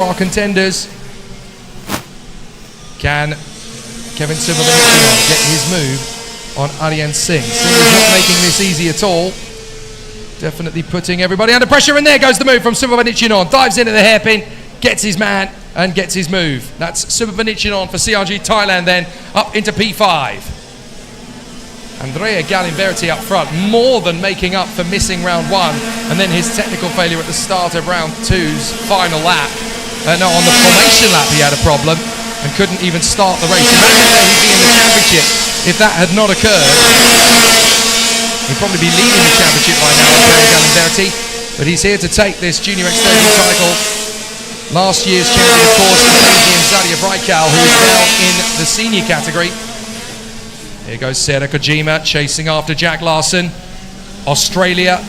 Our contenders. Can Kevin Subramanian get his move on Aryan Singh? Singh is not making this easy at all. Definitely putting everybody under pressure, and there goes the move from Subramanian. Dives into the hairpin, gets his man, and gets his move. That's Subramanian for CRG Thailand then, up into P5. Andrea Galimberti up front, more than making up for missing round one, and then his technical failure at the start of round two's final lap. No, on the formation lap he had a problem and couldn't even start the race. Imagine where he'd be in the championship if that had not occurred. He'd probably be leading the championship by now, Andrea Galimberti, but he's here to take this Junior X30 title. Last year's champion, of course, Malaysian Zadia Braikal, who is now in the senior category. Here goes Sarah Kojima chasing after Jack Larson. Australia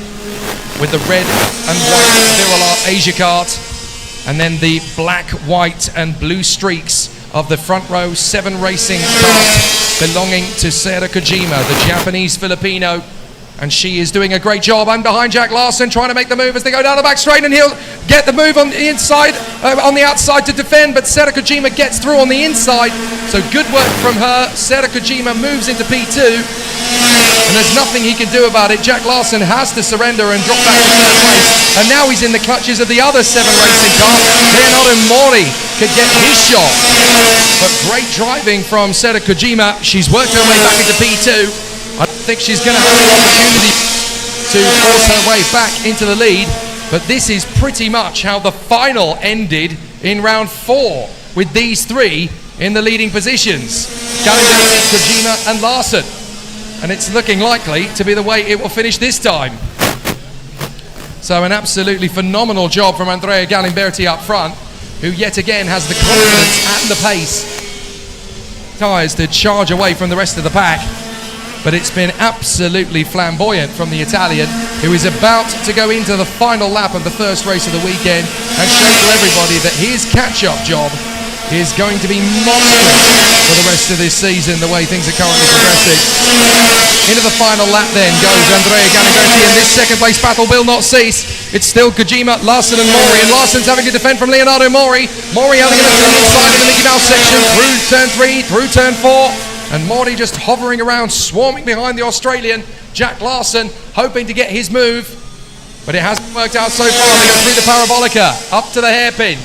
with the red and white Viral Asia card. And then the black, white and blue streaks of the front row 7 racing cart belonging to Sarah Kojima, the Japanese Filipino. And she is doing a great job. And behind Jack Larson, trying to make the move as they go down the back straight, and he'll get the move on the inside, on the outside to defend, but Sarah Kojima gets through on the inside. So good work from her. Sarah Kojima moves into P2, and there's nothing he can do about it. Jack Larson has to surrender and drop back to third place. And now he's in the clutches of the other 7 racing car. Leonardo Mori could get his shot. But great driving from Sarah Kojima. She's worked her way back into P2. I don't think she's going to have the opportunity to force her way back into the lead, but this is pretty much how the final ended in round 4, with these 3 in the leading positions. Galimberti, Kojima and Larson. And it's looking likely to be the way it will finish this time. So an absolutely phenomenal job from Andrea Galimberti up front, who yet again has the confidence and the pace tyres to charge away from the rest of the pack. But it's been absolutely flamboyant from the Italian, who is about to go into the final lap of the first race of the weekend and show to everybody that his catch-up job is going to be monstrous for the rest of this season, the way things are currently progressing. Into the final lap then goes Andrea Galimberti, and this second place battle will not cease. It's still Kojima, Larson and Mori, and Larson's having to defend from Leonardo Mori. Mori having a turn inside in the Mickey Mouse section, through turn 3, through turn 4. And Mori just hovering around, swarming behind the Australian, Jack Larson, hoping to get his move. But it hasn't worked out so far. They go through the parabolica, up to the hairpin.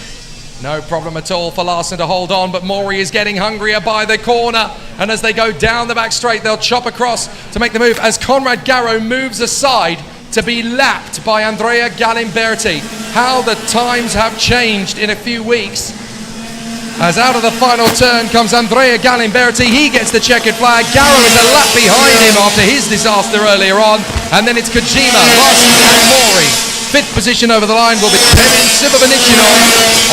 No problem at all for Larson to hold on, but Mori is getting hungrier by the corner. And as they go down the back straight, they'll chop across to make the move as Conrad Garrow moves aside to be lapped by Andrea Galimberti. How the times have changed in a few weeks. As out of the final turn comes Andrea Galimberti. He gets the checkered flag. Garrow is a lap behind him after his disaster earlier on. And then it's Kojima, Larson and Mori. 5th position over the line will be Kevin Subramanian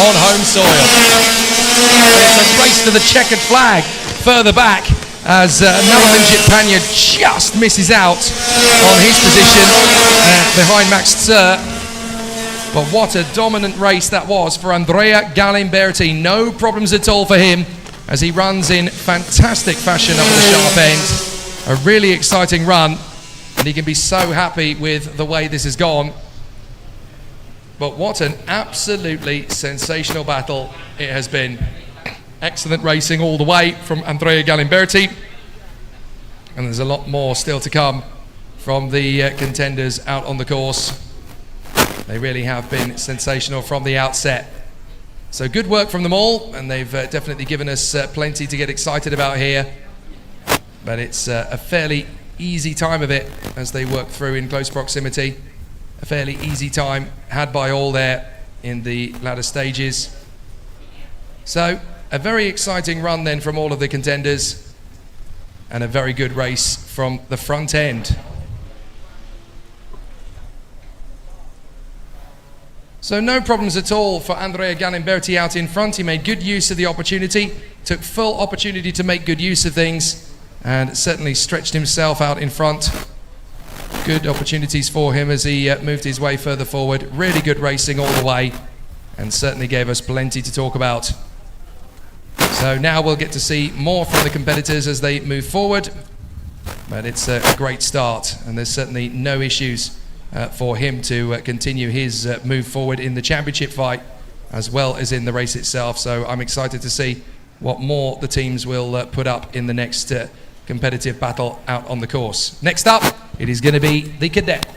on home soil. It's a race to the checkered flag further back as Nalavinjit Panya just misses out on his position behind Max Tser. But what a dominant race that was for Andrea Galimberti. No problems at all for him as he runs in fantastic fashion up the sharp end. A really exciting run, and he can be so happy with the way this has gone. But what an absolutely sensational battle it has been. Excellent racing all the way from Andrea Galimberti. And there's a lot more still to come from the contenders out on the course. They really have been sensational from the outset. So good work from them all, and they've definitely given us plenty to get excited about here. But it's a fairly easy time of it as they work through in close proximity. A fairly easy time had by all there in the latter stages. So a very exciting run then from all of the contenders, and a very good race from the front end. So no problems at all for Andrea Galimberti out in front. He made good use of the opportunity, took full opportunity to make good use of things, and certainly stretched himself out in front. Good opportunities for him as he moved his way further forward. Really good racing all the way, and certainly gave us plenty to talk about. So now we'll get to see more from the competitors as they move forward. But it's a great start, and there's certainly no issues for him to continue his move forward in the championship fight. as well as in the race itself. So I'm excited to see what more the teams will put up in the next competitive battle out on the course. Next up, it is going to be the Cadet.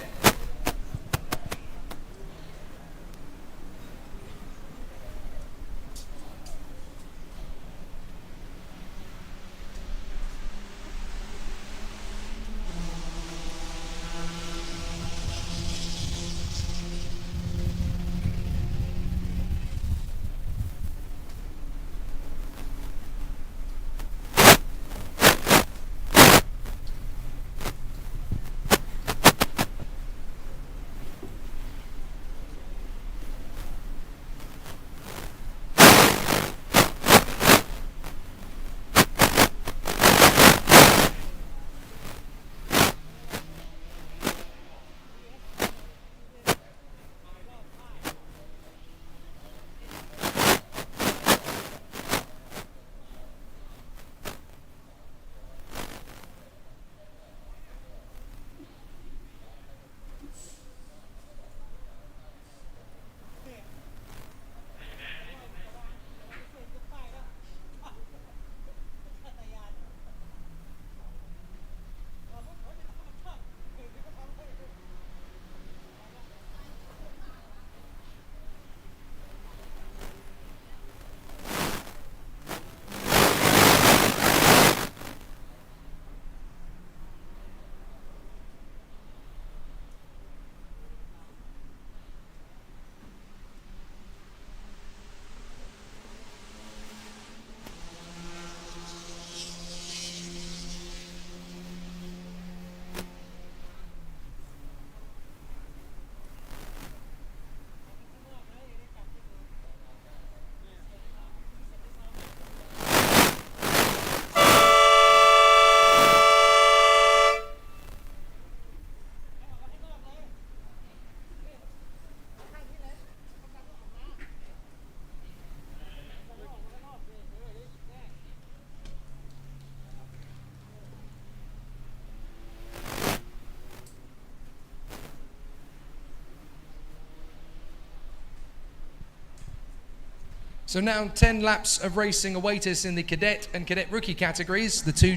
So now 10 laps of racing await us in the Cadet and Cadet Rookie categories. The two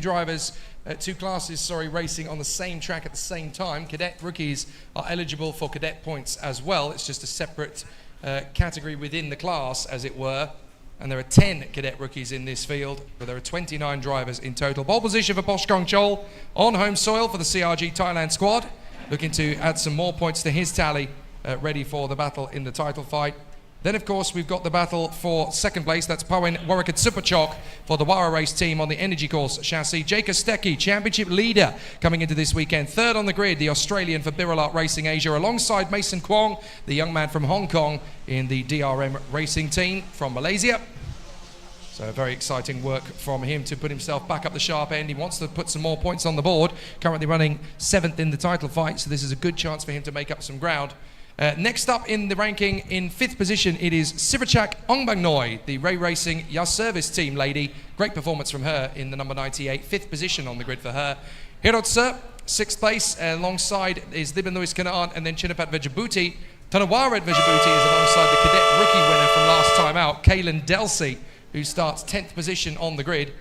classes, racing on the same track at the same time. Cadet Rookies are eligible for Cadet points as well. It's just a separate category within the class, as it were. And there are 10 Cadet Rookies in this field, but there are 29 drivers in total. Pole position for Poshkong Chol on home soil for the CRG Thailand squad. Looking to add some more points to his tally, ready for the battle in the title fight. Then, of course, we've got the battle for second place. That's Pawan Warwick Superchok for the Wara race team on the Energy Course chassis. Jake Kostecki, championship leader, coming into this weekend. Third on the grid, the Australian for Biralat Racing Asia, alongside Mason Kwong, the young man from Hong Kong in the DRM racing team from Malaysia. So very exciting work from him to put himself back up the sharp end. He wants to put some more points on the board. Currently running 7th in the title fight, so this is a good chance for him to make up some ground. Next up in the ranking, in 5th position, it is Sivachak Ongbangnoi, the Ray Racing Yas Service team lady. Great performance from her in the number 98, 5th position on the grid for her. Hirotsa, 6th place, alongside is Libanois Kanaan and then Chinapat Vejabuti. Tanawarat Vejabuti is alongside the Cadet Rookie winner from last time out, Kaylin Delsey, who starts 10th position on the grid,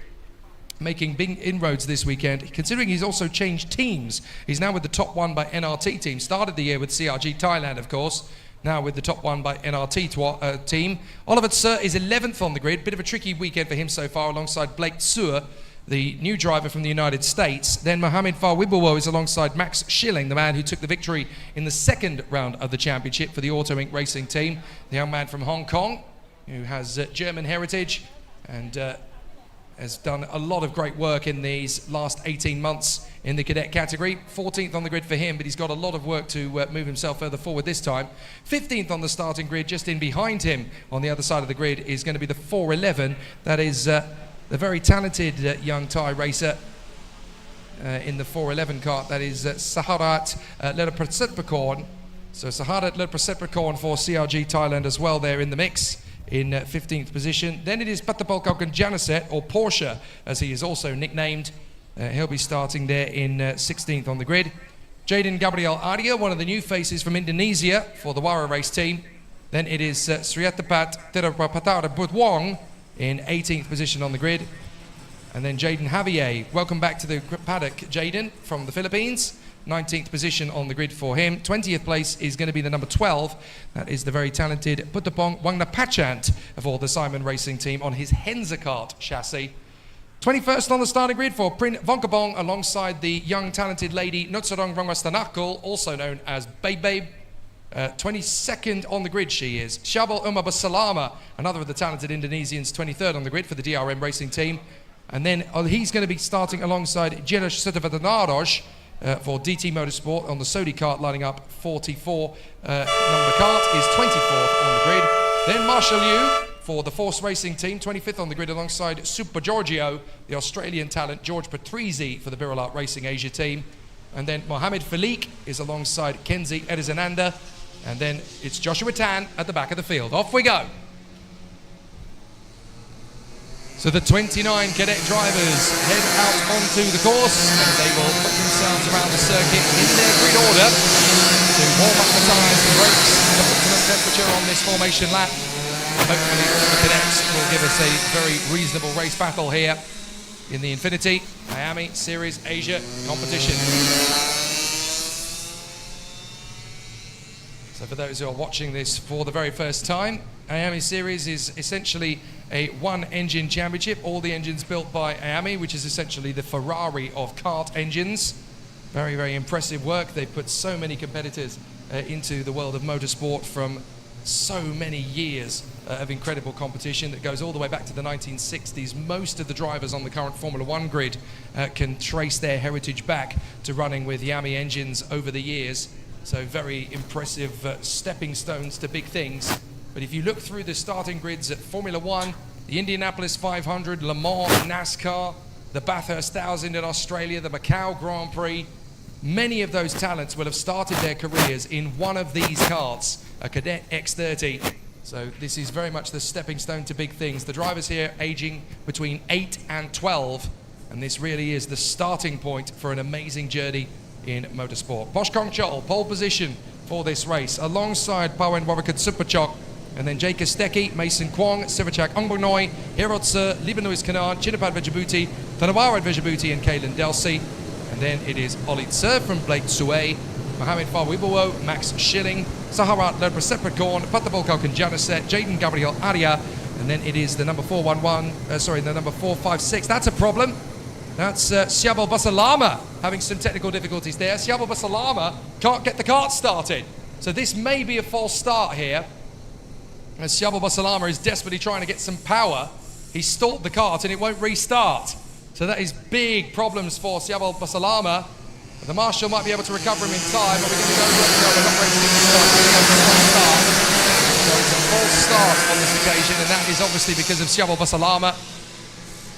making big inroads this weekend, considering he's also changed teams. He's now with the top one by NRT team. Started the year with CRG Thailand, of course. Now with the top one by NRT team. Oliver Tsur is 11th on the grid. Bit of a tricky weekend for him so far, alongside Blake Tsur, the new driver from the United States. Then Mohamed Farwibowo is alongside Max Schilling, the man who took the victory in the second round of the championship for the Auto Inc. racing team. The young man from Hong Kong, who has German heritage and has done a lot of great work in these last 18 months in the cadet category. 14th on the grid for him, but he's got a lot of work to move himself further forward this time. 15th on the starting grid, just in behind him on the other side of the grid is going to be the 411. That is the very talented young Thai racer in the 411 kart. That is Saharat Lerprasepakon. So Saharat Lerprasepakon for CRG Thailand as well there in the mix, in 15th position. Then it is Patapolkalkan Janaset, or Porsche, as he is also nicknamed. He'll be starting there in 16th on the grid. Jaden Gabriel Arya, one of the new faces from Indonesia for the Wara race team. Then it is Sriatapat Tirapatara Budwong in 18th position on the grid. And then Jaden Javier, welcome back to the paddock, Jaden, from the Philippines. 19th position on the grid for him. 20th place is going to be the number 12. That is the very talented Putapong Wangnapachant for the Simon Racing team on his Henzakart chassis. 21st on the starting grid for Prin Vonkabong alongside the young talented lady Nutsarong Rangwastanakul, also known as Babe Babe. 22nd on the grid she is. Syabal Umabasalama, another of the talented Indonesians, 23rd on the grid for the DRM Racing team. And then he's going to be starting alongside Jirosh Sutavadanarosh for DT Motorsport on the Sodi kart, lining up 44. Number kart is 24th on the grid. Then Marshall Yu for the Force Racing team, 25th on the grid alongside Super Giorgio, the Australian talent George Patrizi for the Virulart Racing Asia team. And then Mohamed Falik is alongside Kenzie Erizananda. And then it's Joshua Tan at the back of the field. Off we go. So the 29 cadet drivers head out onto the course and they will put themselves around the circuit in their grid order to warm up the tyres, the brakes, the optimum temperature on this formation lap. Hopefully the cadets will give us a very reasonable race battle here in the Infinity IAME Series Asia competition. So for those who are watching this for the very first time, IAME Series is essentially a one-engine championship, all the engines built by IAME, which is essentially the Ferrari of kart engines. Very, very impressive work. They put so many competitors into the world of motorsport from so many years of incredible competition that goes all the way back to the 1960s. Most of the drivers on the current Formula One grid can trace their heritage back to running with IAME engines over the years. So very impressive stepping stones to big things. But if you look through the starting grids at Formula One, the Indianapolis 500, Le Mans, NASCAR, the Bathurst 1000 in Australia, the Macau Grand Prix, many of those talents will have started their careers in one of these karts, a Cadet X30. So this is very much the stepping stone to big things. The drivers here aging between 8 and 12, and this really is the starting point for an amazing journey in motorsport. Bosch Kongchol, pole position for this race, alongside Pawen Warakat Superchok, and then Jake Kostecki, Mason Kwong, Sivachak Ongbonoi, Hirotse, Libanois Kanan, Chinapad Vejabuti, Tanawara Vejabuti, and Kalen Delsi. And then it is Olit Sir from Blake Tsue, Mohamed Farwibowo, Max Schilling, Saharat Lepresepricorn, Patabolko Kanjanaset, Jaden Gabriel Aria, and then it is the number 411, the number 456. That's a problem. That's Syabal Basalama having some technical difficulties there. Syabal Basalama can't get the kart started. So this may be a false start here. As Syabal Basalama is desperately trying to get some power. He stalled the kart and it won't restart. So that is big problems for Syabal Basalama. The marshal might be able to recover him in time, but we're going to go we're not racing in this start. So it's a false start on this occasion, and that is obviously because of Syabal Basalama.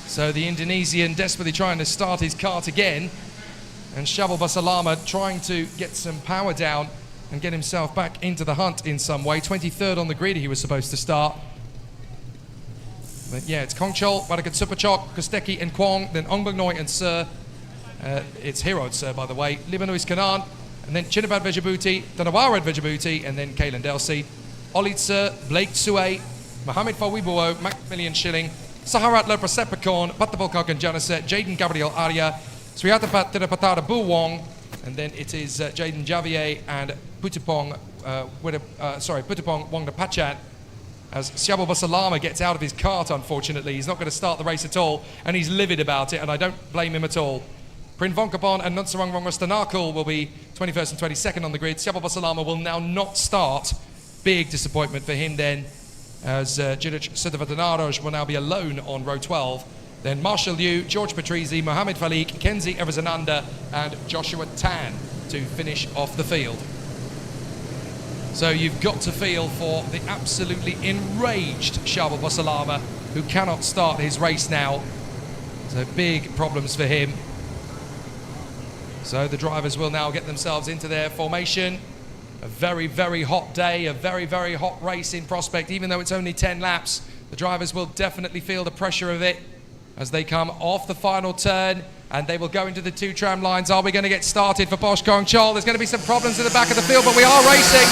So the Indonesian desperately trying to start his kart again, and Syabal Basalama trying to get some power down and get himself back into the hunt in some way. 23rd on the grid he was supposed to start. But yeah, it's Kongchol, Warakat Superchok, Kostecki and Kwong, then Ongbonoi and Sir. It's Hirod Sir, by the way. Libanois Kanan, and then Chinabad Vejabuti, Tanawara Vejabuti, and then Kalen Delsi. Olit Sir, Blake Tsue, Mohamed Farwibowo, Macmillian Schilling, Saharat Lepresepricorn, Patabolkok and Janaset, Jaden Gabriel Arya, Sriatapat Tirapatara Buwong, and then it is Jaden Javier and Putapong Wangnapachant. As Syabal Basalama gets out of his kart, unfortunately, he's not going to start the race at all, and he's livid about it, and I don't blame him at all. Prin Vonkabon and Nutsarong Rangwastanakul will be 21st and 22nd on the grid. Syabal Basalama will now not start. Big disappointment for him then, as Jirosh Sutavadanarosh will now be alone on row 12. Then Marshall Liu, George Patrizi, Mohamed Falik, Kenzie Erizananda, and Joshua Tan to finish off the field. So you've got to feel for the absolutely enraged Syabal Basalama, who cannot start his race now. So big problems for him. So the drivers will now get themselves into their formation. A very, very hot day, a very, very hot race in prospect. Even though it's only 10 laps, the drivers will definitely feel the pressure of it as they come off the final turn. and they will go into the 2 tram lines. Are we going to get started for Posh Kong Chol? There's going to be some problems in the back of the field, but we are racing,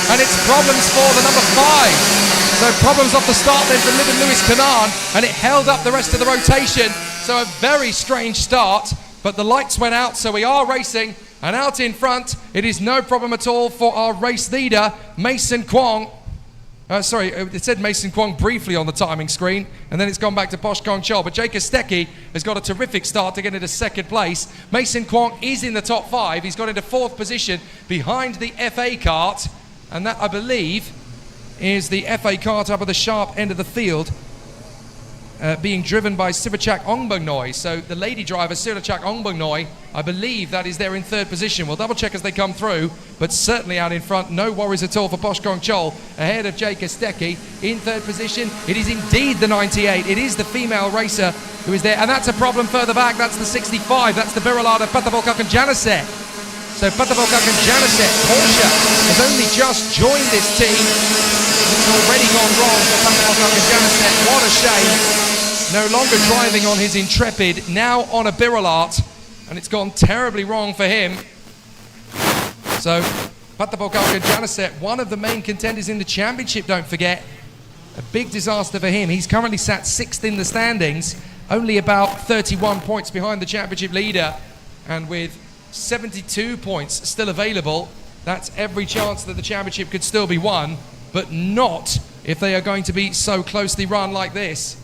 and it's problems for the number 5. So problems off the start then for Libin Lewis Kanan, and it held up the rest of the rotation. So a very strange start, but the lights went out, so we are racing, and out in front, it is no problem at all for our race leader, Mason Kwong. Sorry, it said Mason Kwong briefly on the timing screen, and then it's gone back to Posh Kong Chol. But Jake Kostecki has got a terrific start to get into 2nd place. Mason Kwong is in the top 5. He's got into 4th position behind the FA cart, and that, I believe, is the FA cart up at the sharp end of the field, being driven by Sivachak Ongbungnoi. So the lady driver, Sivachak Ongbungnoi, I believe that is there in 3rd position. We'll double check as they come through, but certainly out in front, no worries at all for Posh Kong Chol, ahead of Jake Kostecki. In 3rd position, it is indeed the 98. It is the female racer who is there, and that's a problem further back. That's the 65. That's the Birolada Patavolkak and Janicet. So Patavolkak and Janicet, Porsche, has only just joined this team. It's already gone wrong for Patavolkak and Janicet. What a shame. No longer driving on his Intrepid, now on a Birolart, and it's gone terribly wrong for him. So Patavolkak and Janicet, one of the main contenders in the championship, don't forget. A big disaster for him. He's currently sat 6th in the standings, only about 31 points behind the championship leader, and with 72 points still available, that's every chance that the championship could still be won, but not if they are going to be so closely run like this.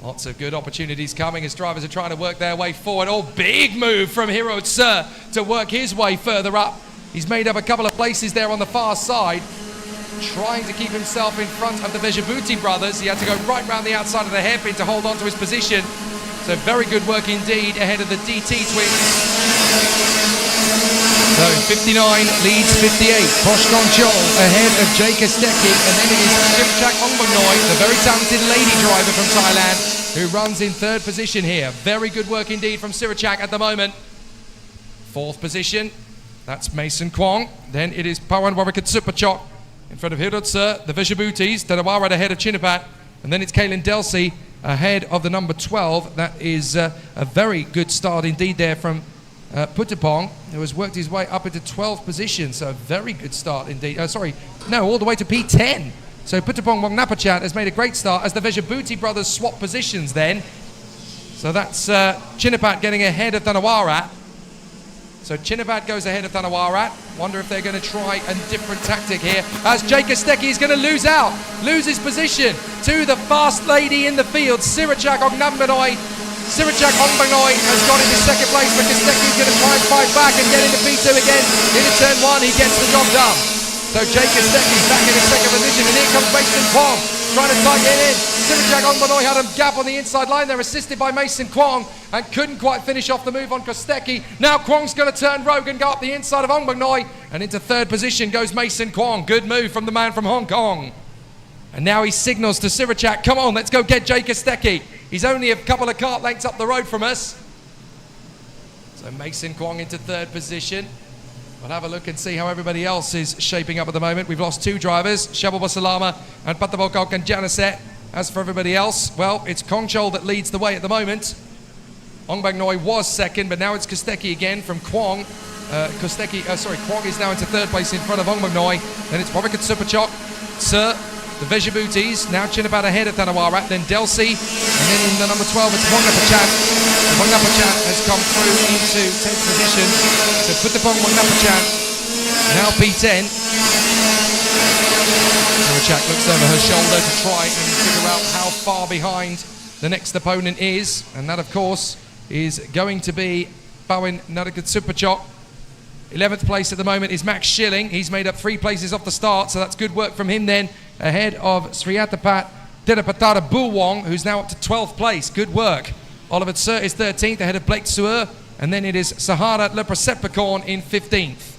Lots of good opportunities coming as drivers are trying to work their way forward. Oh, big move from Hiro Tse to work his way further up. He's made up a couple of places there on the far side, trying to keep himself in front of the Vejabuti brothers. He had to go right round the outside of the hairpin to hold on to his position. So very good work indeed ahead of the DT twins. So 59 leads 58. Posh Kong Chol ahead of Jake Kostecki, and then it is Sivachak Ongbungnoi, the very talented lady driver from Thailand, who runs in 3rd position here. Very good work indeed from Sivachak at the moment. 4th position, that's Mason Kwong. Then it is Pawan Warakatsupachok in front of Hirotse, the Vejabutis, Tanawara ahead of Chinapat, and then it's Kaylin Delsey ahead of the number 12. That is a very good start indeed there from Putapong, who has worked his way up into 12th position, so a very good start indeed. All the way to P10. So Putapong Wangnapachat has made a great start as the Vejabuti brothers swap positions then. So that's Chinapat getting ahead of Thanawara. So Chinapat goes ahead of Thanawara. Wonder if they're going to try a different tactic here, as Jake Kostecki is going to lose his position to the fast lady in the field, Sirachak Ongbungnoi. Sirachak Ongbungnoi has got into 2nd place, but Kostecki is going to try and fight back and get into P2 again. Into turn 1, he gets the job done. So Jake Kostecki back in his 2nd position, and here comes Mason Kwong trying to tighten it in. Sirachak Ongbungnoi had a gap on the inside line there, assisted by Mason Kwong, and couldn't quite finish off the move on Kostecki. Now Kwong's going to turn rogue and go up the inside of Ongbungnoi, and into 3rd position goes Mason Kwong. Good move from the man from Hong Kong. And now he signals to Sirachak, come on, let's go get Jake Kostecki. He's only a couple of kart lengths up the road from us. So Mason Kwong into 3rd position. We'll have a look and see how everybody else is shaping up at the moment. We've lost 2 drivers, Shabal Basalama and Patavolkak and Janicet. As for everybody else, well, it's Kong Chol that leads the way at the moment. Ongbungnoi was 2nd, but now it's Kostecki again from Kwong. Kwong is now into 3rd place in front of Ongbungnoi. Then it's Warakatsupachok, Sir, the Vejabutis, now Chinapat ahead of Thanawara, then Delsey, and then in the number 12 it's Wangnapachat. Wangnapachat has come through into 10th position. So Putapong Wangnapachat, now P10. Sirachak looks over her shoulder to try and figure out how far behind the next opponent is, and that of course is going to be Pawan Warakatsupachok. 11th place at the moment is Max Schilling. He's made up 3 places off the start, so that's good work from him then, ahead of Sriatapat Dirapatara Buwong, who's now up to 12th place. Good work. Oliver Tse is 13th, ahead of Blake Suer, and then it is Sahara Leprosepticon in 15th.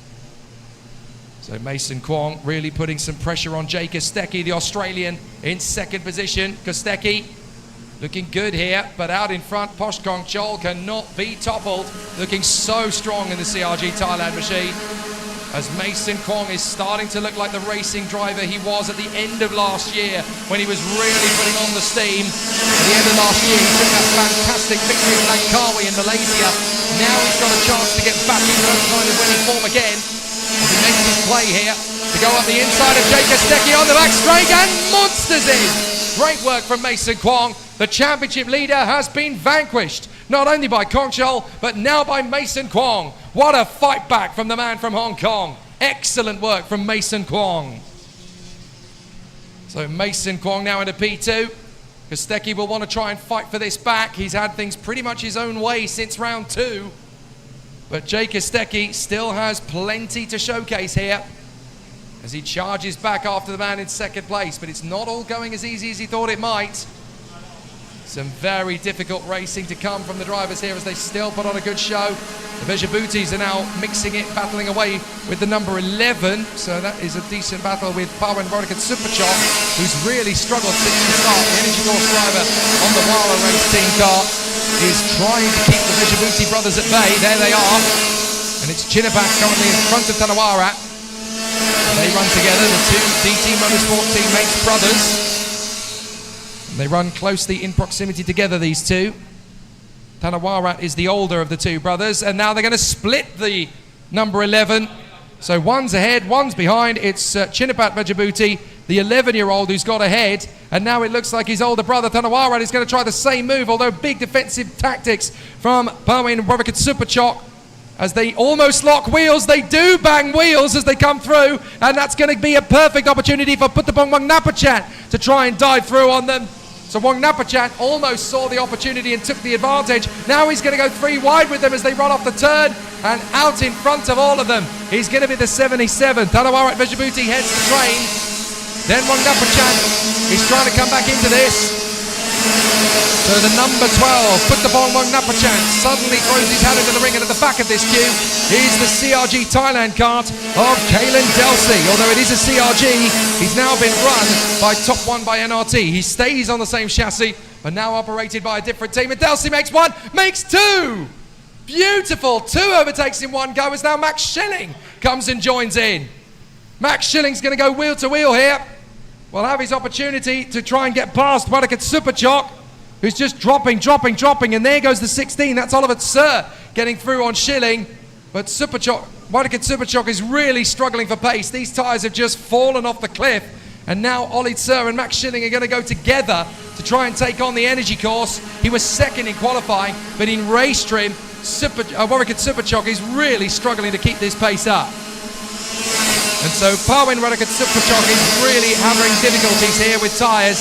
So Mason Kwong really putting some pressure on Jake Kostecki, the Australian, in 2nd position. Kostecki looking good here, but out in front, Posh Kong Chol cannot be toppled. Looking so strong in the CRG Thailand machine. as Mason Kwong is starting to look like the racing driver he was at the end of last year when he was really putting on the steam. At the end of last year, he took that fantastic victory in Langkawi in Malaysia. Now he's got a chance to get back into that kind of winning form again. He makes his play here to go up the inside of Jake Kostecki on the back straight and monsters in. Great work from Mason Kwong. The championship leader has been vanquished, not only by Kongchol, but now by Mason Kwong. What a fight back from the man from Hong Kong. Excellent work from Mason Kwong. So Mason Kwong now into P2. Kostecki will want to try and fight for this back. He's had things pretty much his own way since round 2. But Jake Kostecki still has plenty to showcase here as he charges back after the man in second place. But it's not all going as easy as he thought it might. Some very difficult racing to come from the drivers here as they still put on a good show. The Vejabutis are now mixing it, battling away with the number 11. So that is a decent battle with Pawan Rodikat Superchok, who's really struggled since the start. The Energy Course driver on the Wala race team car is trying to keep the Vejabuti brothers at bay. There they are. And it's Chinapak currently in front of Tanawara. They run together, the two DT Motorsport teammates, brothers. They run closely in proximity together, these two. Tanawara is the older of the two brothers, and now they're going to split the number 11. So one's ahead, one's behind. It's Chinapat Vejabuti, the 11-year-old who's got ahead, and now it looks like his older brother Tanawara is going to try the same move, although big defensive tactics from Pawin Rodikat Superchok. As they almost lock wheels, they do bang wheels as they come through, and that's going to be a perfect opportunity for Puttapong Wangnapachan to try and dive through on them. So Wangnapachan almost saw the opportunity and took the advantage. Now he's going to go 3 wide with them as they run off the turn, and out in front of all of them, he's going to be the 77. Tanawara Vejabuti heads the train. Then Wangnapachan is trying to come back into this. So the number 12, Puttapong Wangnapachan, suddenly throws his hat into the ring, and at the back of this queue is the CRG Thailand kart of Cadet X30. Although it is a CRG, he's now been run by Top 1 by NRT. He stays on the same chassis, but now operated by a different team. And X30 makes 1, makes 2! Beautiful, 2 overtakes in one go as now Max Schilling comes and joins in. Max Schilling's going to go wheel to wheel here. Will have his opportunity to try and get past Rodikat Superchok, who's just dropping, and there goes the 16. That's Oliver Tsur getting through on Schilling, but Rodikat Superchok is really struggling for pace. These tyres have just fallen off the cliff, and now Ollie Tsur and Max Schilling are going to go together to try and take on the Energy Course. He was second in qualifying, but in race trim, Rodikat Superchok is really struggling to keep this pace up. And so Pawin Rodikat Superchok is really having difficulties here with tyres.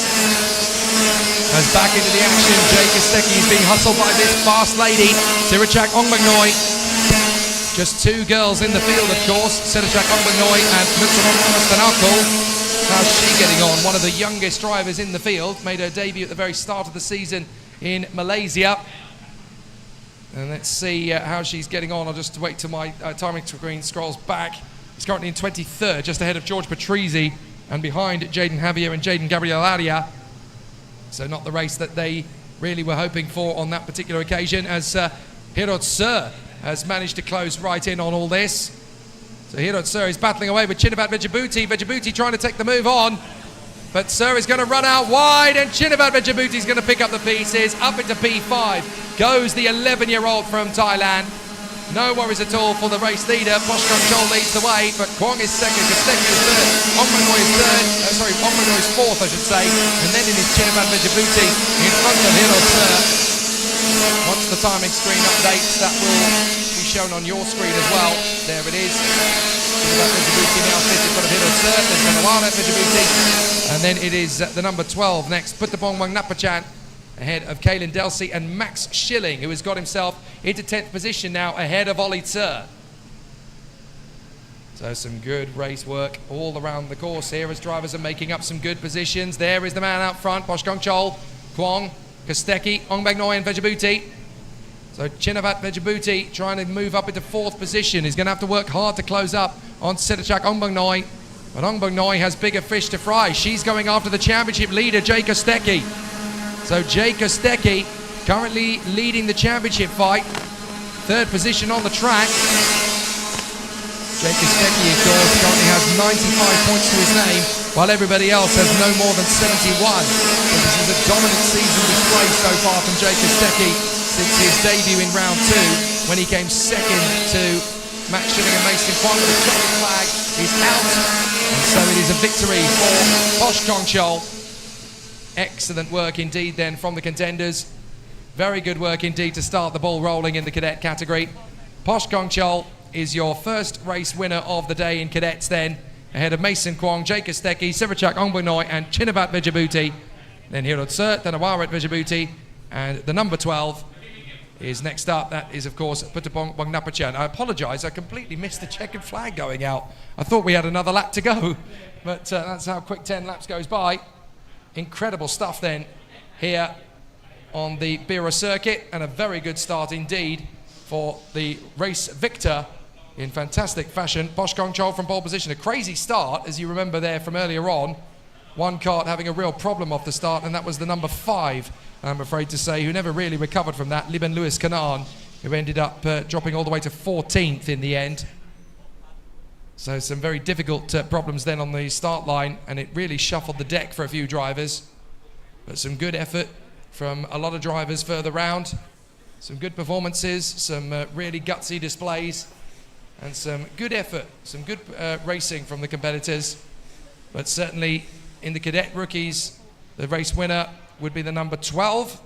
As back into the action, Jake Kostecki is being hustled by this fast lady, Sirichak Ongmagnoi. Just 2 girls in the field, of course, Sirichak Ongmagnoi and Mutsunomo Stanako. How's she getting on? One of the youngest drivers in the field, made her debut at the very start of the season in Malaysia. And let's see how she's getting on. I'll just wait till my timing screen scrolls back. He's currently in 23rd, just ahead of George Patrizi, and behind Jaden Javier and Jaden Gabrielaria. So not the race that they really were hoping for on that particular occasion, as Hirot Tsur has managed to close right in on all this. So Hirot Tsur is battling away with Chinapat Vejabuti. Vejabuti trying to take the move on, but Tsur is going to run out wide, and Chinapat Vejabuti is going to pick up the pieces. Up into P5 goes the 11-year-old from Thailand. No worries at all for the race leader. Kongchol leads the way, but Kwong is second, Kostecki is third, Ongmagnoi is third, Ongmagnoi is fourth, I should say, and then it is Chinapat Vejabuti in front of Hirot Tsur. Once the timing screen updates, that will be shown on your screen as well. There it is. Chinapat Vejabuti now sits in front of Hirot Tsur, then Tanawara Vejabuti, and then it is the number 12 next, Puttapong Wangnapachan, ahead of Cadet X30 and Max Schilling, who has got himself into 10th position now, ahead of Ollie Tsur. So some good race work all around the course here as drivers are making up some good positions. There is the man out front, Kongchol, Kwong, Kostecki, Ongmagnoi and Vejabuti. So Chinapat Vejabuti trying to move up into 4th position. He's going to have to work hard to close up on Sirichak Ongmagnoi. But Ongmagnoi has bigger fish to fry. She's going after the championship leader, Jake Kostecki. So Jake Kostecki currently leading the championship fight. 3rd position on the track. Jake Kostecki, of course, currently has 95 points to his name, while everybody else has no more than 71. So this is a dominant season display so far from Jake Kostecki since his debut in round 2, when he came second to Max Schilling and Mason Kwong. The checkered flag is out, and so it is a victory for Posh Kongchol. Excellent work indeed then from the contenders. Very good work indeed to start the ball rolling in the cadet category. Posh Kongchol is your first race winner of the day in cadets then, ahead of Mason Kwong, Jake Kostecki, Sivachak Ongbonoi and Chinavat Vijabuti. Then Hirod Sert, then Awarat Vijabuti, and the number 12 is next up. That is, of course, Putapong Wangnapachan. I apologise, I completely missed the checkered flag going out. I thought we had another lap to go, but that's how quick 10 laps goes by. Incredible stuff then here on the Bira circuit, and a very good start indeed for the race victor in fantastic fashion. Posh Kongchol from pole position. A crazy start, as you remember there from earlier on. One kart having a real problem off the start, and that was the number 5, I'm afraid to say, who never really recovered from that, Liben Lewis Kanan, who ended up dropping all the way to 14th in the end. So some very difficult problems then on the start line, and it really shuffled the deck for a few drivers. But some good effort from a lot of drivers further round. Some good performances, some really gutsy displays, and some good effort, some good racing from the competitors. But certainly in the cadet rookies, the race winner would be the number 12.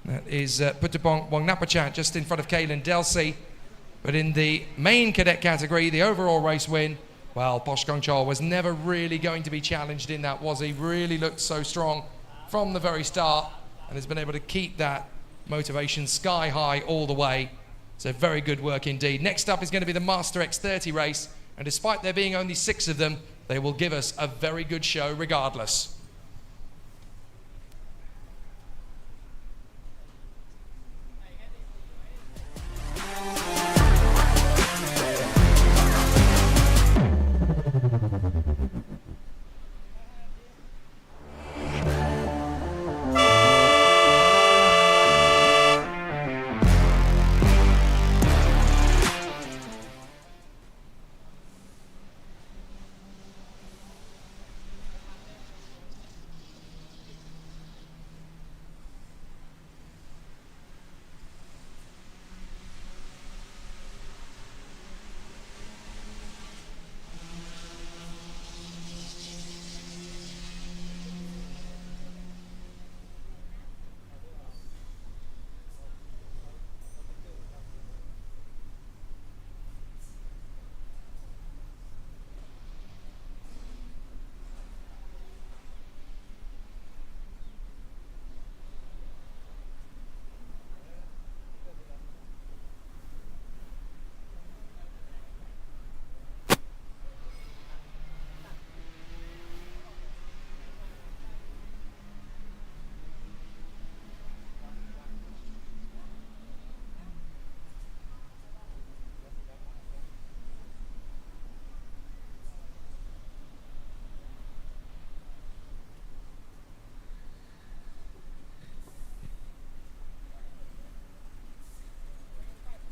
That is Putapong Wangnapachan, just in front of Kaylin Delsey. But in the main cadet category, the overall race win, well, Posh Kongchol was never really going to be challenged in that, was he? Really looked so strong from the very start, and has been able to keep that motivation sky high all the way. So very good work indeed. Next up is going to be the Master X30 race, and despite there being only 6 of them, they will give us a very good show regardless.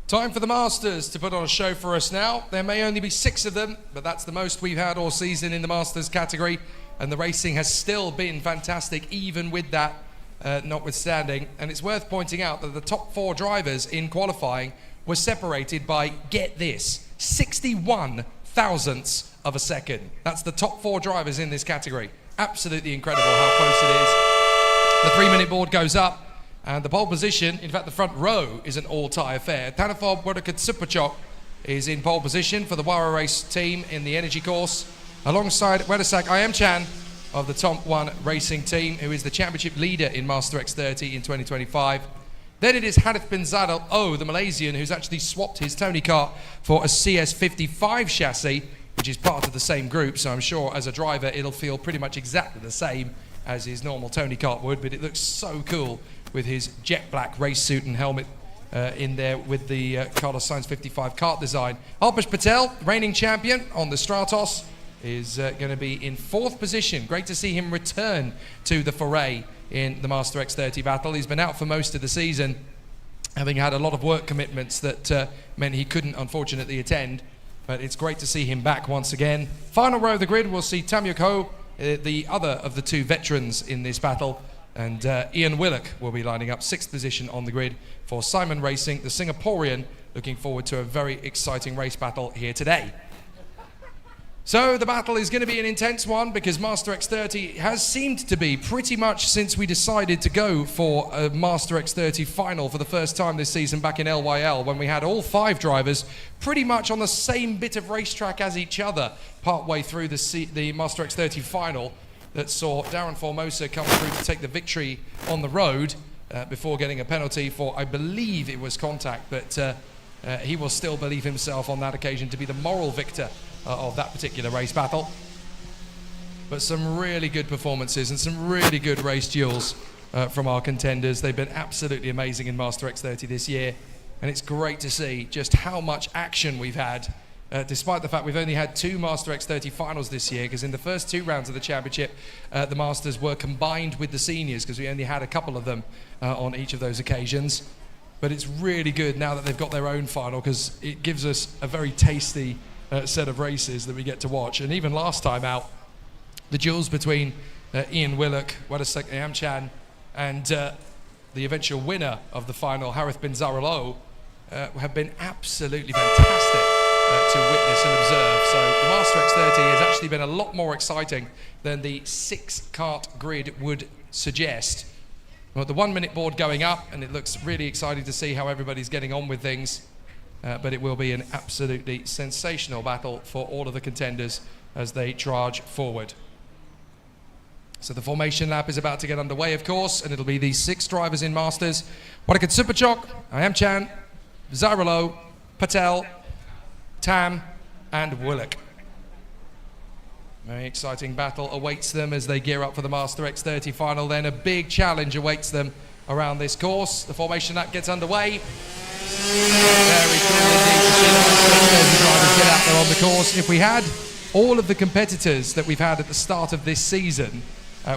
Time for the Masters to put on a show for us now. There may only be 6 of them, but that's the most we've had all season in the Masters category, and the racing has still been fantastic, even with that notwithstanding. And it's worth pointing out that the top 4 drivers in qualifying were separated by, get this, 61 thousandths of a second. That's the top 4 drivers in this category. Absolutely incredible how close it is. The 3-minute board goes up, and the pole position, in fact the front row, is an all-tie affair. Tanafob Wodakat Supachok is in pole position for the Wara Race team in the energy course, alongside Wedasak IAME of the Top 1 Racing team, who is the championship leader in Master X30 in 2025. Then it is Hadith bin Zadal the Malaysian, who's actually swapped his Tony kart for a CS55 chassis, which is part of the same group, so I'm sure as a driver it'll feel pretty much exactly the same as his normal Tony kart would, but it looks so cool with his jet black race suit and helmet in there with the Carlos Sainz 55 kart design. Alpesh Patel, reigning champion on the Stratos, is going to be in 4th position. Great to see him return to the foray in the Master X30 battle. He's been out for most of the season, having had a lot of work commitments that meant he couldn't unfortunately attend. but it's great to see him back once again. Final row of the grid, we'll see Tam Yuk Ho, the other of the two veterans in this battle, and Ian Willock will be lining up 6th position on the grid for Simon Racing, the Singaporean. Looking forward to a very exciting race battle here today. So the battle is going to be an intense one because Master X30 has seemed to be pretty much since we decided to go for a Master X30 final for the first time this season back in LYL, when we had all 5 drivers pretty much on the same bit of racetrack as each other partway through the Master X30 final, that saw Darren Formosa come through to take the victory on the road before getting a penalty for, I believe it was contact, but he will still believe himself on that occasion to be the moral victor of that particular race battle. But some really good performances and some really good race duels from our contenders. They've been absolutely amazing in Master X30 this year, and it's great to see just how much action we've had, despite the fact we've only had 2 Master X30 finals this year, because in the first 2 rounds of the championship, the Masters were combined with the seniors, because we only had a couple of them on each of those occasions. But it's really good now that they've got their own final, because it gives us a very tasty set of races that we get to watch. And even last time out, the duels between Ian Willock, Wadasek Ayamchan, and the eventual winner of the final, Harith bin Zaralo, have been absolutely fantastic to witness and observe. So the Master X30 has actually been a lot more exciting than the 6-kart grid would suggest. Well, the 1-minute board going up, and it looks really exciting to see how everybody's getting on with things. But it will be an absolutely sensational battle for all of the contenders as they charge forward. So the formation lap is about to get underway, of course, and it'll be these 6 drivers in Masters. Wadakut Superchok, Ayamchan, Zaralo, Patel, Tam, and Willock. Very exciting battle awaits them as they gear up for the Master X30 final. Then a big challenge awaits them around this course. The formation lap gets underway. Very cool indeed to see the drivers get out there on the course. If we had all of the competitors that we've had at the start of this season,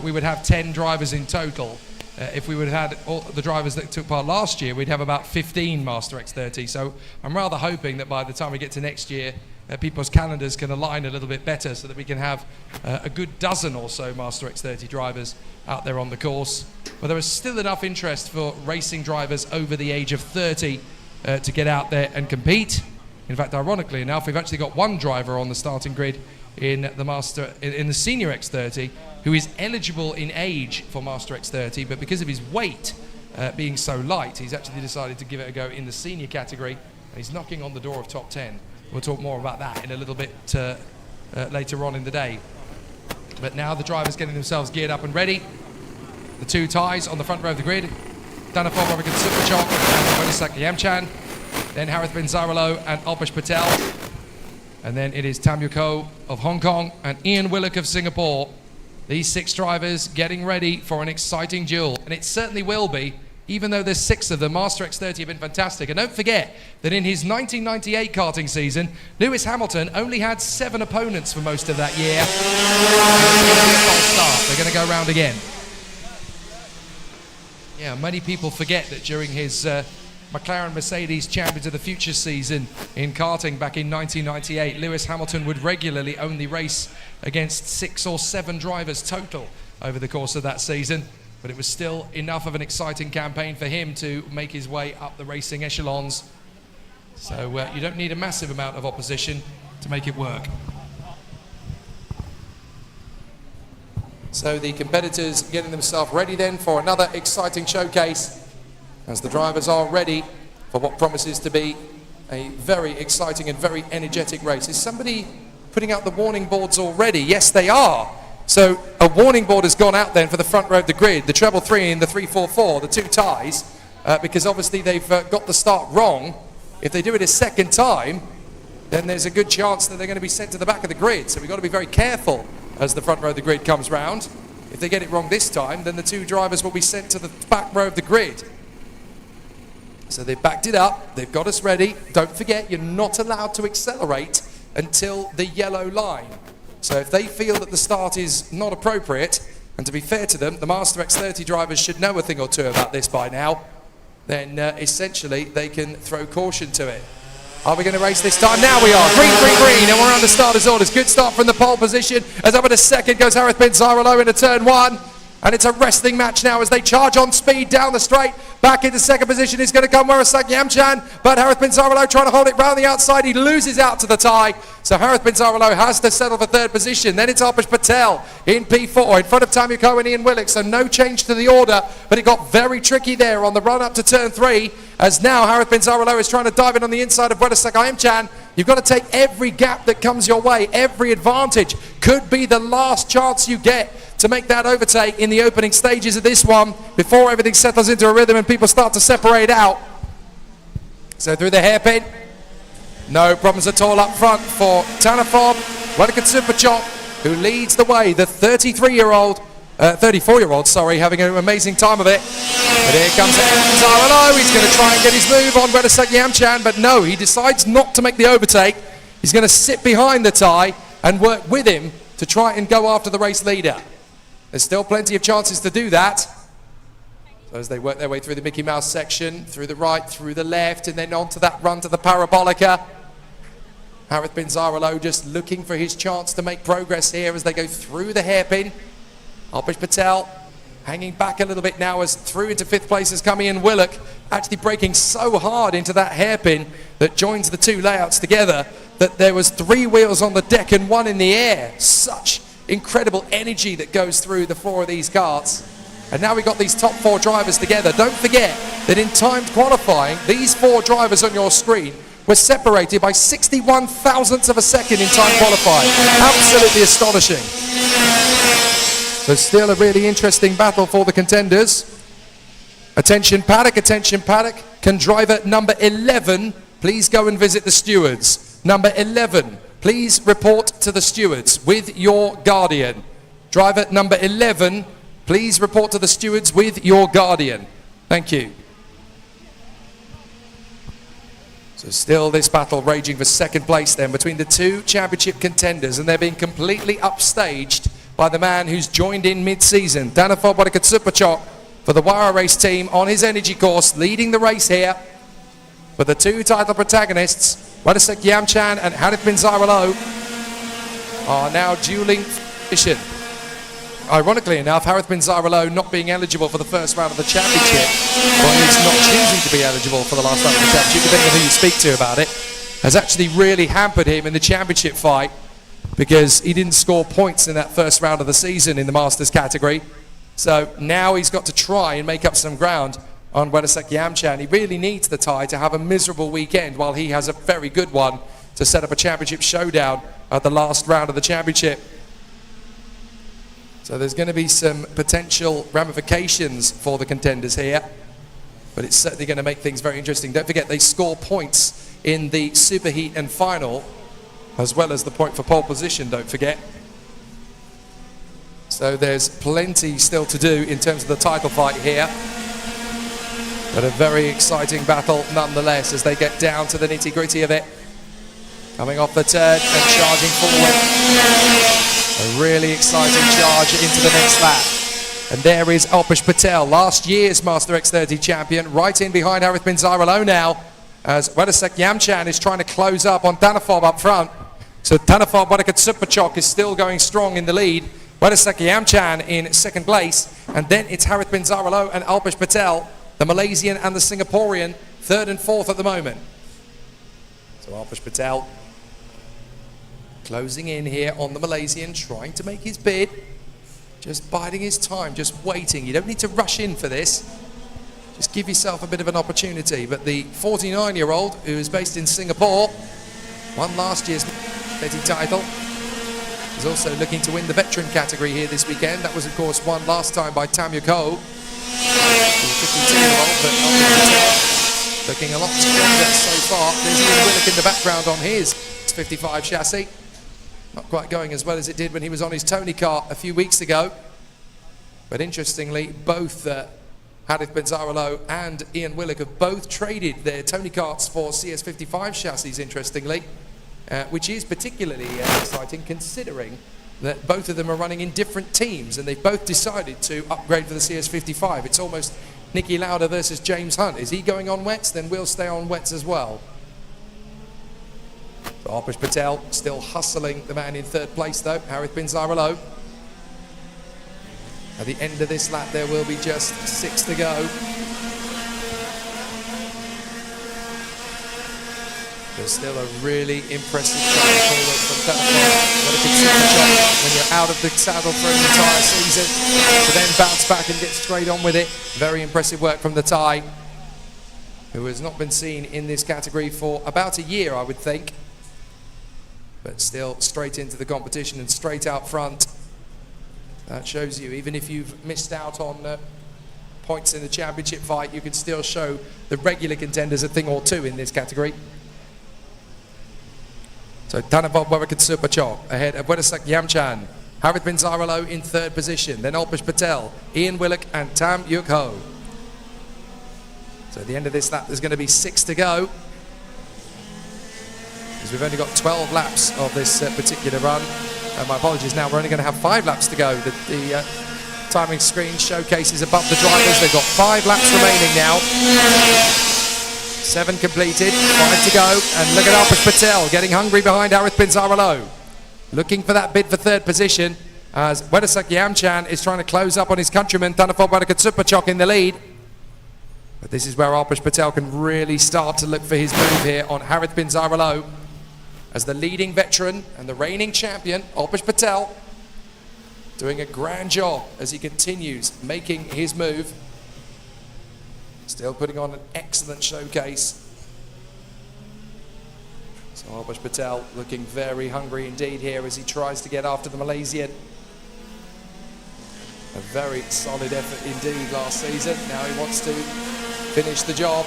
we would have 10 drivers in total. If we would have had all the drivers that took part last year, we'd have about 15 Master X30. So I'm rather hoping that by the time we get to next year, people's calendars can align a little bit better so that we can have a good dozen or so Master X30 drivers out there on the course. But there is still enough interest for racing drivers over the age of 30 to get out there and compete. In fact, ironically enough, we've actually got 1 driver on the starting grid in the in the Senior X30 who is eligible in age for Master X30, but because of his weight being so light, he's actually decided to give it a go in the senior category, and he's knocking on the door of top 10. We'll talk more about that in a little bit later on in the day. But now the drivers getting themselves geared up and ready. The 2 ties on the front row of the grid. Danapol Wadakut Superchok and Wadasek Ayamchan. Then Harith bin Zaralo and Alpesh Patel. And then it is Tam Yuk Ho of Hong Kong and Ian Willock of Singapore. These 6 drivers getting ready for an exciting duel. And it certainly will be, even though there's 6 of them. Master X30 have been fantastic. And don't forget that in his 1998 karting season, Lewis Hamilton only had 7 opponents for most of that year. They're going to go round again. Yeah, many people forget that during his McLaren Mercedes Champions of the Future season in karting back in 1998, Lewis Hamilton would regularly only race against 6 or 7 drivers total over the course of that season. But it was still enough of an exciting campaign for him to make his way up the racing echelons. So you don't need a massive amount of opposition to make it work. So the competitors getting themselves ready then for another exciting showcase as the drivers are ready for what promises to be a very exciting and very energetic race. Is somebody putting out the warning boards already? Yes, they are. So a warning board has gone out then for the front row of the grid, the treble 3 and the 3-4-4, the 2 ties, because obviously they've got the start wrong. If they do it a second time, then there's a good chance that they're going to be sent to the back of the grid. So we've got to be very careful as the front row of the grid comes round. If they get it wrong this time, then the 2 drivers will be sent to the back row of the grid. So they've backed it up, they've got us ready. Don't forget, you're not allowed to accelerate until the yellow line. So if they feel that the start is not appropriate, and to be fair to them, the Master X30 drivers should know a thing or two about this by now, then essentially they can throw caution to it. Are we going to race this time? Now we are. Green, green, green, and we're under starters' orders. Good start from the pole position. As up at a second goes Harith bin Zaralo into turn one. And it's a wrestling match now as they charge on speed down the straight. Back into second position is going to come Warasak Yamchan. But Harith bin Zaralo trying to hold it round the outside. He loses out to the tie. So Harith bin Zaralo has to settle for third position. Then it's Alpesh Patel in P4 in front of Tammy Coe and Ian Willock. So no change to the order. But it got very tricky there on the run up to turn three. As now Harith bin Zaralo is trying to dive in on the inside of Warasak Yamchan. You've got to take every gap that comes your way. Every advantage could be the last chance you get to make that overtake in the opening stages of this one before everything settles into a rhythm and people start to separate out. So through the hairpin, no problems at all up front for Tanafob, Wadakat Superchop, who leads the way, the 34-year-old, sorry, having an amazing time of it. But here comes Zaralo. He's going to try and get his move on Wadasak Yamchan, but no, he decides not to make the overtake. He's going to sit behind the tie and work with him to try and go after the race leader. There's still plenty of chances to do that. So as they work their way through the Mickey Mouse section, through the right, through the left, and then onto that run to the Parabolica. Harith bin Zaralo just looking for his chance to make progress here as they go through the hairpin. Alpesh Patel hanging back a little bit now as through into fifth place is coming in Willock, actually braking so hard into that hairpin that joins the two layouts together that there was 3 wheels on the deck and 1 in the air. Such incredible energy that goes through the floor of these karts. And now we've got these top 4 drivers together. Don't forget that in timed qualifying, these 4 drivers on your screen were separated by 61 thousandths of a second in time qualifying. Absolutely astonishing. So still a really interesting battle for the contenders. Attention paddock. Can driver number 11 please go and visit the stewards? Number 11, please report to the stewards with your guardian. Driver number 11, please report to the stewards with your guardian. Thank you. So still this battle raging for second place then between the 2 championship contenders, and they're being completely upstaged by the man who's joined in mid-season, Danafob Wadakatsupachok, for the Wara race team on his energy course, leading the race here. For the 2 title protagonists, Wadasak Yamchan and Harith bin Zaralo, are now dueling position. Ironically enough, Harith bin Zaralo not being eligible for the first round of the championship, or at least not choosing to be eligible for the last round of the championship, depending on who you speak to about it, has actually really hampered him in the championship fight because he didn't score points in that first round of the season in the Masters category. So now he's got to try and make up some ground on Wadasak Yamchan. He really needs the tie to have a miserable weekend while he has a very good one to set up a championship showdown at the last round of the championship. So there's going to be some potential ramifications for the contenders here, but it's certainly going to make things very interesting. Don't forget they score points in the superheat and final, as well as the point for pole position, don't forget. So there's plenty still to do in terms of the title fight here. But a very exciting battle nonetheless as they get down to the nitty-gritty of it. Coming off the turn and charging forward. A really exciting charge into the next lap. And there is Alpesh Patel, last year's Master X30 champion, right in behind Harith bin Zaralo now, as Wadasak Yamchan is trying to close up on Tanafob up front. So Tanafob Wadakatsupachok is still going strong in the lead. Wadasak Yamchan in second place. And then it's Harith bin Zaralo and Alpesh Patel, the Malaysian and the Singaporean, third and fourth at the moment. So Alpesh Patel closing in here on the Malaysian, trying to make his bid. Just biding his time, just waiting. You don't need to rush in for this. Just give yourself a bit of an opportunity. But the 49-year-old, who is based in Singapore, won last year's title, is also looking to win the veteran category here this weekend. That was, of course, won last time by Tammy Coe. 52-year-old, but looking a lot stronger so far. There's Ian Willock in the background on his 55 chassis. Not quite going as well as it did when he was on his Tony kart a few weeks ago. But interestingly, both Harith bin Zaralo and Ian Willock have both traded their Tony karts for CS55 chassis, interestingly, which is particularly exciting considering that both of them are running in different teams and they've both decided to upgrade for the CS55. It's almost Nicky Lauda versus James Hunt. Is he going on wets? Then we'll stay on wets as well. Alpesh Patel still hustling the man in third place though, Harith bin Zaralo. At the end of this lap there will be just 6 to go. There's still a really impressive track forward from Thanathop. What a good shot when you're out of the saddle for an entire season to then bounce back and get straight on with it. Very impressive work from the Thai, who has not been seen in this category for about a year, I would think. But still straight into the competition and straight out front. That shows you, even if you've missed out on points in the championship fight, you can still show the regular contenders a thing or two in this category. So Thanathop Superchok ahead of Wedasak Yamchan. Harith bin Zaralo in third position. Then Alpesh Patel, Ian Willock and Tam Yuk Ho. So at the end of this lap there's going to be 6 to go. Because we've only got 12 laps of this particular run. My apologies, now we're only going to have 5 laps to go. The timing screen showcases above the drivers. They've got 5 laps remaining now. 7 completed, 5 to go, and look at Alpesh Patel getting hungry behind Harith bin Zaralo. Looking for that bid for third position as Wedasak Yamchan is trying to close up on his countryman Thanathop Superchok in the lead. But this is where Alpesh Patel can really start to look for his move here on Harith bin Zaralo. As the leading veteran and the reigning champion, Alpesh Patel, doing a grand job as he continues making his move. Still putting on an excellent showcase. So Alpesh Patel looking very hungry indeed here as he tries to get after the Malaysian. A very solid effort indeed last season. Now he wants to finish the job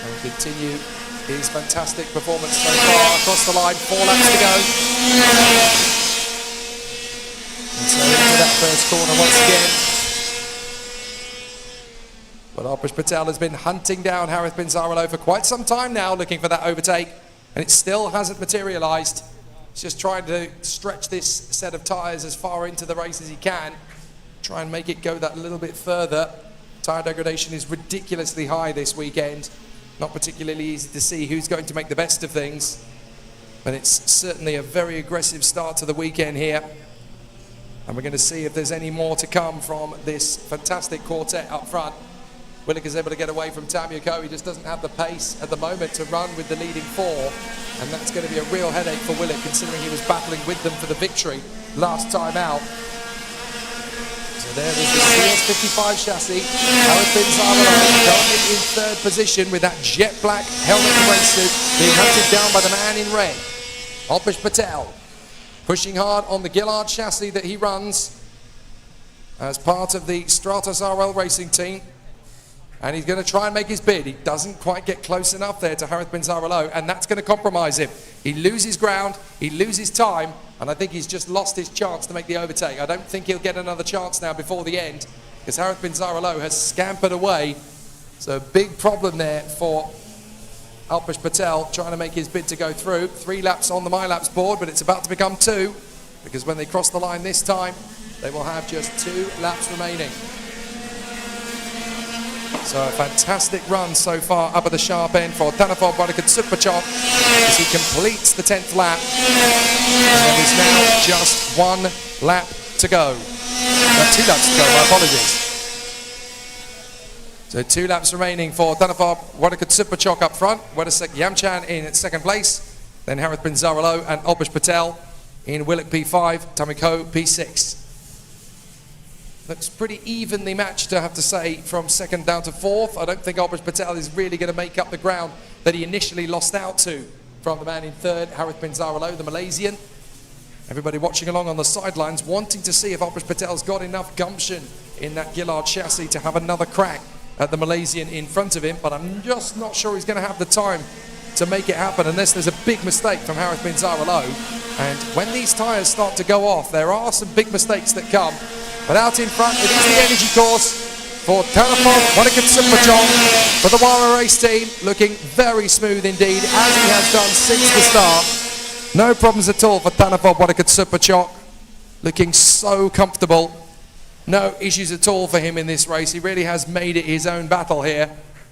and continue his fantastic performance so far. Across the line, 4 laps to go. And so into that first corner once again. But Alpesh Patel has been hunting down Harith bin Zaralo for quite some time now, looking for that overtake, and it still hasn't materialised. He's just trying to stretch this set of tyres as far into the race as he can, try and make it go that little bit further. Tyre degradation is ridiculously high this weekend. Not particularly easy to see who's going to make the best of things, but it's certainly a very aggressive start to the weekend here. And we're going to see if there's any more to come from this fantastic quartet up front. Willock is able to get away from Tam Yuk Ho. He just doesn't have the pace at the moment to run with the leading 4, and that's going to be a real headache for Willock, considering he was battling with them for the victory last time out. So there is the CS55 chassis. Harith bin Zaralo currently in third position with that jet black helmet and race suit, being hunted down by the man in red. Alpesh Patel pushing hard on the Gillard chassis that he runs as part of the Stratos RL racing team. And he's going to try and make his bid. He doesn't quite get close enough there to Harith bin Zaralo, and that's going to compromise him. He loses ground, he loses time, and I think he's just lost his chance to make the overtake. I don't think he'll get another chance now before the end, because Harith bin Zaralo has scampered away. So big problem there for Alpesh Patel, trying to make his bid to go through. 3 laps on the MyLaps board, but it's about to become 2, because when they cross the line this time, they will have just 2 laps remaining. So a fantastic run so far up at the sharp end for Thanathop Superchok as he completes the 10th lap. And there is now just 1 lap to go. 2 laps to go, my apologies. So 2 laps remaining for Thanathop Superchok up front. Wedasak Yamchan in second place. Then Harith bin Zaralo and Alpesh Patel in Willock P5, Tam Yuk Ho P6. Looks pretty evenly matched, I have to say, from second down to 4th. I don't think Alpesh Patel is really going to make up the ground that he initially lost out to from the man in 3rd, Harith bin Zaralo, the Malaysian. Everybody watching along on the sidelines, wanting to see if Alpesh Patel's got enough gumption in that Gillard chassis to have another crack at the Malaysian in front of him, but I'm just not sure he's going to have the time to make it happen unless there's a big mistake from Harith bin Zaralo. And when these tyres start to go off, there are some big mistakes that come. But out in front, it is the energy course for Thanathop Superchok for the Wara race team, looking very smooth indeed, as he has done since the start. No problems at all for Thanathop Superchok, looking so comfortable. No issues at all for him in this race. He really has made it his own battle here.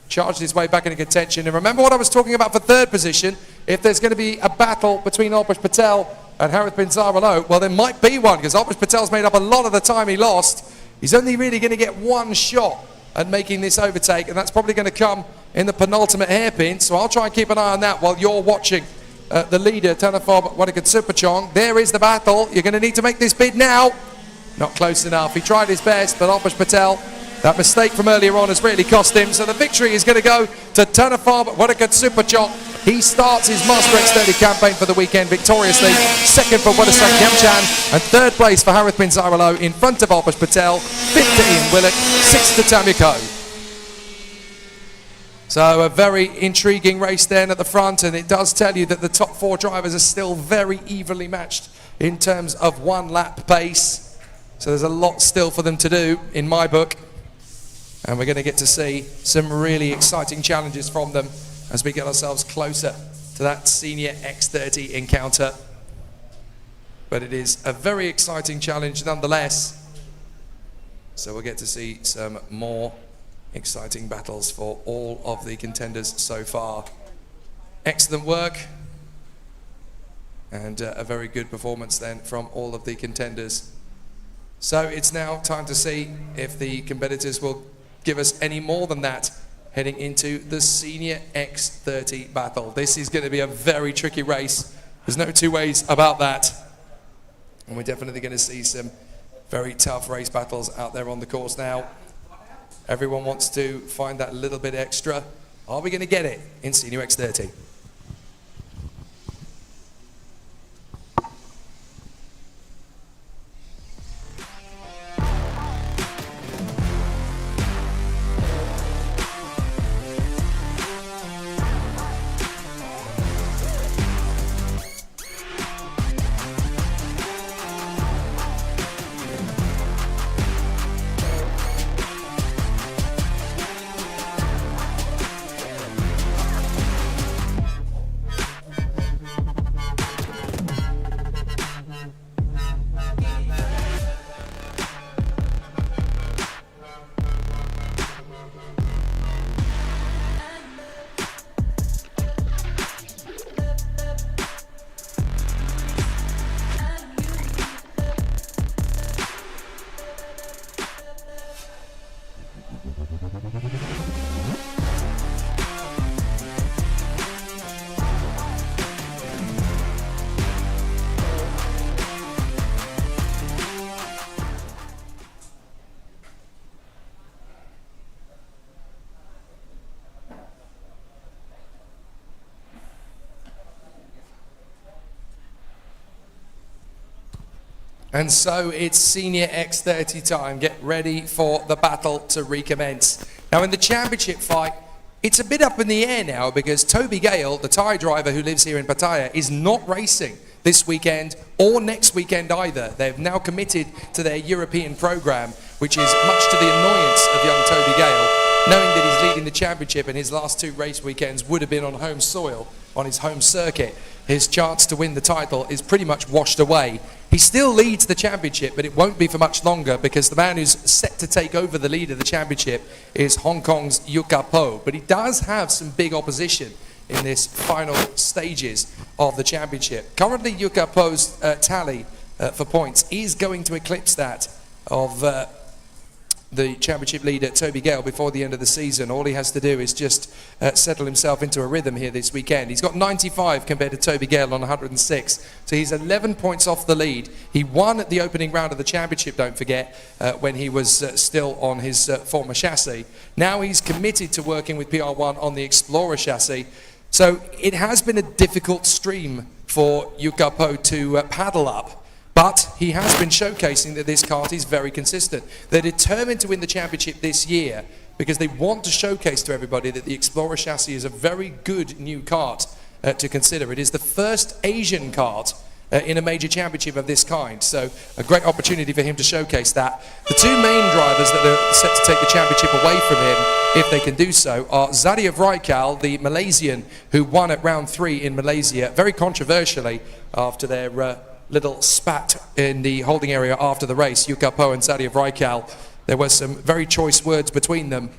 charged his way back into contention. And remember what I was talking about for third position? If there's going to be a battle between Alpesh Patel and Harith bin Zaralo, well, there might be one, because Alpesh Patel's made up a lot of the time he lost. He's only really going to get one shot at making this overtake, and that's probably going to come in the penultimate hairpin. So I'll try and keep an eye on that while you're watching the leader, Thanafob Wanakat-Supachong. There is the battle. You're going to need to make this bid now. Not close enough. He tried his best, but Alpesh Patel, that mistake from earlier on has really cost him. So the victory is going to go to Thanafob Wanakat-Supachong. He starts his Master X30 campaign for the weekend victoriously. Second for Wadasak Yamchan, and third place for Harith bin Zaralo in front of Alpesh Patel. Fifth to Ian Willock, sixth to Tamiko. So a very intriguing race then at the front, and it does tell you that the top four drivers are still very evenly matched in terms of one lap pace. So there's a lot still for them to do in my book, and we're going to get to see some really exciting challenges from them as we get ourselves closer to that Senior X30 encounter. But it is a very exciting challenge nonetheless. So we'll get to see some more exciting battles for all of the contenders so far. Excellent work, and a very good performance then from all of the contenders. So it's now time to see if the competitors will give us any more than that heading into the Senior X30 battle. This is going to be a very tricky race. There's no two ways about that. And we're definitely going to see some very tough race battles out there on the course now. Everyone wants to find that little bit extra. Are we going to get it in Senior X30? And so it's Senior X30 time. Get ready for the battle to recommence. Now in the championship fight, it's a bit up in the air now, because Toby Gale, the Thai driver who lives here in Pattaya, is not racing this weekend or next weekend either. They've now committed to their European program, which is much to the annoyance of young Toby Gale, knowing that he's leading the championship and his last two race weekends would have been on home soil, on his home circuit. His chance to win the title is pretty much washed away. He still leads the championship, but it won't be for much longer, because the man who's set to take over the lead of the championship is Hong Kong's Yuka Po. But he does have some big opposition in this final stages of the championship. Currently, Yuka Po's tally for points is going to eclipse that of the championship leader, Toby Gale, before the end of the season. All he has to do is just settle himself into a rhythm here this weekend. He's got 95 compared to Toby Gale on 106. So he's 11 points off the lead. He won at the opening round of the championship, don't forget, when he was still on his former chassis. Now he's committed to working with PR1 on the Explorer chassis. So it has been a difficult stream for Yuka Po to paddle up. But he has been showcasing that this kart is very consistent. They're determined to win the championship this year because they want to showcase to everybody that the Explorer chassis is a very good new kart to consider. It is the first Asian kart in a major championship of this kind. So a great opportunity for him to showcase that. The two main drivers that are set to take the championship away from him, if they can do so, are Zadiev Raikal, the Malaysian who won at round 3 in Malaysia, very controversially after their little spat in the holding area after the race. Yuka Po and Zadiev Raikal, there were some very choice words between them.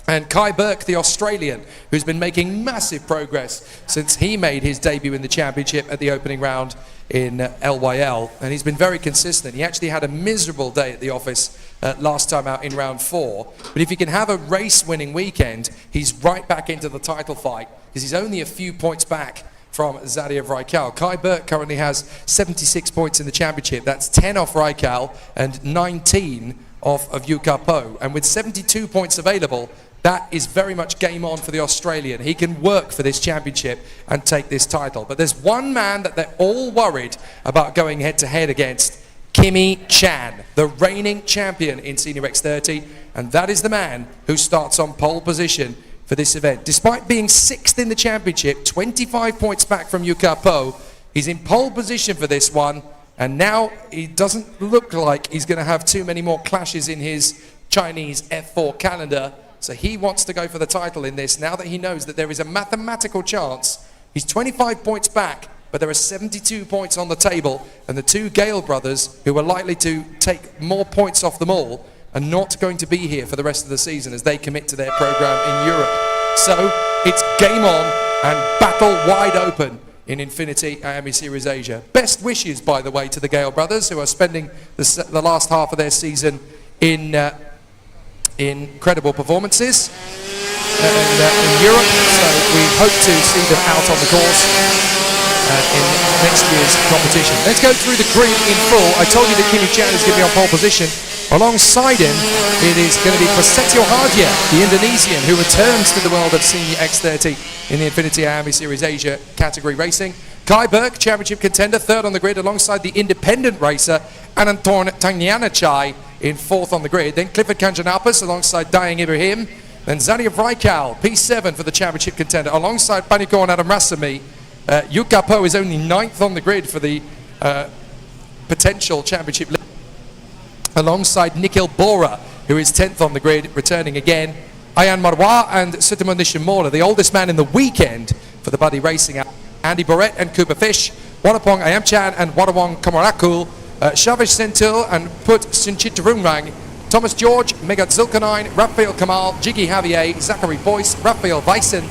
And Kai Burke, the Australian, who's been making massive progress since he made his debut in the championship at the opening round in LYL. And he's been very consistent. He actually had a miserable day at the office last time out in round 4. But if he can have a race-winning weekend, he's right back into the title fight, because he's only a few points back from Zadia Raikal. Kai Burke currently has 76 points in the championship. That's 10 off Raikal and 19 off of Yuka Po. And with 72 points available, that is very much game on for the Australian. He can work for this championship and take this title. But there's one man that they're all worried about going head-to-head against, Kimi Chan, the reigning champion in Senior X30, and that is the man who starts on pole position for this event. Despite being 6th in the championship, 25 points back from Yuka Po, he's in pole position for this one, and now he doesn't look like he's going to have too many more clashes in his Chinese F4 calendar. So he wants to go for the title in this now that he knows that there is a mathematical chance. He's 25 points back, but there are 72 points on the table, and the two Gale brothers, who are likely to take more points off them all, are not going to be here for the rest of the season as they commit to their program in Europe. So it's game on and battle wide open in INFINITY IAME Series Asia. Best wishes, by the way, to the Gale brothers, who are spending the last half of their season in incredible performances in Europe, so we hope to see them out on the course in next year's competition. Let's go through the grid in full. I told you that Kimi Chan is going to be on pole position. Alongside him, it is going to be Prasetyo Hardia, the Indonesian, who returns to the world of Senior X30 in the INFINITY IAME Series Asia category racing. Kai Burke, championship contender, 3rd on the grid, alongside the independent racer Ananton Tangyanachai in 4th on the grid. Then Clifford Kanjanapas alongside Dayang Ibrahim. Then Zadia Raikal, P7 for the championship contender, alongside Paniko and Adam Rasami. Yuka Po is only 9th on the grid for the potential championship, alongside Nikhil Bora, who is 10th on the grid, returning again. Ayan Marwa and Sutamon Nishimura, the oldest man in the weekend for the Buddy Racing. Andy Barrett and Cooper Fish, Wadapong Ayamchan and Wadawong Kamarakul, Shavish Sentil and Put Sinchitarungrang, Thomas George, Megat Zulkanine, Rafael Kamal, Jiggy Javier, Zachary Boyce, Rafael Weissen,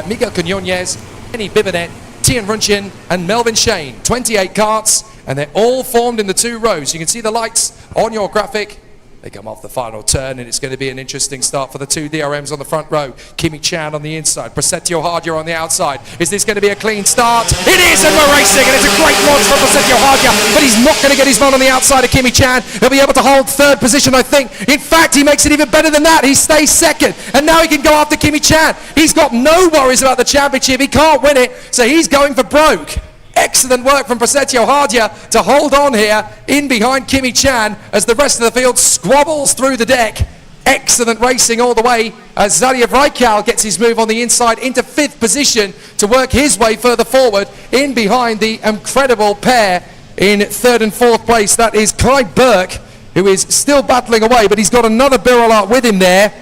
Miguel Quinones, Kenny Bibinet, Tian Runchin and Melvin Shane. 28 carts, and they're all formed in the 2 rows. You can see the lights on your graphic. They come off the final turn, and it's going to be an interesting start for the 2 DRMs on the front row. Kimi Chan on the inside, Prasetyo Hardia on the outside. Is this going to be a clean start? It is, and we're racing, and it's a great launch for Prasetyo Hardia, but he's not going to get his man on the outside of Kimi Chan. He'll be able to hold 3rd position, I think. In fact, he makes it even better than that. He stays 2nd, and now he can go after Kimi Chan. He's got no worries about the championship. He can't win it, so he's going for broke. Excellent work from Prasetyo Hardia to hold on here in behind Kimi Chan as the rest of the field squabbles through the deck. Excellent racing all the way as Zadia Raikal gets his move on the inside into 5th position to work his way further forward in behind the incredible pair in 3rd and 4th place. That is Kai Burke, who is still battling away, but he's got another Birolart with him there.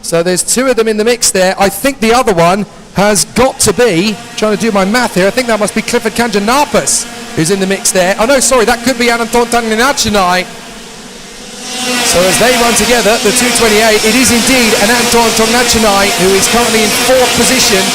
So there's 2 of them in the mix there. I think the other one has got to be, trying to do my math here, I think that must be Clifford Kanjanapas who's in the mix there. Oh no, sorry, that could be Ananton Tangyanacinai. So as they run together, the 228, it is indeed an Anton Tangyanacinai who is currently in 4th position.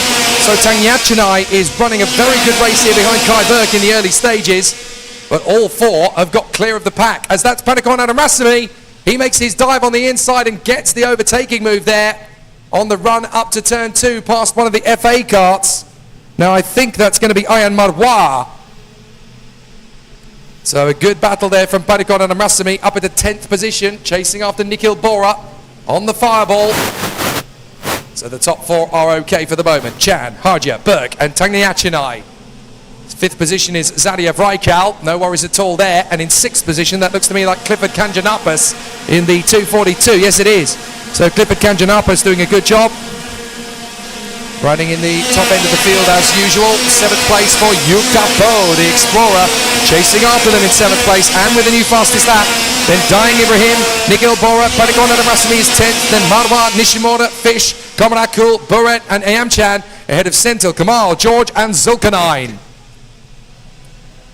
So Tangyanacinai is running a very good race here behind Kai Burke in the early stages. But all 4 have got clear of the pack, as that's Panikon Adamasami. He makes his dive on the inside and gets the overtaking move there on the run up to turn 2 past one of the FA carts. Now I think that's going to be Ayan Marwa. So a good battle there from Panikon and Amasami up at the 10th position, chasing after Nikhil Bora on the fireball. So the top 4 are okay for the moment. Chan, Hardia, Burke and Tangyachinai. 5th position is Zadia Raikal, no worries at all there. And in 6th position, that looks to me like Clifford Kanjanapas in the 242. Yes, it is. So Clifford Kanjanapas doing a good job. Riding in the top end of the field as usual. 7th place for Yuka Po, the Explorer, chasing after them in 7th place and with the new fastest lap. Then Dayang Ibrahim, Nikhil Bora, Panikon Adamasami is 10th. Then Marwa, Nishimura, Fish, Komarakul, Buret and Ayamchan ahead of Sentil, Kamal, George and Zulkanine.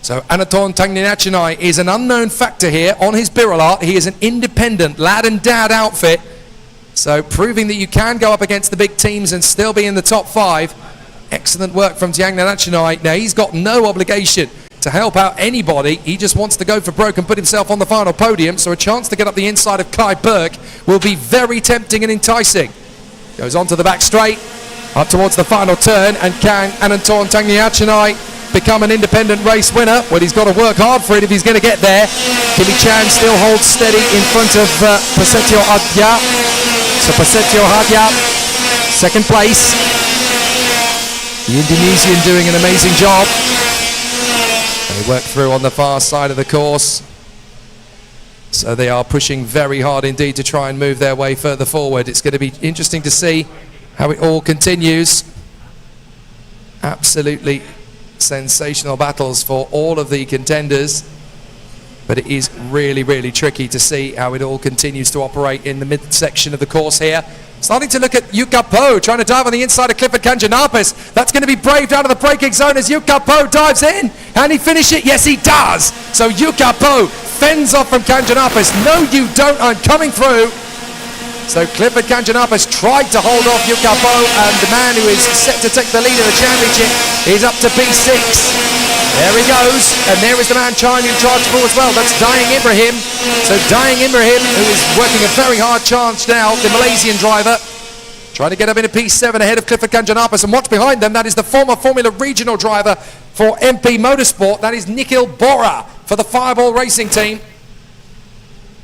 So Ananton Tangyanacinai is an unknown factor here on his Birolart. He is an independent lad and dad outfit. So proving that you can go up against the big teams and still be in the top 5. Excellent work from INF1NITY. Now he's got no obligation to help out anybody. He just wants to go for broke and put himself on the final podium. So a chance to get up the inside of Kai Berg will be very tempting and enticing. Goes onto the back straight, up towards the final turn, and can INF1NITY become an independent race winner? Well, he's got to work hard for it if he's going to get there. Kimi Chan still holds steady in front of Prasetyo Hadya. So Prasetyo Hadya, second place. The Indonesian doing an amazing job. They work through on the far side of the course. So they are pushing very hard indeed to try and move their way further forward. It's going to be interesting to see how it all continues. Absolutely sensational battles for all of the contenders. But it is really, really tricky to see how it all continues to operate in the midsection of the course here. Starting to look at Yuka Po, trying to dive on the inside of Clifford Kanjanapis. That's going to be braved out of the braking zone as Yuka Po dives in. And he finish it? Yes, he does. So Yuka Po fends off from Kanjanapis. No, you don't. I'm coming through. So Clifford Kanjanapis tried to hold off Yuka Po, and the man who is set to take the lead of the championship is up to P6. There he goes, and there is the man trying in charge for as well. That's Dayang Ibrahim. So Dayang Ibrahim, who is working a very hard charge now, the Malaysian driver, trying to get up into P7 ahead of Clifford Kanjanapis. And what's behind them? That is the former Formula Regional driver for MP Motorsport. That is Nikhil Bora for the Fireball Racing team.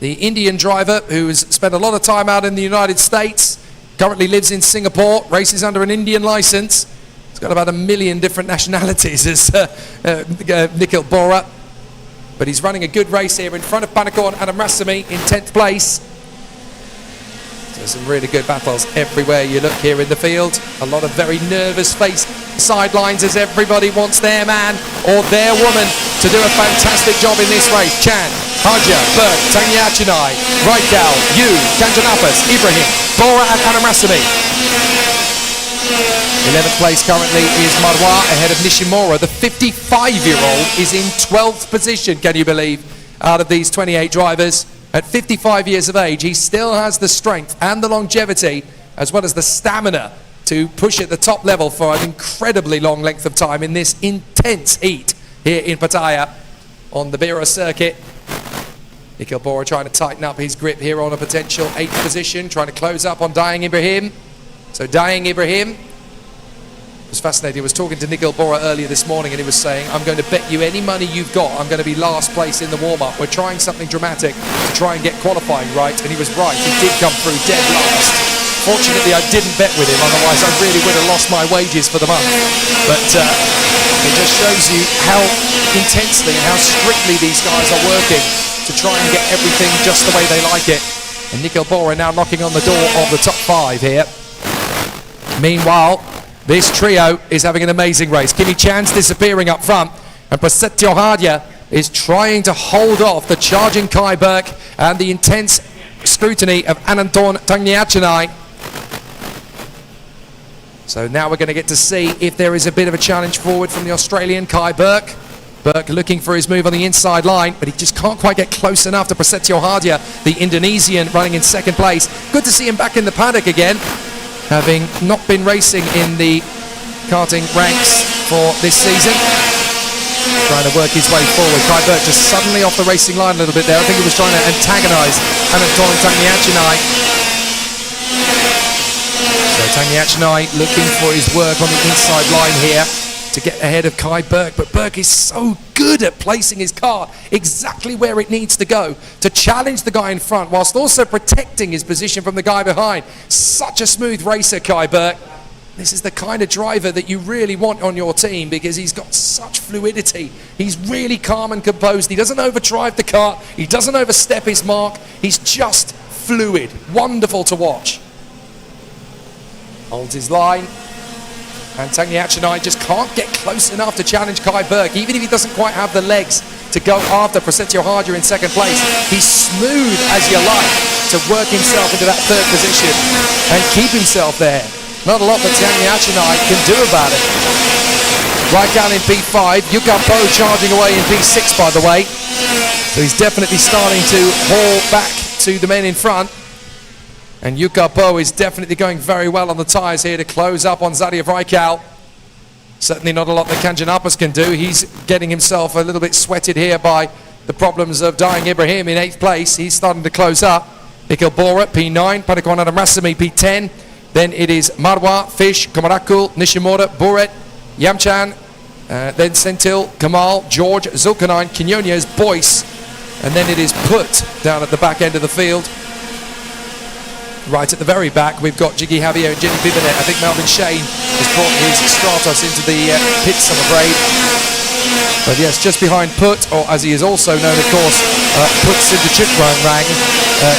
The Indian driver who has spent a lot of time out in the United States, currently lives in Singapore, races under an Indian license. He's got about 1 million different nationalities as Nikhil Bora. But he's running a good race here in front of Panakorn and Rasami in 10th place. So some really good battles everywhere you look here in the field. A lot of very nervous face sidelines as everybody wants their man or their woman to do a fantastic job in this race. Chan, Hadya, Berg, INF1NITY, Raikal, Yu, Kanjanapis, Ibrahim, Bora and Rasami. 11th place currently is Marwa ahead of Nishimura. The 55-year-old is in 12th position, can you believe, out of these 28 drivers. At 55 years of age, he still has the strength and the longevity, as well as the stamina to push at the top level for an incredibly long length of time in this intense heat here in Pattaya on the Bira circuit. Nikhil Bora trying to tighten up his grip here on a potential 8th position, trying to close up on Dayang Ibrahim. So Dayang Ibrahim was fascinating. I was talking to Nikhil Bora earlier this morning and he was saying, I'm going to bet you any money you've got I'm going to be last place in the warm-up. We're trying something dramatic to try and get qualifying right, and he was right. He did come through dead last. Fortunately, I didn't bet with him, otherwise I really would have lost my wages for the month. But it just shows you how intensely and how strictly these guys are working to try and get everything just the way they like it. And Nikhil Bora now knocking on the door of the top 5 here. Meanwhile, this trio is having an amazing race. Kimi Chan's disappearing up front, and Prasetyo Hadya is trying to hold off the charging Kai Berg and the intense scrutiny of INF1NITY. So now we're going to get to see if there is a bit of a challenge forward from the Australian Kai Berg. Berg looking for his move on the inside line, but he just can't quite get close enough to Prasetyo Hadya, the Indonesian, running in 2nd place. Good to see him back in the paddock again, having not been racing in the karting ranks for this season. Trying to work his way forward. Kai Berg just suddenly off the racing line a little bit there. I think he was trying to antagonise INF1NITY. So INF1NITY looking for his work on the inside line here to get ahead of Kai Berg, but Berg is so good at placing his car exactly where it needs to go to challenge the guy in front whilst also protecting his position from the guy behind. Such a smooth racer, Kai Berg. This is the kind of driver that you really want on your team because he's got such fluidity. He's really calm and composed. He doesn't overdrive the car. He doesn't overstep his mark. He's just fluid. Wonderful to watch. Holds his line. And INF1NITY just can't get close enough to challenge Kai Berg, even if he doesn't quite have the legs to go after Prasetyo Hadya in 2nd place. He's smooth as you like to work himself into that 3rd position and keep himself there. Not a lot that INF1NITY can do about it. Right down in P5, Yuka Po charging away in P6, by the way. So he's definitely starting to haul back to the men in front. And Yuka Bo is definitely going very well on the tyres here to close up on Zadia Vrajkal. Certainly not a lot that Kanjanapas can do. He's getting himself a little bit sweated here by the problems of Dying Ibrahim in 8th place. He's starting to close up. Nikhil Bora, P9, Padikwana Rasami, P10. Then it is Marwa, Fish, Komarakul, Nishimura, Buret, Yamchan, then Sentil, Kamal, George, Zulkarnain, Quinones, Boyce, and then it is Put down at the back end of the field. Right at the very back, we've got Jiggy Javier and Jenny Bibinet. I think Melvin Shane has brought his Stratos into the pits, I'm afraid. But yes, just behind Put, or as he is also known, of course, Put Sindachukrang,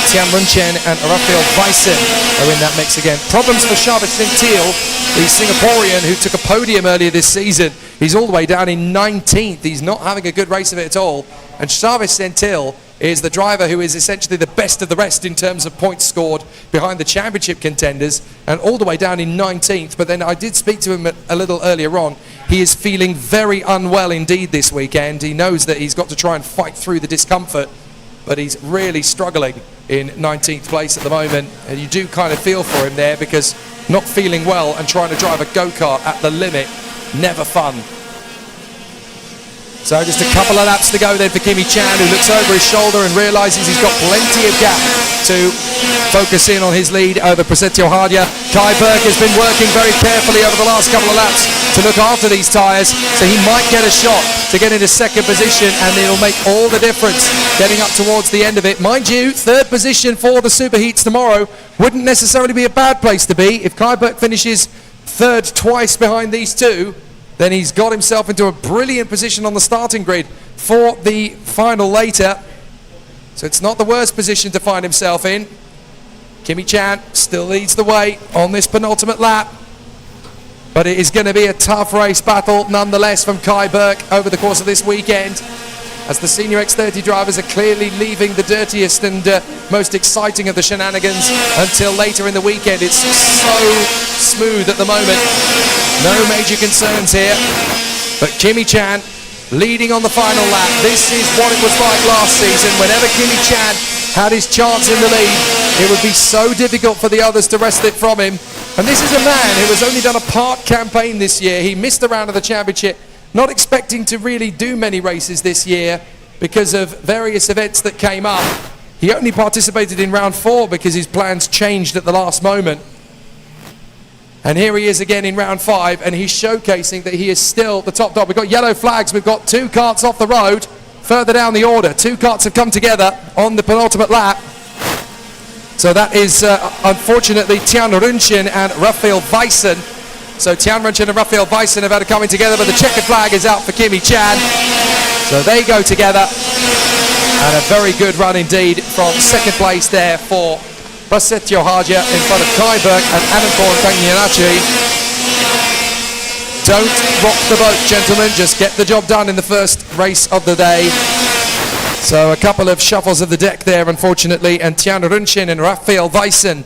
Tian Runchen and Rafael Bison are in that mix again. Problems for Shabbat Sentil, the Singaporean who took a podium earlier this season. He's all the way down in 19th. He's not having a good race of it at all. And Shabbat Sentil is the driver who is essentially the best of the rest in terms of points scored behind the championship contenders, and all the way down in 19th. But then I did speak to him a little earlier on. He is feeling very unwell indeed this weekend. He knows that he's got to try and fight through the discomfort, but he's really struggling in 19th place at the moment, and you do kind of feel for him there, because not feeling well and trying to drive a go-kart at the limit, never fun. So just a couple of laps to go then for Kimi Chan, who looks over his shoulder and realises he's got plenty of gap to focus in on his lead over Prasetyo Hadia. Kai Burke has been working very carefully over the last couple of laps to look after these tyres, so he might get a shot to get into second position, and it'll make all the difference getting up towards the end of it. Mind you, third position for the Superheats tomorrow wouldn't necessarily be a bad place to be. If Kai Burke finishes third twice behind these two, then he's got himself into a brilliant position on the starting grid for the final later. So it's not the worst position to find himself in. Kimi Chan still leads the way on this penultimate lap, but it is going to be a tough race battle nonetheless from Kai Burke over the course of this weekend, as the senior X30 drivers are clearly leaving the dirtiest and most exciting of the shenanigans until later in the weekend. It's so smooth at the moment. No major concerns here. But Kimi Chan leading on the final lap. This is what it was like last season. Whenever Kimi Chan had his chance in the lead, it would be so difficult for the others to wrest it from him. And this is a man who has only done a part campaign this year. He missed a round of the championship, not expecting to really do many races this year because of various events that came up. He only participated in round 4 because his plans changed at the last moment. And here he is again in round 5, and he's showcasing that he is still the top dog. We've got yellow flags, we've got 2 karts off the road further down the order. 2 karts have come together on the penultimate lap. So that is unfortunately Tian Runchen and Rafael Bison. So Tian Runchen and Rafael Bison have had a coming together, but the checkered flag is out for Kimi Chan. So they go together, and a very good run indeed from second place there for Prasetyo Hadia in front of Kai Burke and INF1NITY. Don't rock the boat, gentlemen. Just get the job done in the first race of the day. So a couple of shuffles of the deck there, unfortunately, and Tian Runchen and Rafael Bison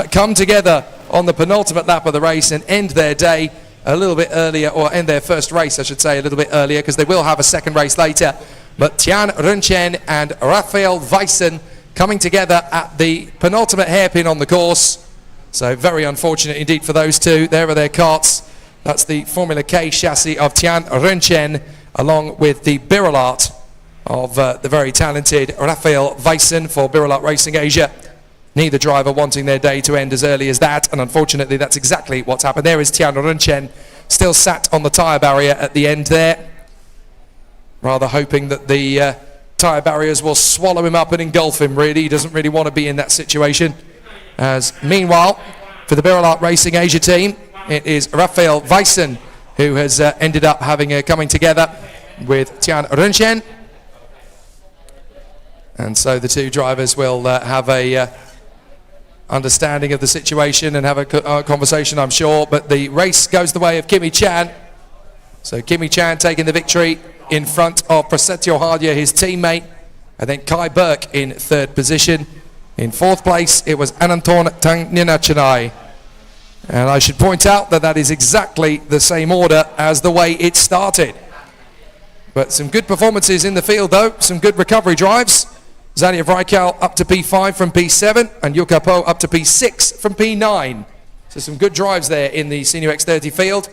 come together on the penultimate lap of the race and end their day a little bit earlier, or end their first race, I should say, a little bit earlier, because they will have a second race later. But Tian Runchen and Rafael Bison coming together at the penultimate hairpin on the course. So very unfortunate indeed for those two. There are their karts. That's the Formula K chassis of Tian Runchen, along with the Birolart of the very talented Rafael Bison for Birolart Racing Asia. Neither driver wanting their day to end as early as that, and unfortunately that's exactly what's happened. There is Tian Runchen, still sat on the tyre barrier at the end there, rather hoping that the tyre barriers will swallow him up and engulf him, really. He doesn't really want to be in that situation. As meanwhile, for the Birolart Racing Asia team, it is Rafael Bison who has ended up having a coming together with Tian Runchen. And so the two drivers will have a understanding of the situation and have a conversation, I'm sure. But the race goes the way of Kimi Chan. So Kimi Chan taking the victory in front of Prasetyo Hadia, his teammate, and then Kai Burke in third position. In fourth place, it was INF1NITY. And I should point out that that is exactly the same order as the way it started. But some good performances in the field, though, some good recovery drives. Zadia Vrykal up to P5 from P7, and Jukka Po up to P6 from P9. So some good drives there in the Senior X30 field.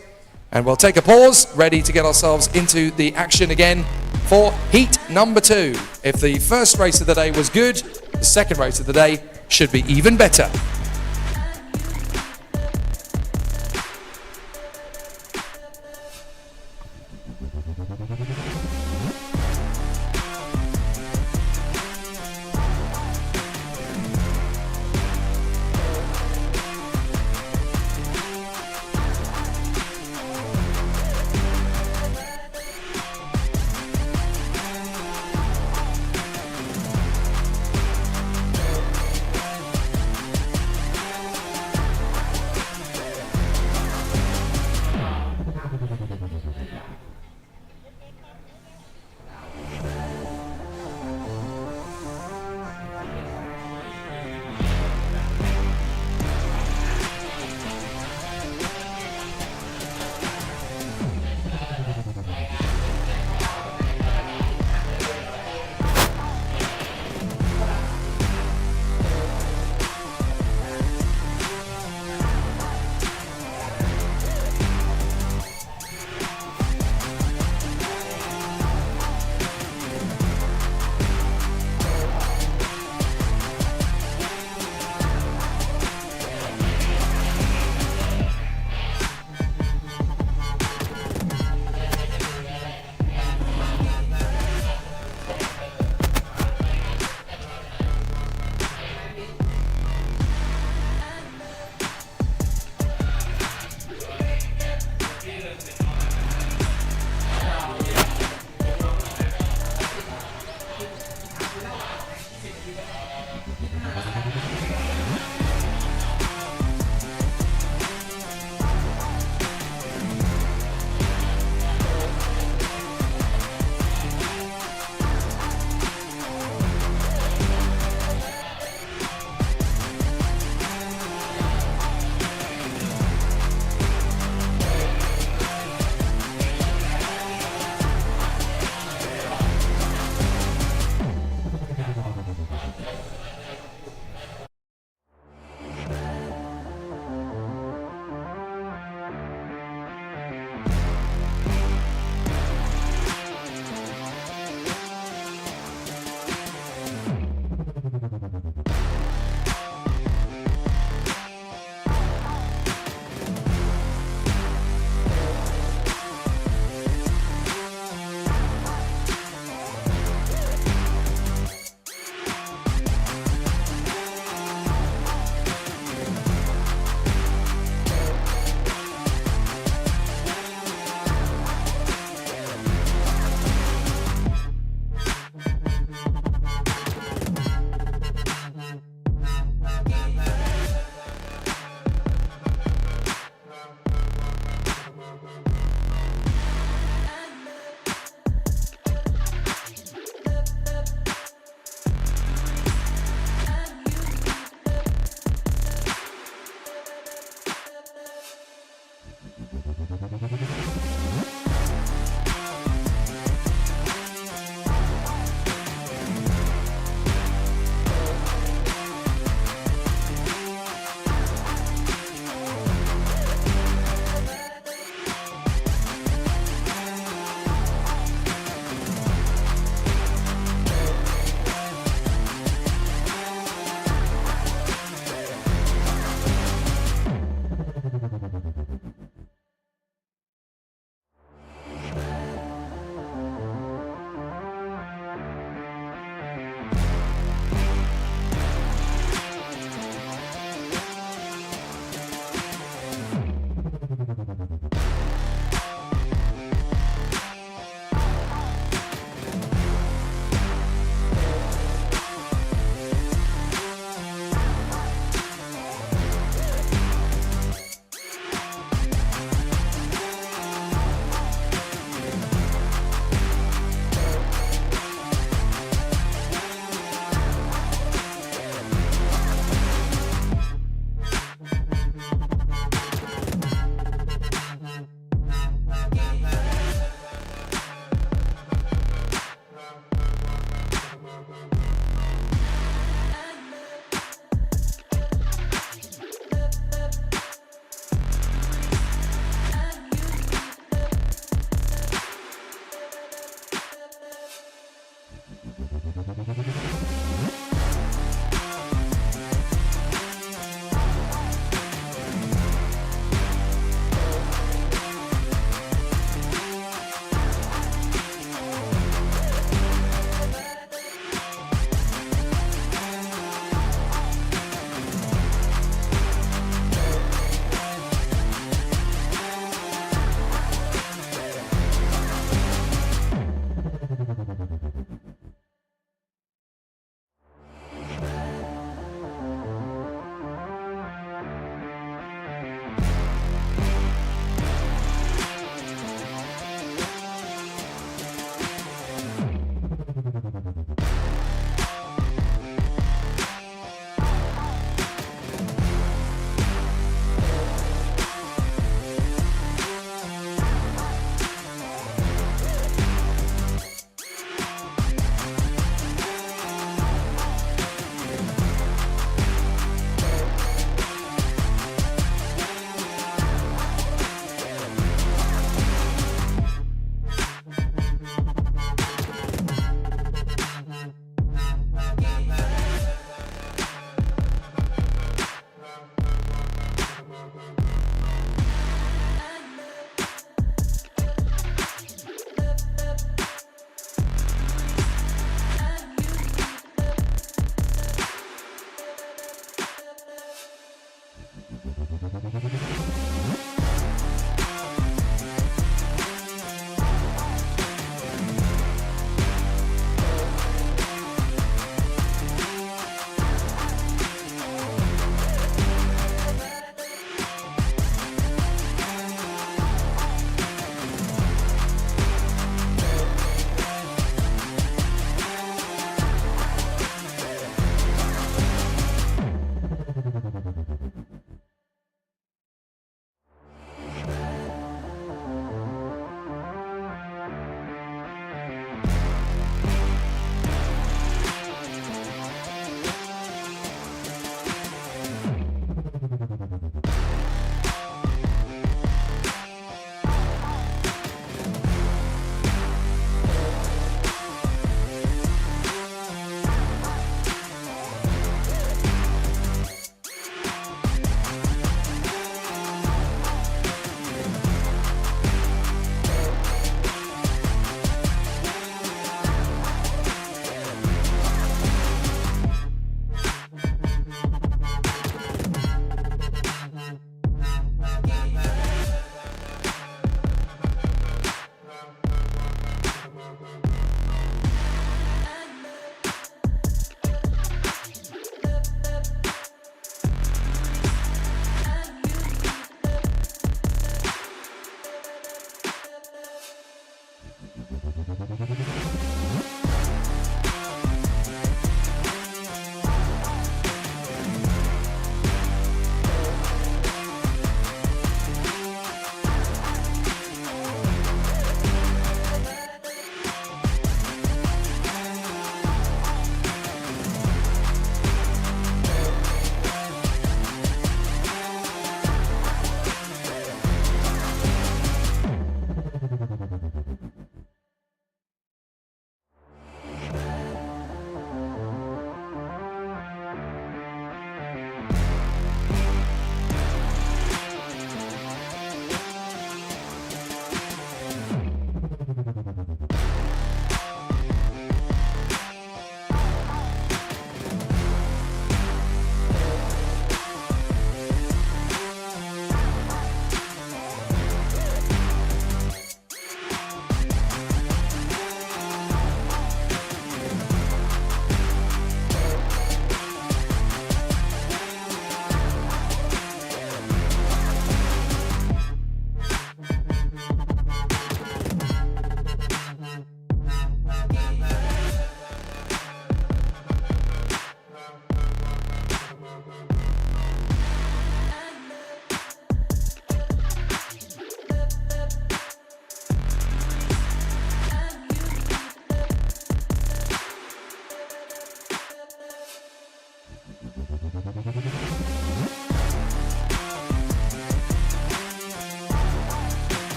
And we'll take a pause, ready to get ourselves into the action again for heat number 2. If the first race of the day was good, the second race of the day should be even better.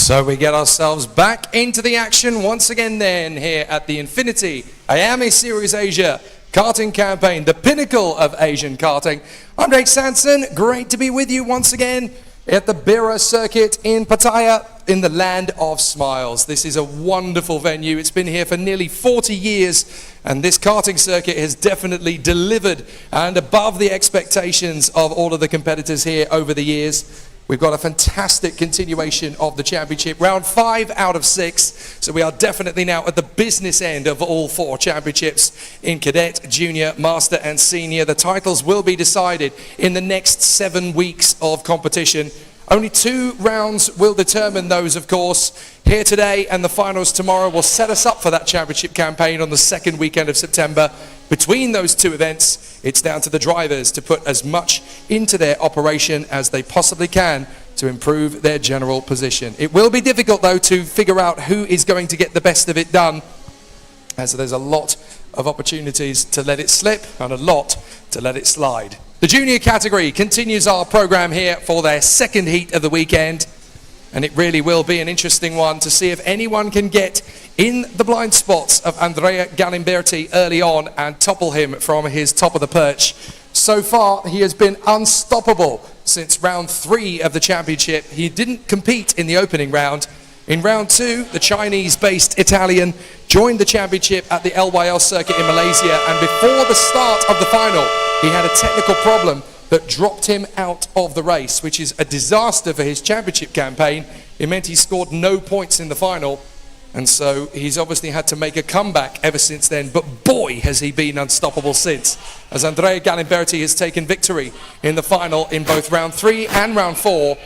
So we get ourselves back into the action once again then here at the INFINITY IAME Series Asia karting campaign, the pinnacle of Asian karting. I'm Jake Sanson, great to be with you once again at the Bira circuit in Pattaya in the land of smiles. This is a wonderful venue. It's been here for nearly 40 years and this karting circuit has definitely delivered and above the expectations of all of the competitors here over the years. We've got a fantastic continuation of the championship, round 5 out of 6. So we are definitely now at the business end of all 4 championships in cadet, junior, master and senior. The titles will be decided in the next 7 weeks of competition. Only 2 rounds will determine those, of course. Here today and the finals tomorrow will set us up for that championship campaign on the 2nd weekend of September. Between those 2 events, it's down to the drivers to put as much into their operation as they possibly can to improve their general position. It will be difficult, though, to figure out who is going to get the best of it done, as there's a lot of opportunities to let it slip and a lot to let it slide. The junior category continues our program here for their 2nd heat of the weekend, and it really will be an interesting one to see if anyone can get in the blind spots of Andrea Galimberti early on and topple him from his top of the perch. So far, he has been unstoppable since round 3 of the championship. He didn't compete in the opening round. In round 2, the Chinese-based Italian joined the championship at the LYL circuit in Malaysia, and before the start of the final, he had a technical problem that dropped him out of the race, which is a disaster for his championship campaign. It meant he scored no points in the final, and so he's obviously had to make a comeback ever since then, but boy has he been unstoppable since, as Andrea Galimberti has taken victory in the final in both round 3 and round 4.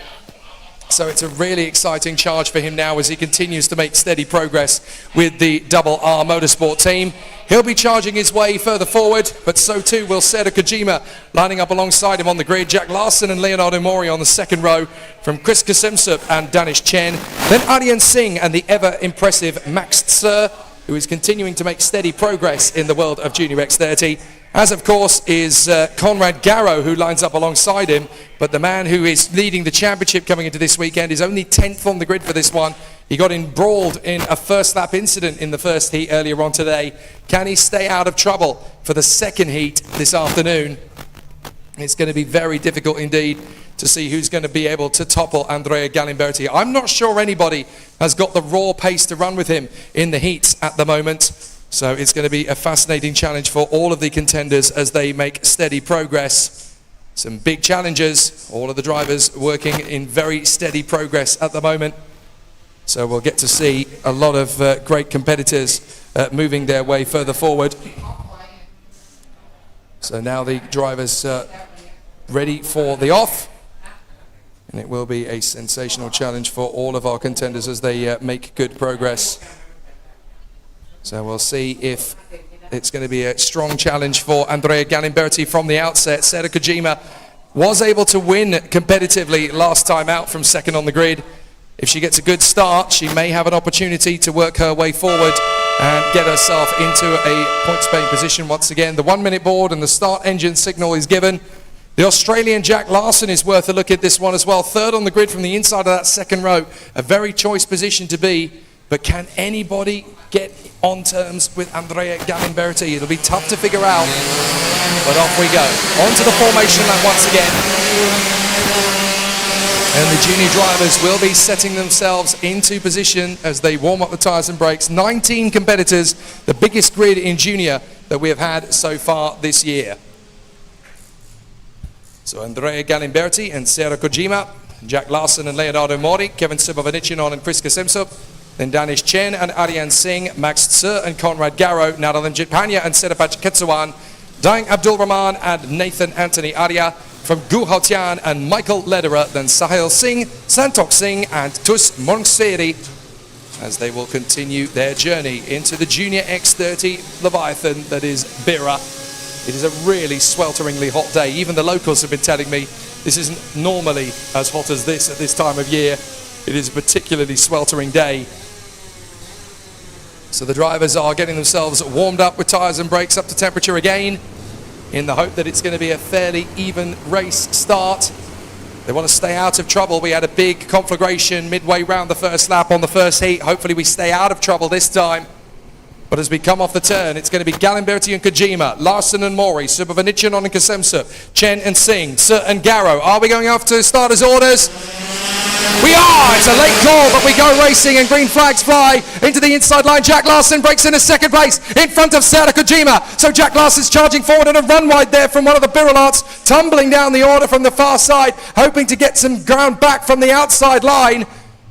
So it's a really exciting charge for him now as he continues to make steady progress with the Double R Motorsport team. He'll be charging his way further forward, but so too will Seda Kojima, lining up alongside him on the grid. Jack Larson and Leonardo Mori on the 2nd row from Chris Kasimsup and Danish Chen. Then Aryan Singh and the ever-impressive Max Tse, who is continuing to make steady progress in the world of Junior X30. As of course is Conrad Garrow, who lines up alongside him, but the man who is leading the championship coming into this weekend is only 10th on the grid for this one. He got embroiled in a first lap incident in the first heat earlier on today. Can he stay out of trouble for the 2nd heat this afternoon? It's going to be very difficult indeed to see who's going to be able to topple Andrea Galimberti. I'm not sure anybody has got the raw pace to run with him in the heats at the moment. So it's going to be a fascinating challenge for all of the contenders as they make steady progress. Some big challenges, all of the drivers working in very steady progress at the moment. So we'll get to see a lot of great competitors moving their way further forward. So now the drivers ready for the off. And it will be a sensational challenge for all of our contenders as they make good progress. So we'll see if it's going to be a strong challenge for Andrea Galimberti from the outset. Seda Kojima was able to win competitively last time out from 2nd on the grid. If she gets a good start, she may have an opportunity to work her way forward and get herself into a points-paying position once again. The 1-minute board and the start engine signal is given. The Australian Jack Larson is worth a look at this one as well. 3rd on the grid from the inside of that 2nd row. A very choice position to be. But can anybody get on terms with Andrea Galimberti? It'll be tough to figure out, but off we go. On to the formation lap once again. And the junior drivers will be setting themselves into position as they warm up the tyres and brakes. 19 competitors, the biggest grid in junior that we have had so far this year. So Andrea Galimberti and Seda Kojima, Jack Larson and Leonardo Mori, Kevin Subhavanichinon and Chris Kasimsup. Then Danish Chen and Aryan Singh, Max Tse and Conrad Garrow, Naralanjit Panya and Sedapach Ketsuwan, Daing Abdul Rahman and Nathan Anthony Arya, from Gu Haotian and Michael Lederer, then Sahil Singh, Santok Singh and Tus Mongseri, as they will continue their journey into the Junior X30 Leviathan that is Bira. It is a really swelteringly hot day. Even the locals have been telling me this isn't normally as hot as this at this time of year. It is a particularly sweltering day. So the drivers are getting themselves warmed up with tyres and brakes up to temperature again, in the hope that it's going to be a fairly even race start. They want to stay out of trouble. We had a big conflagration midway round the first lap on the first heat. Hopefully we stay out of trouble this time. But as we come off the turn, it's going to be Galimberti and Kojima, Larsen and Mori, Subhavanichanan and Kasemsup, Chen and Singh, Sir and Garrow. Are we going after starters' orders? We are! It's a late call, but we go racing and green flags fly into the inside line. Jack Larsen breaks into second place in front of Sara Kojima. So Jack Larsen's charging forward and a run wide there from one of the Birolats, tumbling down the order from the far side, hoping to get some ground back from the outside line.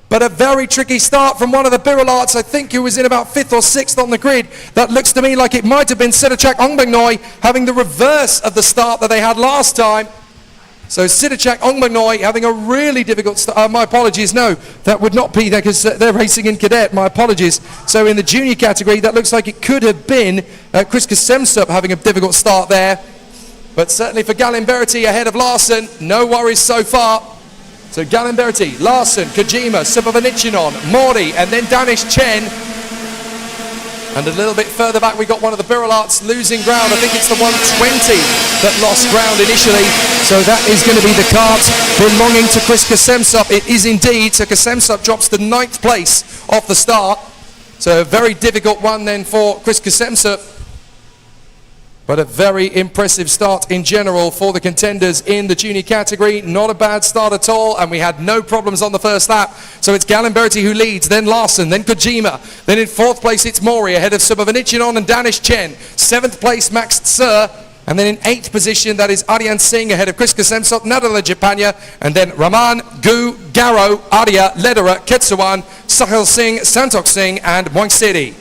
But a very tricky start from one of the Birolats, I think, who was in about 5th or 6th on the grid. That looks to me like it might have been Siddharchak Ongbangnoy having the reverse of the start that they had last time. So Siddharchak Ongbangnoy having a really difficult start. My apologies, no, that would not be there because they're racing in cadet. My apologies. So in the junior category, that looks like it could have been Chris Kasemsup having a difficult start there. But certainly for Galimberti ahead of Larsen, no worries so far. So Galimberti, Larsen, Kojima, Subhavanichanan, Mori, and then Danish Chen. And a little bit further back, we got one of the Birolats losing ground. I think it's the 120 that lost ground initially. So that is going to be the cart belonging to Chris Kasemsup. It is indeed. So Kasemsup drops to 9th place off the start. So a very difficult one then for Chris Kasemsup. But a very impressive start in general for the contenders in the junior category. Not a bad start at all, and we had no problems on the first lap. So it's Galimberti who leads, then Larsen, then Kojima. Then in 4th place it's Mori ahead of Subhavanichanan and Danish Chen. 7th place Max Tsur. And then in 8th position, that is Aryan Singh ahead of Chris Kasemsup, Nadala Japanya. And then Raman, Gu, Garrow, Arya, Ledera, Ketsuwan, Sahil Singh, Santok Singh, and Moing City.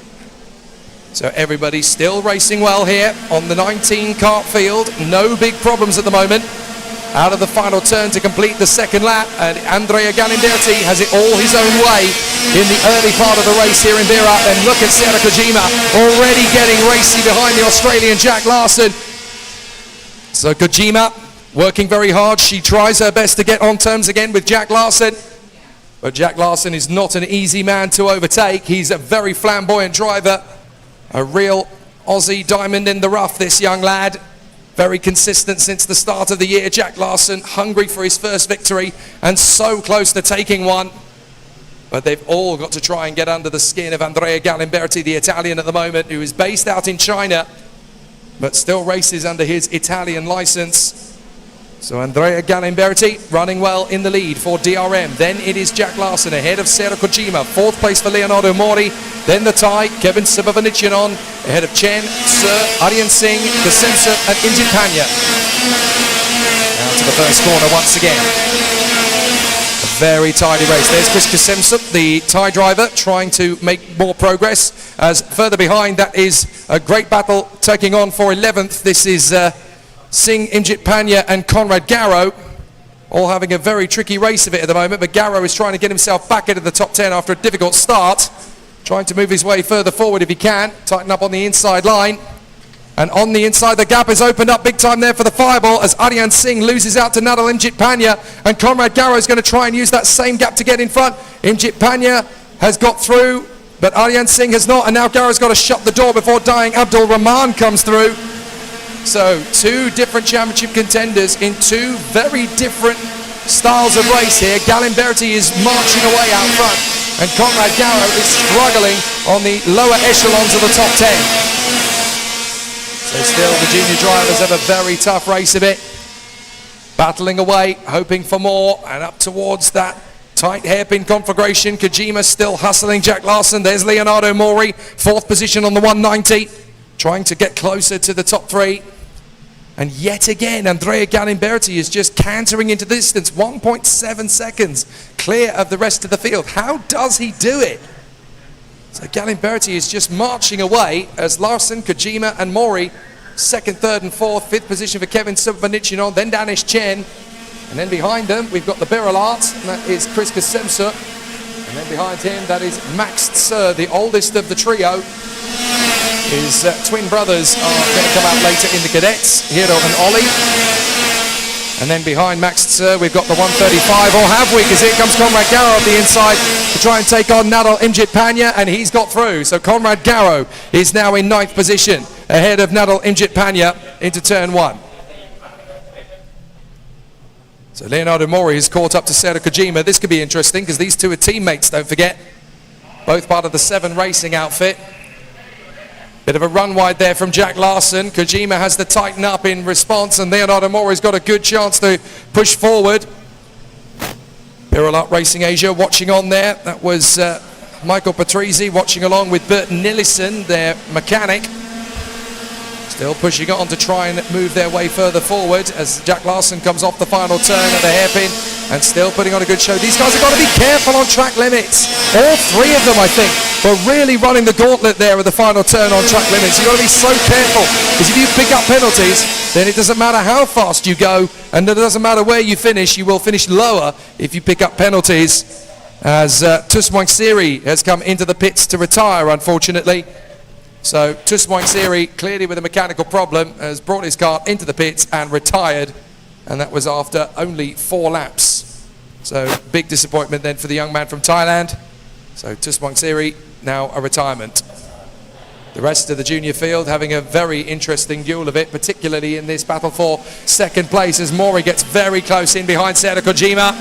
So everybody's still racing well here on the 19 kart field. No big problems at the moment. Out of the final turn to complete the second lap, and Andrea Galimberti has it all his own way in the early part of the race here in Bira. And look at Sara Kojima already getting racy behind the Australian Jack Larsen. So Kojima working very hard. She tries her best to get on terms again with Jack Larsen. But Jack Larsen is not an easy man to overtake. He's a very flamboyant driver. A real Aussie diamond in the rough, this young lad. Very consistent since the start of the year. Jack Larsen, hungry for his first victory and so close to taking one. But they've all got to try and get under the skin of Andrea Galimberti, the Italian at the moment, who is based out in China, but still races under his Italian license. So Andrea Galimberti running well in the lead for DRM. Then it is Jack Larsen ahead of Sara Kojima. 4th place for Leonardo Mori. Then the tie, Kevin Subhavanichanan ahead of Chen, Sir, Aryan Singh, Kasemsup and Injit Panya. Now to the first corner once again. A very tidy race. There's Chris Kasemsup, the Thai driver, trying to make more progress. As further behind, that is a great battle taking on for 11th. This is Singh, Injit Panya and Conrad Garrow, all having a very tricky race of it at the moment, but Garrow is trying to get himself back into the top 10 after a difficult start, trying to move his way further forward if he can, tighten up on the inside line. And on the inside, the gap is opened up big time there for the fireball as Aryan Singh loses out to Nadal Injit Panya, and Conrad Garrow is going to try and use that same gap to get in front. Injit Panya has got through, but Aryan Singh has not, and now Garrow's got to shut the door before dying. Abdul Rahman comes through. So 2 different championship contenders in 2 very different styles of race here. Galimberti is marching away out front, and Conrad Garrow is struggling on the lower echelons of the top 10. So still the junior drivers have a very tough race of it. Battling away, hoping for more, and up towards that tight hairpin conflagration. Kojima still hustling Jack Larsen. There's Leonardo Mori, 4th position on the 190, trying to get closer to the top 3. And yet again, Andrea Galimberti is just cantering into the distance, 1.7 seconds clear of the rest of the field. How does he do it? So Galimberti is just marching away as Larsen, Kojima and Mori, 2nd, 3rd and 4th, 5th position for Kevin Subhavanichanan, then Danish Chen. And then behind them, we've got the Birolat, and that is Chris Kasemsup. And then behind him, that is Max Tsur, the oldest of the trio. His twin brothers are going to come out later in the cadets, Hiro and Ollie. And then behind Max Tsur, we've got the 135, or have we? Because here comes Conrad Garrow up the inside to try and take on Nadal Injit Panya, and he's got through. So Conrad Garrow is now in 9th position, ahead of Nadal Injit Panya into turn 1. So Leonardo Mori is caught up to Sera Kojima. This could be interesting because these two are teammates, don't forget. Both part of the 7 Racing outfit. Bit of a run wide there from Jack Larson. Kojima has to tighten up in response, and Leonardo Mori's got a good chance to push forward. Birolot Racing Asia watching on there. That was Michael Patrizzi watching along with Burton Nillison, their mechanic. Still pushing on to try and move their way further forward as Jack Larson comes off the final turn at the hairpin and still putting on a good show. These guys have got to be careful on track limits. All 3 of them, I think, were really running the gauntlet there at the final turn on track limits. You've got to be so careful because if you pick up penalties, then it doesn't matter how fast you go and it doesn't matter where you finish, you will finish lower if you pick up penalties. As Tusmoing Siri has come into the pits to retire, unfortunately. So Tusmoing Siri, clearly with a mechanical problem, has brought his car into the pits and retired, and that was after only 4 laps. So big disappointment then for the young man from Thailand. So Tusmoing Siri, now a retirement. The rest of the junior field having a very interesting duel of it, particularly in this battle for second place as Mori gets very close in behind Sera Kojima.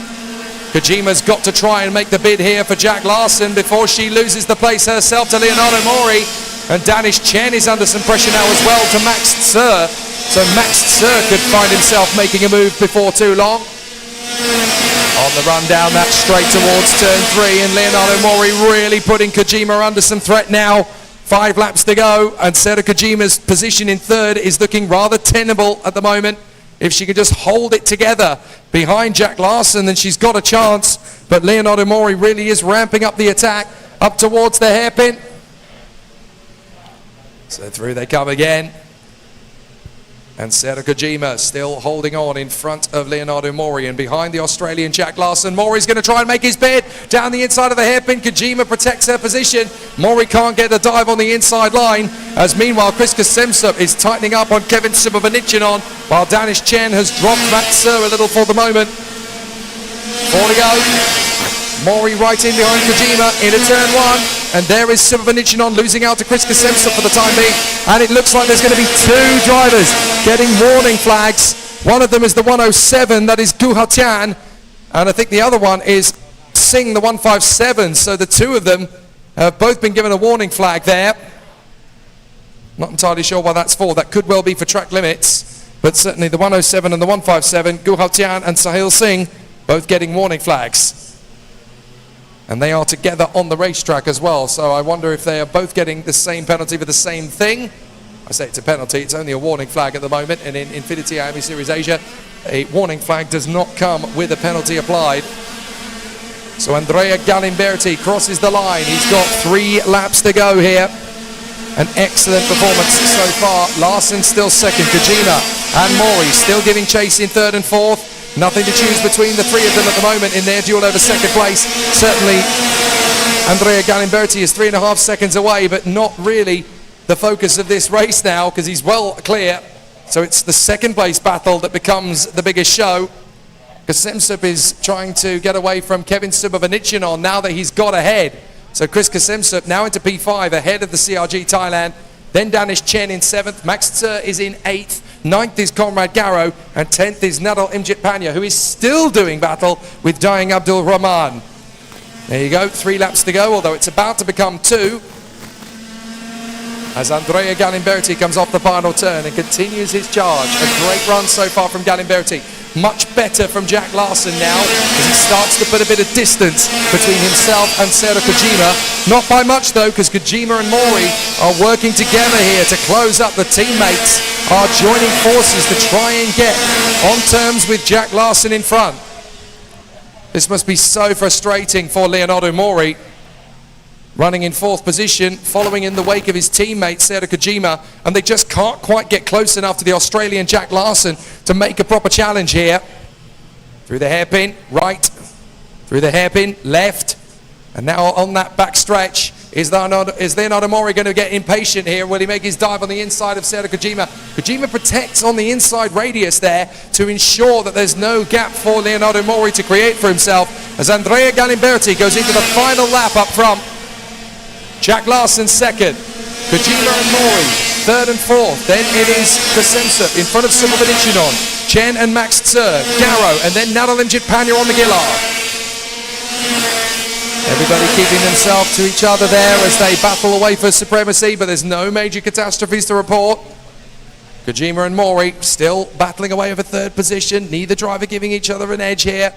Kojima's got to try and make the bid here for Jack Larson before she loses the place herself to Leonardo Mori. And Danish Chen is under some pressure now as well to Max Tser. So Max Tser could find himself making a move before too long. On the run down that straight towards turn 3, and Leonardo Mori really putting Kojima under some threat now. 5 laps to go, and Sera Kojima's position in 3rd is looking rather tenable at the moment. If she could just hold it together behind Jack Larson, then she's got a chance. But Leonardo Mori really is ramping up the attack up towards the hairpin. So through they come again. And Sera Kojima still holding on in front of Leonardo Mori, and behind the Australian Jack Larson. Mori's going to try and make his bid down the inside of the hairpin. Kojima protects her position. Mori can't get the dive on the inside line, as meanwhile Chris Kasemsup is tightening up on Kevin Subavanichinon, while Danish Chen has dropped Max Tser a little for the moment. 4 to go. Mori right in behind Kojima into turn 1, and there is Subavanichinon losing out to Chris Kasemsup for the time being, and it looks like there's going to be 2 drivers getting warning flags. One of them is the 107, that is Guhatian, and I think the other one is Singh, the 157, so the 2 of them have both been given a warning flag there. Not entirely sure why that's for. That could well be for track limits, but certainly the 107 and the 157, Guhatian and Sahil Singh, both getting warning flags. And they are together on the racetrack as well, so I wonder if they are both getting the same penalty for the same thing. I say it's a penalty, it's only a warning flag at the moment, and in INFINITY IAME Series Asia, a warning flag does not come with a penalty applied. So Andrea Galimberti crosses the line. He's got 3 laps to go here. An excellent performance so far. Larson still second, Kojima and Mori still giving chase in 3rd and 4th. Nothing to choose between the 3 of them at the moment in their duel over second place. Certainly Andrea Galimberti is 3.5 seconds away, but not really the focus of this race now because he's well clear. So it's the second place battle that becomes the biggest show. Kasemsup is trying to get away from Kevin Subavanichinon now that he's got ahead. So Chris Kasemsup now into P5 ahead of the CRG Thailand. Then Danish Chen in 7th. Max Tser is in 8th. 9th is Conrad Garrow, and 10th is Nadal Imjit Panya, who is still doing battle with Daing Abdul Rahman. There you go, 3 laps to go, although it's about to become 2. As Andrea Galimberti comes off the final turn and continues his charge. A great run so far from Galimberti. Much better from Jack Larson now, as he starts to put a bit of distance between himself and Sera Kojima. Not by much though, because Kojima and Mori are working together here to close up. The teammates are joining forces to try and get on terms with Jack Larson in front. This must be so frustrating for Leonardo Mori, running in 4th position, following in the wake of his teammate Sera Kojima, and they just can't quite get close enough to the Australian Jack Larson to make a proper challenge here. Through the hairpin, right, through the hairpin, left, and now on that back stretch, is Leonardo Mori going to get impatient here? Will he make his dive on the inside of Sera Kojima? Kojima protects on the inside radius there to ensure that there's no gap for Leonardo Mori to create for himself, as Andrea Galimberti goes into the final lap up front. Jack Larson 2nd, Kojima and Mori 3rd and 4th, then it is Kasemsup in front of Subavanichinon. Chen and Max Tser, Garo, and then Nadalim Jitpanya on the Gillard. Everybody keeping themselves to each other there as they battle away for supremacy, but there's no major catastrophes to report. Kojima and Mori still battling away over third position, neither driver giving each other an edge here.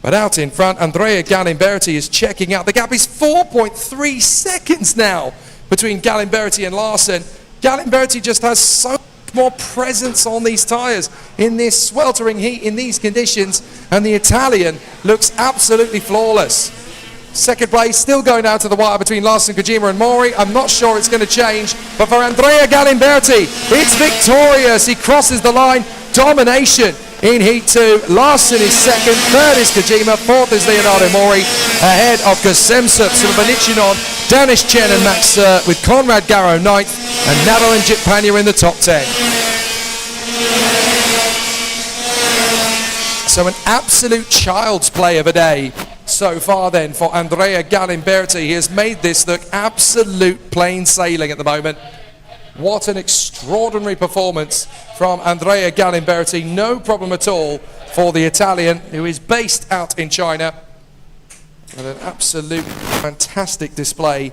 But out in front, Andrea Galimberti is checking out. The gap is 4.3 seconds now between Galimberti and Larson. Galimberti just has so much more presence on these tyres in this sweltering heat, in these conditions, and the Italian looks absolutely flawless. Second place still going down to the wire between Larson, Kojima and Mori. I'm not sure it's going to change, but for Andrea Galimberti, it's victorious. He crosses the line. Domination in Heat 2. Larson is second, third is Kojima, fourth is Leonardo Mori, ahead of Kasemsup, Silvanichinon, Danish Chen and Max with Conrad Garo ninth, and Nadalim Jitpanya in the top 10. So an absolute child's play of a day so far then for Andrea Galimberti. He has made this look absolute plain sailing at the moment. What an extraordinary performance from Andrea Galimberti. No problem at all for the Italian, who is based out in China. And an absolute fantastic display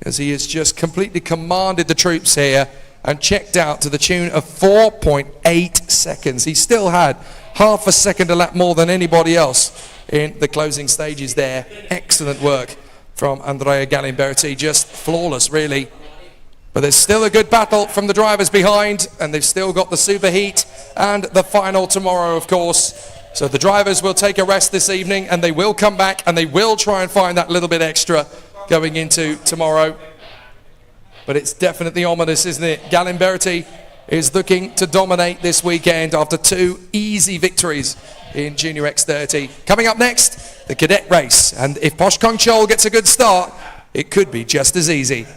as he has just completely commanded the troops here and checked out to the tune of 4.8 seconds. He still had half a second a lap more than anybody else in the closing stages there. Excellent work from Andrea Galimberti, just flawless really. But there's still a good battle from the drivers behind, and they've still got the superheat and the final tomorrow, of course. So the drivers will take a rest this evening, and they will come back and they will try and find that little bit extra going into tomorrow. But it's definitely ominous, isn't it? Galimberti is looking to dominate this weekend after 2 easy victories in Junior X30. Coming up next, the cadet race. And if Posh Kong Chol gets a good start, it could be just as easy.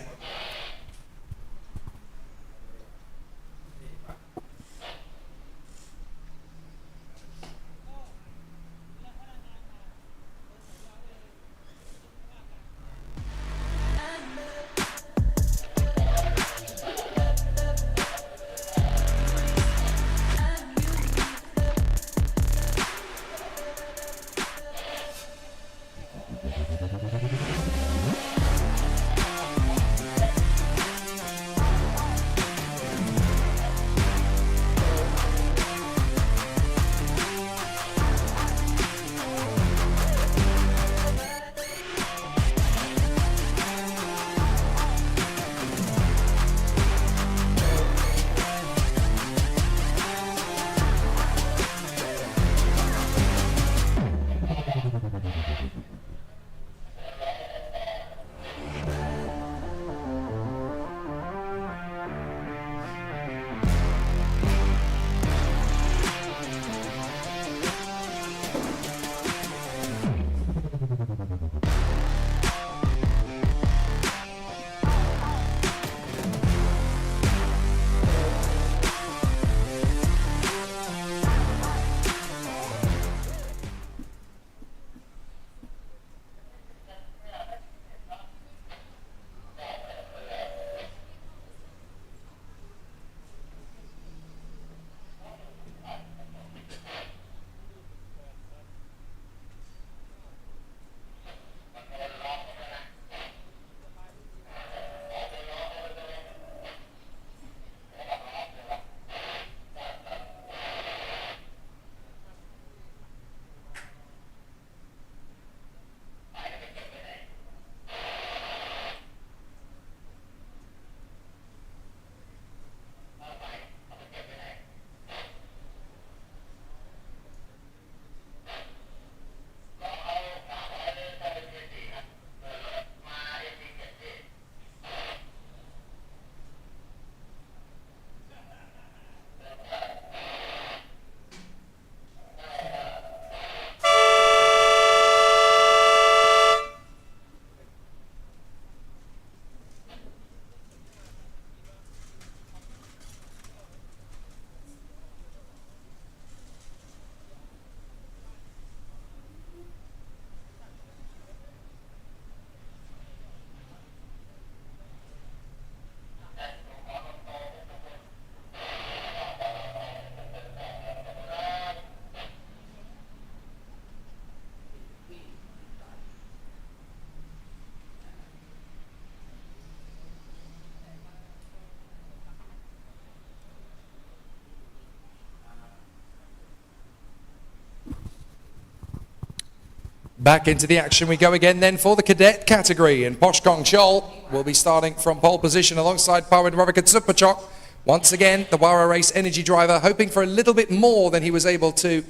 Back into the action we go again then for the cadet category, and Poshkong Chol will be starting from pole position alongside Pawin Ravakat. Once again, the Wara Race Energy driver hoping for a little bit more than he was able to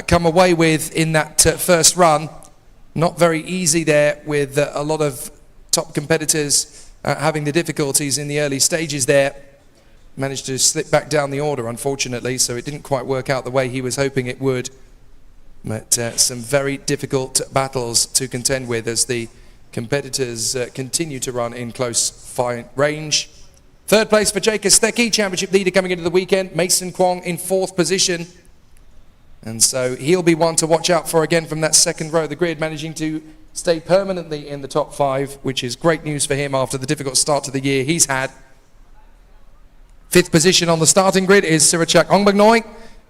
come away with in that first run. Not very easy there, with a lot of top competitors having the difficulties in the early stages there. Managed to slip back down the order, unfortunately, so it didn't quite work out the way he was hoping it would. But some very difficult battles to contend with as the competitors continue to run in close fight range. Third place for Cadet X30, championship leader coming into the weekend. Mason Kwong in fourth position. And so he'll be one to watch out for again from that second row of the grid, managing to stay permanently in the top 5, which is great news for him after the difficult start to the year he's had. Fifth position on the starting grid is Sirachak Ongbagnoi,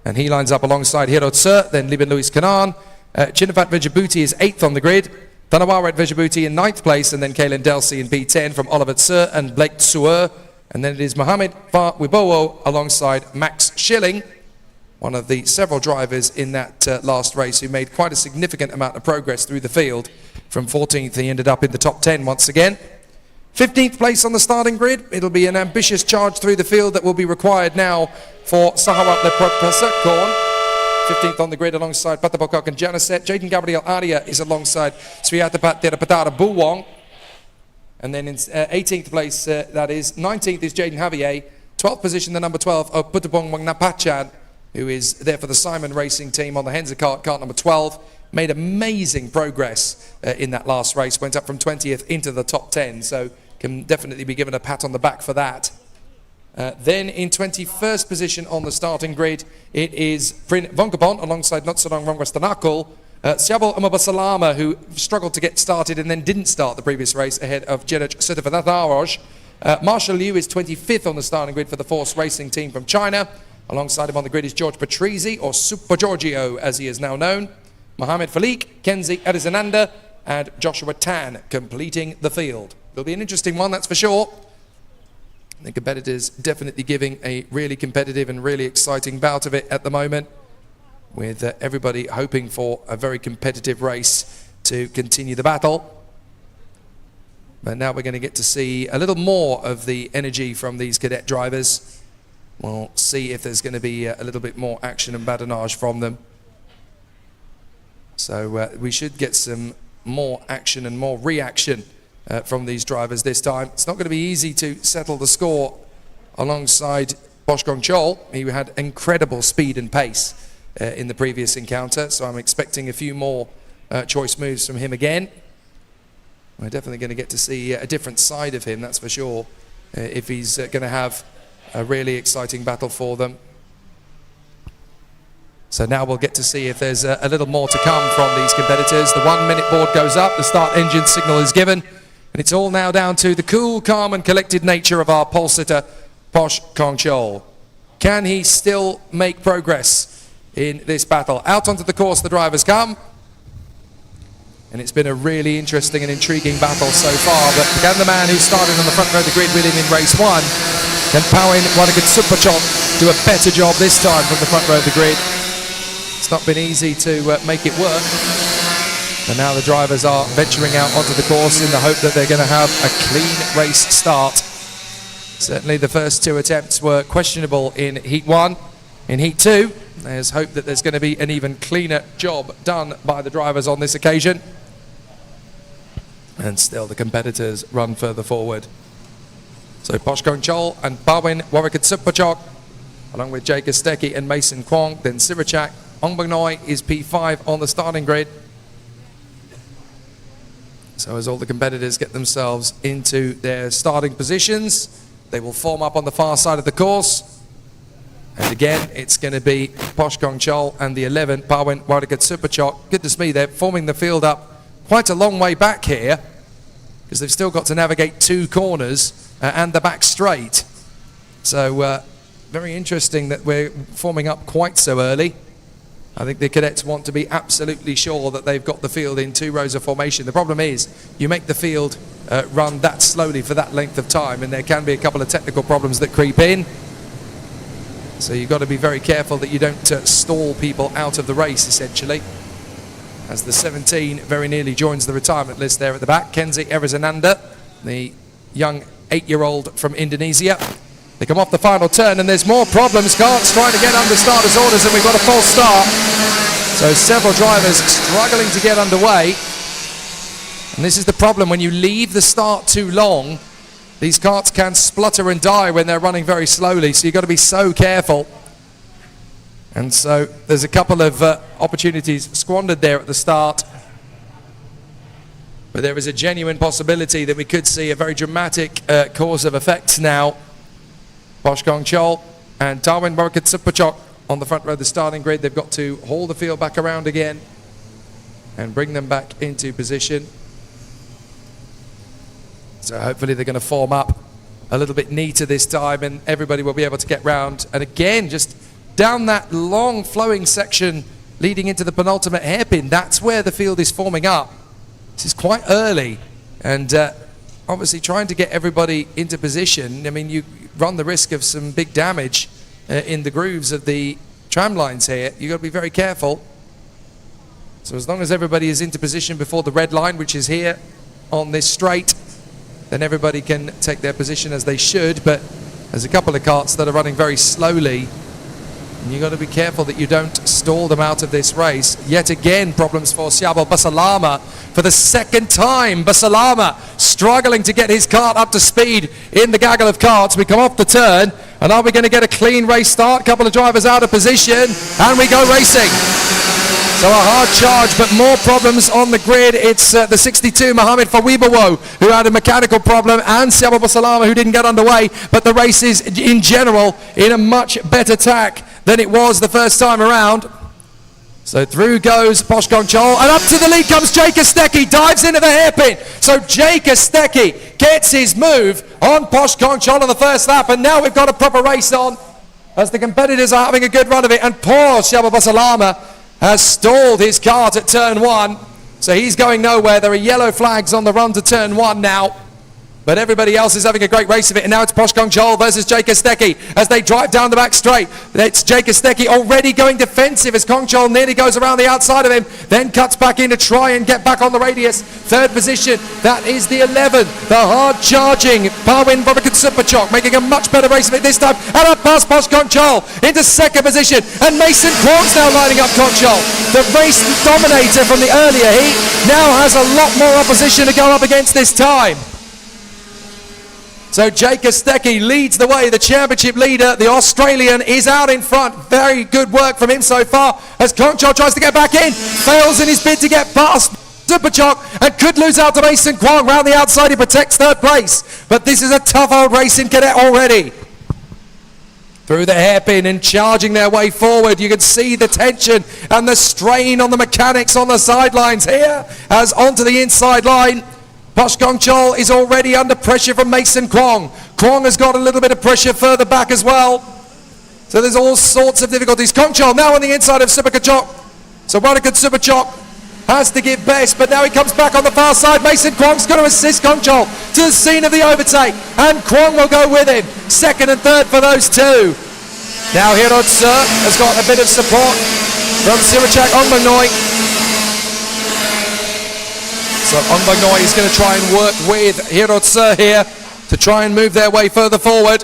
and he lines up alongside Hiro Tse, then Liban Louis Kanan. Chinafat Vejabuti is 8th on the grid. Tanawaret Vejabuti in 9th place, and then Kalen Delcy in P10 from Oliver Tse and Blake Tsuer. And then it is Mohamed Far Wibowo alongside Max Schilling, one of the several drivers in that last race who made quite a significant amount of progress through the field. From 14th, he ended up in the top 10 once again. 15th place on the starting grid. It'll be an ambitious charge through the field that will be required now for Sahawat Leprot-Pasakkorn. 15th on the grid alongside Patapokok and Janiset. Jaden Gabriel Aria is alongside Sriatapat Terapatara Buwong. And then in 18th place, that is, 19th is Jaden Javier. 12th position, the number 12 of Putapong Wangnapachan, who is there for the Simon Racing team on the Henza cart number 12. Made amazing progress in that last race. Went up from 20th into the top 10, so can definitely be given a pat on the back for that. Then in 21st position on the starting grid, it is Prin Vonkapon alongside Notsadong Rongwastanakul. Syabal Amabasalama, who struggled to get started and then didn't start the previous race ahead of Jedaj Sutafadaroj. Marshall Liu is 25th on the starting grid for the Force Racing team from China. Alongside him on the grid is George Patrizi, or Super Giorgio as he is now known. Mohamed Falik, Kenzie Adizananda, and Joshua Tan completing the field. It'll be an interesting one, that's for sure. The competitors definitely giving a really competitive and really exciting bout of it at the moment, with everybody hoping for a very competitive race to continue the battle. But now we're going to get to see a little more of the energy from these cadet drivers. We'll see if there's going to be a little bit more action and badinage from them. So we should get some more action and more reaction from these drivers this time. It's not going to be easy to settle the score alongside Poshkong Chol. He had incredible speed and pace in the previous encounter, so I'm expecting a few more choice moves from him again. We're definitely going to get to see a different side of him, that's for sure, if he's going to have a really exciting battle for them. So now we'll get to see if there's a little more to come from these competitors. The 1 minute board goes up, the start engine signal is given, and it's all now down to the cool, calm and collected nature of our pole sitter, Poshkong Chol. Can he still make progress in this battle? Out onto the course the drivers come. And it's been a really interesting and intriguing battle so far, but can the man who started on the front row of the grid with him in race 1, can Pawin Wanakit do a better job this time from the front row of the grid? It's not been easy to make it work. And now the drivers are venturing out onto the course in the hope that they're going to have a clean race start. Certainly the first 2 attempts were questionable in Heat 1. In Heat 2, there's hope that there's going to be an even cleaner job done by the drivers on this occasion. And still the competitors run further forward. So Poshkong Chol and Pawin Wanakit, along with Cadet X30 and Mason Kwong. Then Sirachak Ongbagnoi is P5 on the starting grid. So as all the competitors get themselves into their starting positions, they will form up on the far side of the course. And again, it's going to be Poshkong Chol and the 11, Pawin Wanakit. Goodness me, they're forming the field up quite a long way back here, because they've still got to navigate 2 corners and the back straight. So very interesting that we're forming up quite so early. I think the cadets want to be absolutely sure that they've got the field in 2 rows of formation. The problem is you make the field run that slowly for that length of time, and there can be a couple of technical problems that creep in. So you've got to be very careful that you don't stall people out of the race, essentially. as the 17 very nearly joins the retirement list there at the back. Kenzie Erizananda, the young 8-year-old from Indonesia. They come off the final turn and there's more problems. Karts trying to get under starters' orders and we've got a false start. So several drivers struggling to get underway. And this is the problem when you leave the start too long. These karts can splutter and die when they're running very slowly, so you've got to be so careful. And so there's a couple of opportunities squandered there at the start. But there is a genuine possibility that we could see a very dramatic cause of effects now. Poshkong Chol and Darwin Warakitsupachok on the front row of the starting grid. They've got to haul the field back around again and bring them back into position. So hopefully they're going to form up a little bit neater this time and everybody will be able to get round. And again, just down that long flowing section leading into the penultimate hairpin, that's where the field is forming up. This is quite early and obviously trying to get everybody into position. I mean, you run the risk of some big damage in the grooves of the tram lines here. You've got to be very careful. So as long as everybody is into position before the red line, which is here on this straight, then everybody can take their position as they should. But there's a couple of karts that are running very slowly. And you've got to be careful that you don't stall them out of this race. Yet again, problems for Siabel Basalama. For the second time, Basalama struggling to get his kart up to speed in the gaggle of karts. We come off the turn, and are we going to get a clean race start? Couple of drivers out of position, and we go racing. So a hard charge, but more problems on the grid. It's the 62, Mohamed Fawibawo, who had a mechanical problem, and Siabel Basalama, who didn't get underway. But the race is, in general, in a much better tack than it was the first time around. So through goes Poshkong Chol, and up to the lead comes Jake Kostecki, dives into the hairpin. So Jake Kostecki gets his move on Poshkong Chol on the first lap, and now we've got a proper race on as the competitors are having a good run of it. And poor Siabel Basalama has stalled his kart at turn 1, so he's going nowhere. There are yellow flags on the run to turn 1 now. But everybody else is having a great race of it. And now it's Poshkong Chol versus Jake Kostecki as they drive down the back straight. It's Jake Kostecki already going defensive as Kong Chol nearly goes around the outside of him, then cuts back in to try and get back on the radius. Third position, that is the 11. The hard charging Parwin Warakitsupachok making a much better race of it this time. And up past Poshkong Chol into second position. And Mason Kwong's now lining up Kong Chol. The race dominator from the earlier heat now has a lot more opposition to go up against this time. So Jake Kostecki leads the way, the championship leader. The Australian is out in front. Very good work from him so far as Kong Chol tries to get back in. Fails in his bid to get past Supachok and could lose out to Mason Kwong. Round the outside, he protects third place. But this is a tough old race in Cadet already. Through the hairpin and charging their way forward. You can see the tension and the strain on the mechanics on the sidelines here as onto the inside line. Poshkong Chol is already under pressure from Mason Kwong. Kwong has got a little bit of pressure further back as well. So there's all sorts of difficulties. Kong Chol now on the inside of Supachok. So Warakitsupachok has to give best, but now he comes back on the far side. Mason Kwong's going to assist Kong Chol to the scene of the overtake, and Kwong will go with him. Second and third for those two. Now Hirod Sir has got a bit of support from Sirachak Ongbanoi. So Ongbanoi is going to try and work with Hirod Sir here to try and move their way further forward.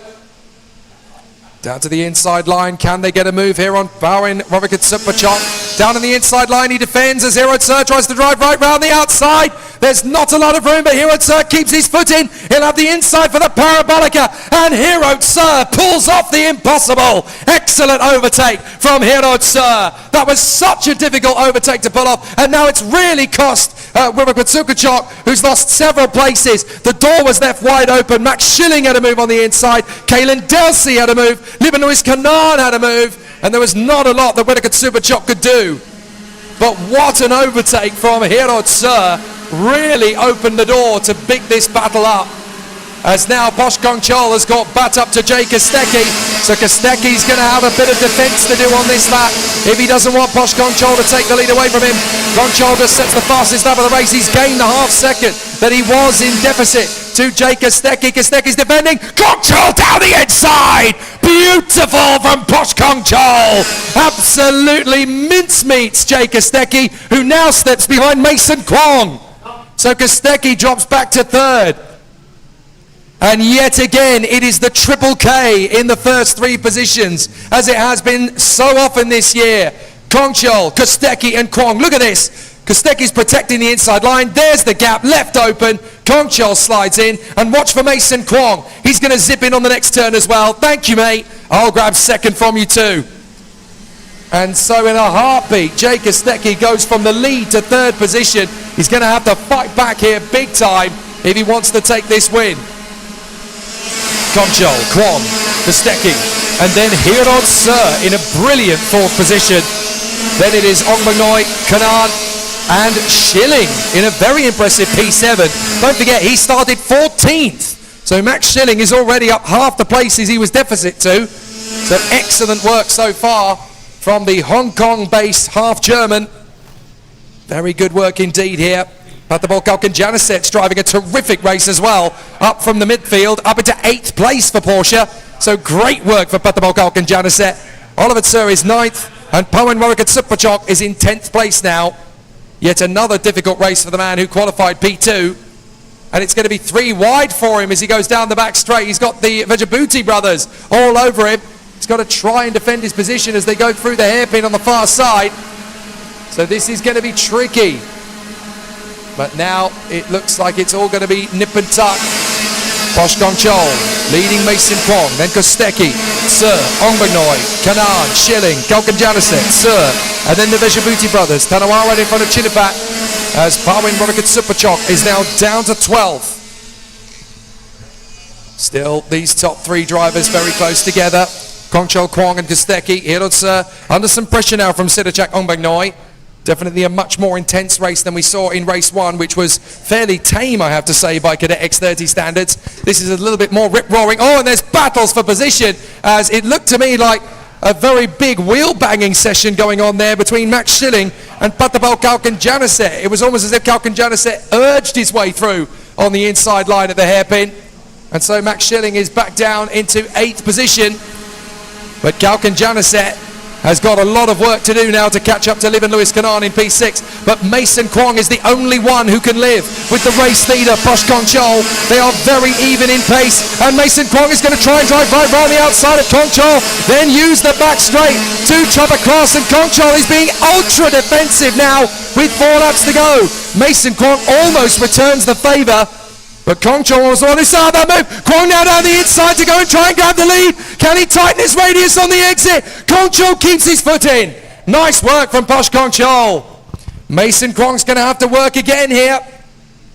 Down to the inside line. Can they get a move here on Bowin Warakitsupachok? Down on the inside line, he defends as Hirod Sir tries to drive right round the outside. There's not a lot of room, but Hirod Sir keeps his foot in. He'll have the inside for the Parabolica, and Hirod Sir pulls off the impossible. Excellent overtake from Hirod Sir. That was such a difficult overtake to pull off, and now it's really cost Warakitsupachok, who's lost several places. The door was left wide open. Max Schilling had a move on the inside. Kalen Delsey had a move. Libanouis Kanan had a move, and there was not a lot that Warakitsupachok could do. But what an overtake from Hirod Sir. Really opened the door to pick this battle up. As now Poshkong Chol has got bat up to Jake Kostecki. So Kostecki's going to have a bit of defence to do on this lap if he doesn't want Poshkong Chol to take the lead away from him. Kong Chol just sets the fastest lap of the race. He's gained the half second that he was in deficit to Jake Kostecki. Kostecki's defending. Kong Chol down the inside. Beautiful from Posh Kong Chol. Absolutely mincemeats Jake Kostecki, who now steps behind Mason Kwong. So Kostecki drops back to third. And yet again, it is the triple K in the first three positions, as it has been so often this year. Kong Chol, Kostecki and Kwong. Look at this. Kostecki's protecting the inside line. There's the gap, left open. Kong Chol slides in, and watch for Mason Kwong. He's going to zip in on the next turn as well. Thank you, mate. I'll grab second from you too. And so in a heartbeat, Jake Kostecki goes from the lead to third position. He's going to have to fight back here big time if he wants to take this win. Kong Chol, Kwong, Kostecki, and then Hirod Sir in a brilliant fourth position. Then it is Ongbanoi, Kanan, and Schilling in a very impressive P7. Don't forget, he started 14th. So Max Schilling is already up half the places he was deficit to. So excellent work so far from the Hong Kong-based half-German. Very good work indeed here. Patabol Kalkan-Janisset's driving a terrific race as well. Up from the midfield, up into 8th place for Porsche. So great work for Patabol Kalkan-Janisset. Oliver Sir is 9th, and Pawan Warwick-Supachok is in 10th place now. Yet another difficult race for the man who qualified P2. And it's going to be 3 wide for him as he goes down the back straight. He's got the Vejabuti brothers all over him. He's got to try and defend his position as they go through the hairpin on the far side. So this is going to be tricky. But now it looks like it's all going to be nip and tuck. Posh Kong Chol leading Mason Kwong, then Kostecki, Sir, Ongbanoi, Kanan, Schilling, Kalkan-Janisset, Sir, and then the Vejabuti brothers. Tanawara in front of Chinipat as Parwin Warwick-Supachok is now down to 12th. Still, these top 3 drivers very close together. Kong Chol, Kwong and Kostecki. Hirod Sir under some pressure now from Siddharchak Ongbanoi. Definitely a much more intense race than we saw in race 1, which was fairly tame, I have to say, by Cadet X30 standards. This is a little bit more rip-roaring. Oh, and there's battles for position, as it looked to me like a very big wheel-banging session going on there between Max Schilling and Patabol Kalkan-Janisset. It was almost as if Kalkan-Janisset urged his way through on the inside line at the hairpin. And so Max Schilling is back down into 8th position. But Kalkan-Janisset has got a lot of work to do now to catch up to Liv and Lewis Kanan in P6. But Mason Kwong is the only one who can live with the race leader, Posh Kong Chol. They are very even in pace, and Mason Kwong is going to try and drive right around the outside of Kong Chol, then use the back straight to chop across, and Kong Chol is being ultra defensive now with 4 laps to go. Mason Kwong almost returns the favour, but Kong Chol was on his side of that move. Kwong now down the inside to go and try and grab the lead. Can he tighten his radius on the exit? Kong Chol keeps his foot in. Nice work from Posh Kong Chol. Mason Kwong's going to have to work again here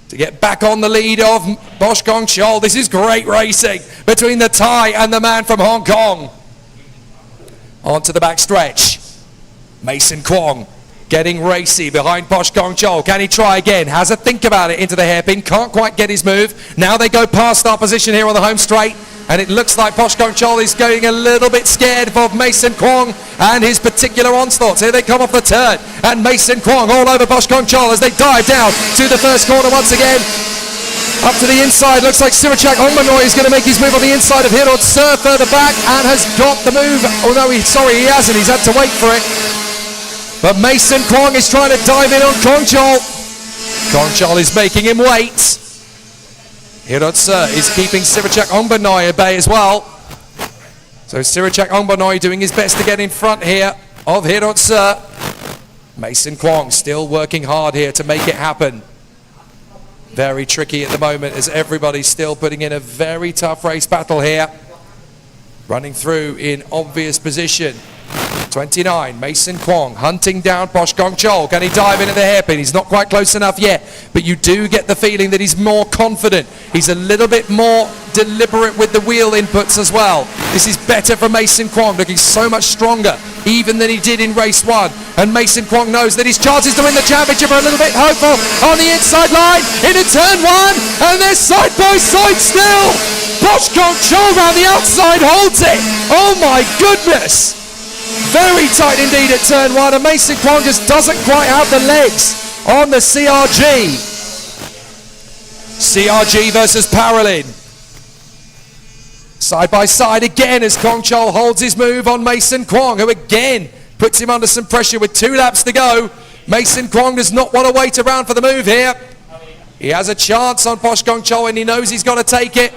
to get back on the lead of Posh Kong Chol. This is great racing between the Thai and the man from Hong Kong. Onto the back stretch. Mason Kwong getting racy behind Posh Kong Chol. Can he try again? Has a think about it into the hairpin. Can't quite get his move. Now they go past our position here on the home straight. And it looks like Posh Kong Chol is going a little bit scared of Mason Kwong and his particular onslaughts. Here they come off the turn. And Mason Kwong all over Posh Kong Chol as they dive down to the first corner once again. Up to the inside. Looks like Siddharchak Ongbanoi is going to make his move on the inside of Hirod Sir further back and has got the move. Oh no, he hasn't. He's had to wait for it. But Mason Kwong is trying to dive in on Kong Chol. Kong Chol is making him wait. Hirod Sir is keeping Siddharchak Ongbanoi at bay as well. So Siddharchak Ongbanoi doing his best to get in front here of Hirod Sir. Mason Kwong still working hard here to make it happen. Very tricky at the moment as everybody's still putting in a very tough race battle here. Running through in obvious position. 29, Mason Kwong hunting down Posh Kong Chol. Can he dive in at the hairpin? He's not quite close enough yet, but you do get the feeling that he's more confident. He's a little bit more deliberate with the wheel inputs as well. This is better for Mason Kwong, looking so much stronger even than he did in race 1. And Mason Kwong knows that his chances to win the championship are a little bit hopeful. On the inside line, into turn 1, and they're side by side still. Posh Kong Chol around the outside holds it. Oh my goodness. Very tight indeed at turn 1, and Mason Kwong just doesn't quite have the legs on the CRG. CRG versus Paralin. Side by side again as Kong Chol holds his move on Mason Kwong, who again puts him under some pressure with 2 laps to go. Mason Kwong does not want to wait around for the move here. He has a chance on Posh Kong Chol and he knows he's got to take it.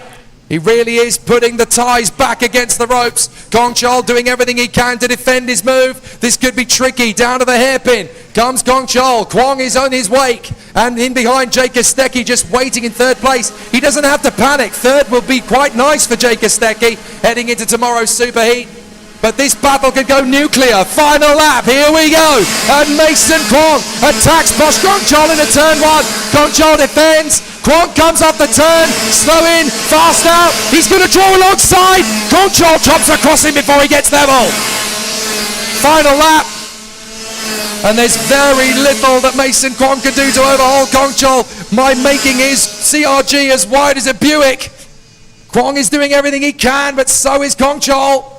He really is putting the ties back against the ropes. Kong Chol doing everything he can to defend his move. This could be tricky. Down to the hairpin comes Kong Chol. Kwong is on his wake. And in behind, Jake Kostecki just waiting in 3rd place. He doesn't have to panic. 3rd will be quite nice for Jake Kostecki heading into tomorrow's superheat. But this battle could go nuclear. Final lap, here we go. And Mason Kwong attacks Posh Kong Chol into turn 1. Kong Chol defends. Kwong comes off the turn, slow in, fast out. He's going to draw alongside. Kong Chol chops across him before he gets level. Final lap. And there's very little that Mason Kwong can do to overhaul Kong Chol by making his CRG as wide as a Buick. Kwong is doing everything he can, but so is Kong Chol.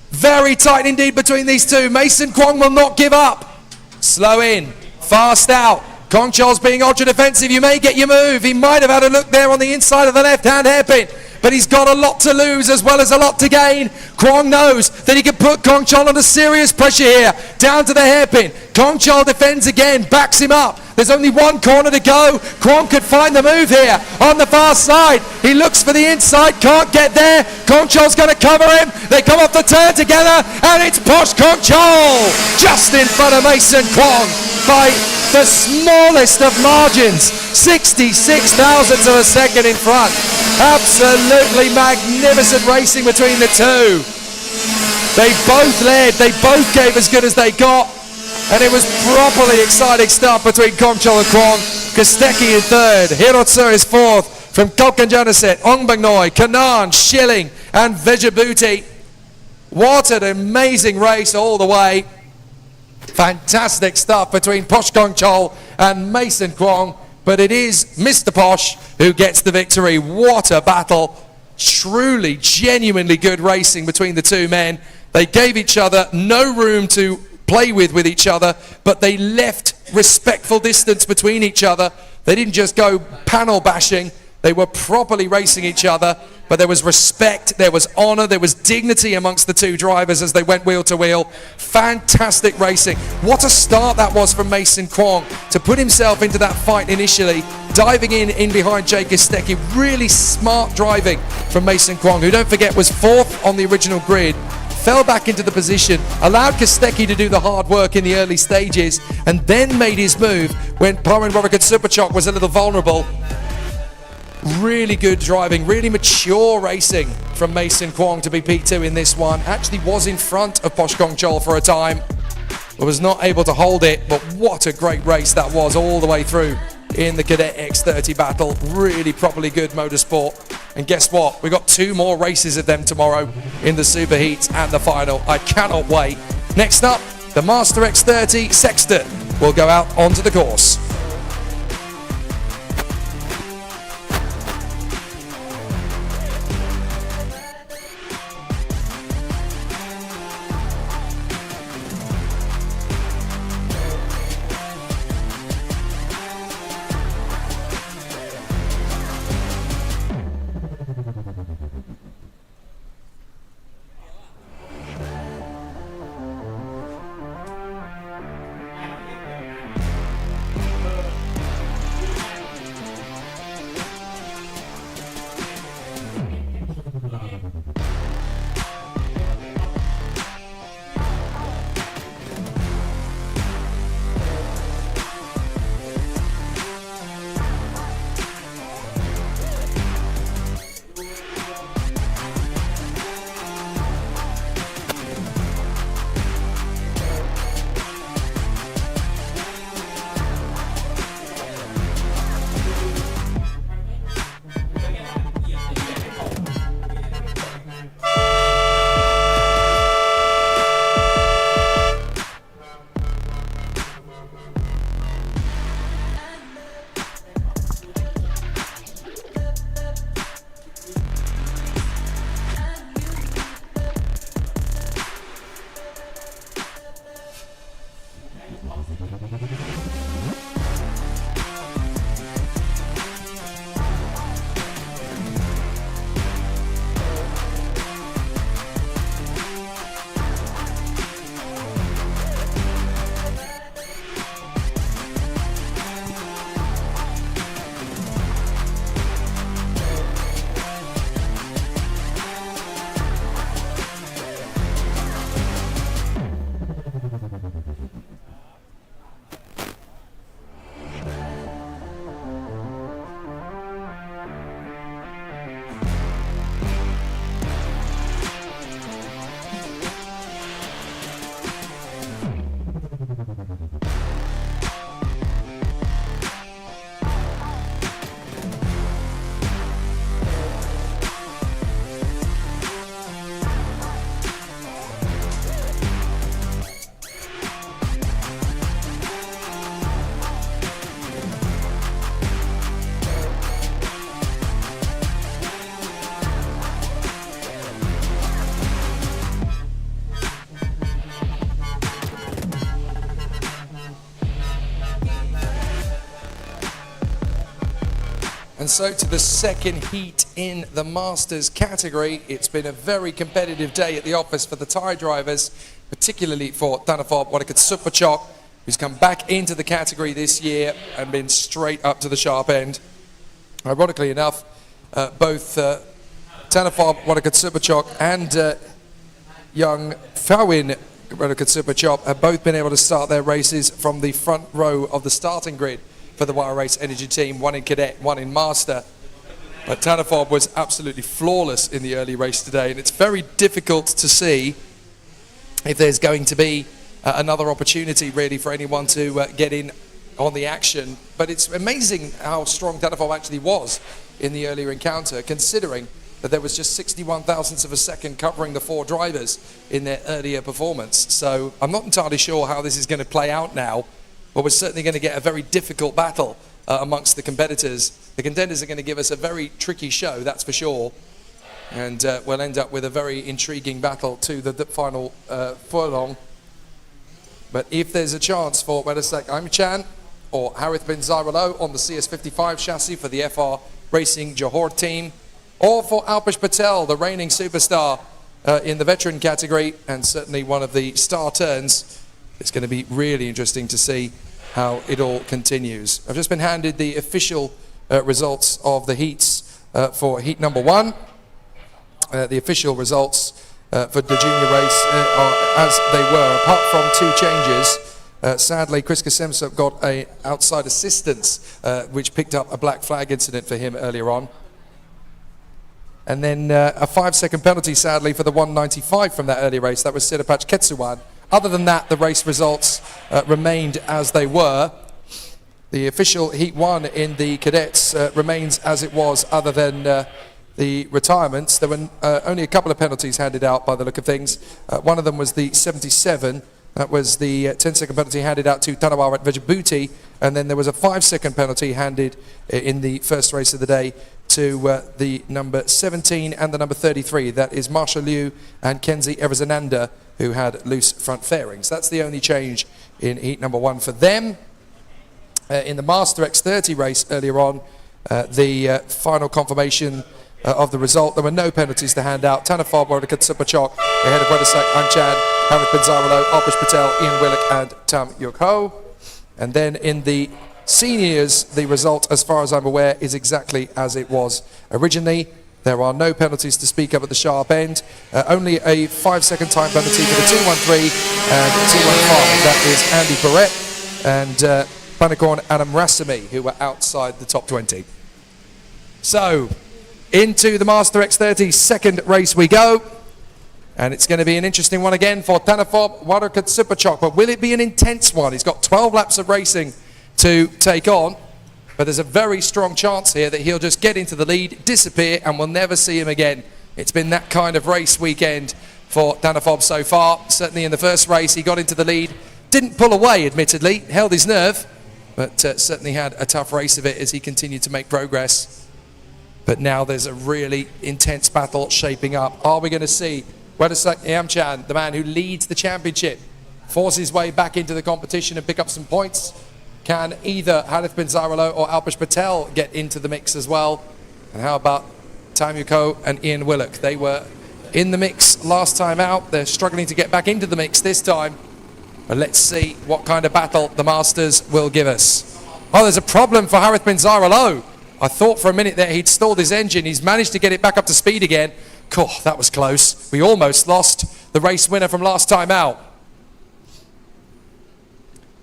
Very tight indeed between these two. Mason Kwong will not give up. Slow in, fast out. Kong Chol's being ultra defensive. You may get your move. He might have had a look there on the inside of the left-hand hairpin, but he's got a lot to lose as well as a lot to gain. Kwong knows that he can put Kong Chol under serious pressure here. Down to the hairpin. Kong Chol defends again, backs him up. There's only 1 corner to go. Kwong could find the move here on the far side. He looks for the inside, can't get there. Kong Chol's going to cover him. They come off the turn together, and it's Posh Kong Chol just in front of Mason Kwong by the smallest of margins. 66 thousandths of a second in front. Absolutely magnificent racing between the two. They both led, they both gave as good as they got. And it was properly exciting stuff between Kong Chol and Kwong. Kostecki in 3rd, Hirotsu is 4th, from Kokkanjanaset, Ongbangnoy, Kanan, Schilling and Vejabuti. What an amazing race all the way. Fantastic stuff between Posh Kong Chol and Mason Kwong, but it is Mr. Posh who gets the victory. What a battle. Truly, genuinely good racing between the two men. They gave each other no room to play with each other, but they left respectful distance between each other. They didn't just go panel bashing. They were properly racing each other, but there was respect, there was honor, there was dignity amongst the two drivers as they went wheel to wheel. Fantastic racing. What a start that was from Mason Kwong to put himself into that fight initially, diving in behind Jake Kostecki. Really smart driving from Mason Kwong, who, don't forget, was 4th on the original grid. Fell back into the position, allowed Kostecki to do the hard work in the early stages, and then made his move when Pawan Rorikat Superchok was a little vulnerable. Really good driving, really mature racing from Mason Kwong to be P2 in this one. Actually was in front of Posh Kong Chol for a time, but was not able to hold it. But what a great race that was all the way through in the Cadet X30 battle. Really properly good motorsport. And guess what? We've got 2 more races of them tomorrow in the Superheats and the final. I cannot wait. Next up, the Master X30 Sexton will go out onto the course. And so to the second heat in the Masters category. It's been a very competitive day at the office for the Thai drivers, particularly for Thanaphop Wadakatsuphachok, who's come back into the category this year and been straight up to the sharp end. Ironically enough, both Thanaphop Wadakatsuphachok and young INF1NITY Wadakatsuphachok have both been able to start their races from the front row of the starting grid for the Wire Race Energy team, one in Cadet, one in Master. But Thanaphop was absolutely flawless in the early race today, and it's very difficult to see if there's going to be another opportunity really for anyone to get in on the action. But it's amazing how strong Thanaphop actually was in the earlier encounter, considering that there was just 61 thousandths of a second covering the four drivers in their earlier performance. So I'm not entirely sure how this is going to play out now, but we're certainly going to get a very difficult battle amongst the competitors. The contenders are going to give us a very tricky show, that's for sure. And we'll end up with a very intriguing battle to the final furlong. But if there's a chance for Wedasak Aimchan or Harith bin Zairalo on the CS55 chassis for the FR Racing Johor team, or for Alpesh Patel, the reigning superstar in the veteran category, and certainly one of the star turns, it's going to be really interesting to see how it all continues. I've just been handed the official results of the heats for heat number 1. The official results for the junior race are as they were, apart from 2 changes. Sadly, Chris Kasemsov got a outside assistance, which picked up a black flag incident for him earlier on. And then a 5-second penalty, sadly, for the 195 from that early race. That was Sirapach Ketsuwan. Other than that, the race results remained as they were. The official Heat 1 in the cadets remains as it was, other than the retirements. There were only a couple of penalties handed out by the look of things. One of them was the 77. That was the 10-second penalty handed out to Tanawar at Vejabuti. And then there was a 5-second penalty handed in the first race of the day to the number 17 and the number 33. That is Marsha Liu and Kenzie Eversananda, who had loose front fairings. That's the only change in heat number 1 for them. In the Master X30 race earlier on, the final confirmation of the result, there were no penalties to hand out. Thanaphop Wadakatsuphachok ahead of Wedasak Aimchan, Harith bin Zairalo, Alpesh Patel, Ian Willock and Tam Yuk Ho. And then in the seniors, the result, as far as I'm aware, is exactly as it was originally. There are no penalties to speak of at the sharp end. Only a 5-second time penalty for the 213 and 215. That is Andy Barrett and Panicorn Adam Rasami, who were outside the top 20. So, into the Master X30 second race we go. And it's going to be an interesting one again for Thanaphop Wadakatsuphachok. But will it be an intense one? He's got 12 laps of racing to take on. But there's a very strong chance here that he'll just get into the lead, disappear, and we'll never see him again. It's been that kind of race weekend for Thanaphop so far. Certainly in the first race, he got into the lead. Didn't pull away, admittedly. Held his nerve. But certainly had a tough race of it as he continued to make progress. But now there's a really intense battle shaping up. Are we going to see Wedasak Aimchan, the man who leads the championship, force his way back into the competition and pick up some points? Can either Harith bin Zairalo or Alpesh Patel get into the mix as well? And how about Tam Yuk Ho and Ian Willock? They were in the mix last time out. They're struggling to get back into the mix this time. But let's see what kind of battle the Masters will give us. Oh, there's a problem for Harith bin Zairalo. I thought for a minute that he'd stalled his engine. He's managed to get it back up to speed again. Oh, that was close. We almost lost the race winner from last time out.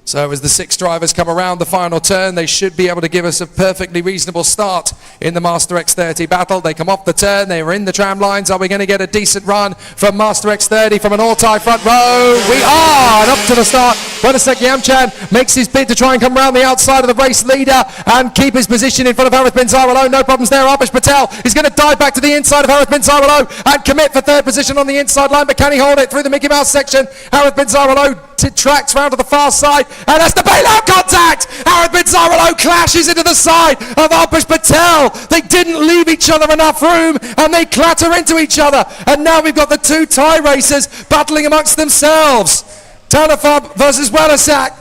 So as the 6 drivers come around the final turn, they should be able to give us a perfectly reasonable start in the Master X30 battle. They come off the turn, they were in the tram lines. Are we going to get a decent run from Master X30 from an all-tie front row? We are! And up to the start, Wedasak Aimchan makes his bid to try and come around the outside of the race leader and keep his position in front of Harith bin Zairalo. No problems there. Alpesh Patel is going to dive back to the inside of Harith bin Zairalo and commit for 3rd position on the inside line, but can he hold it through the Mickey Mouse section? Harith bin Zairalo tracks round to the far side, and that's the bailout contact! Harith bin Zairalo clashes into the side of Alpesh Patel. They didn't leave each other enough room, and they clatter into each other. And now we've got the 2 Thai racers battling amongst themselves. Thanaphop versus Wedasak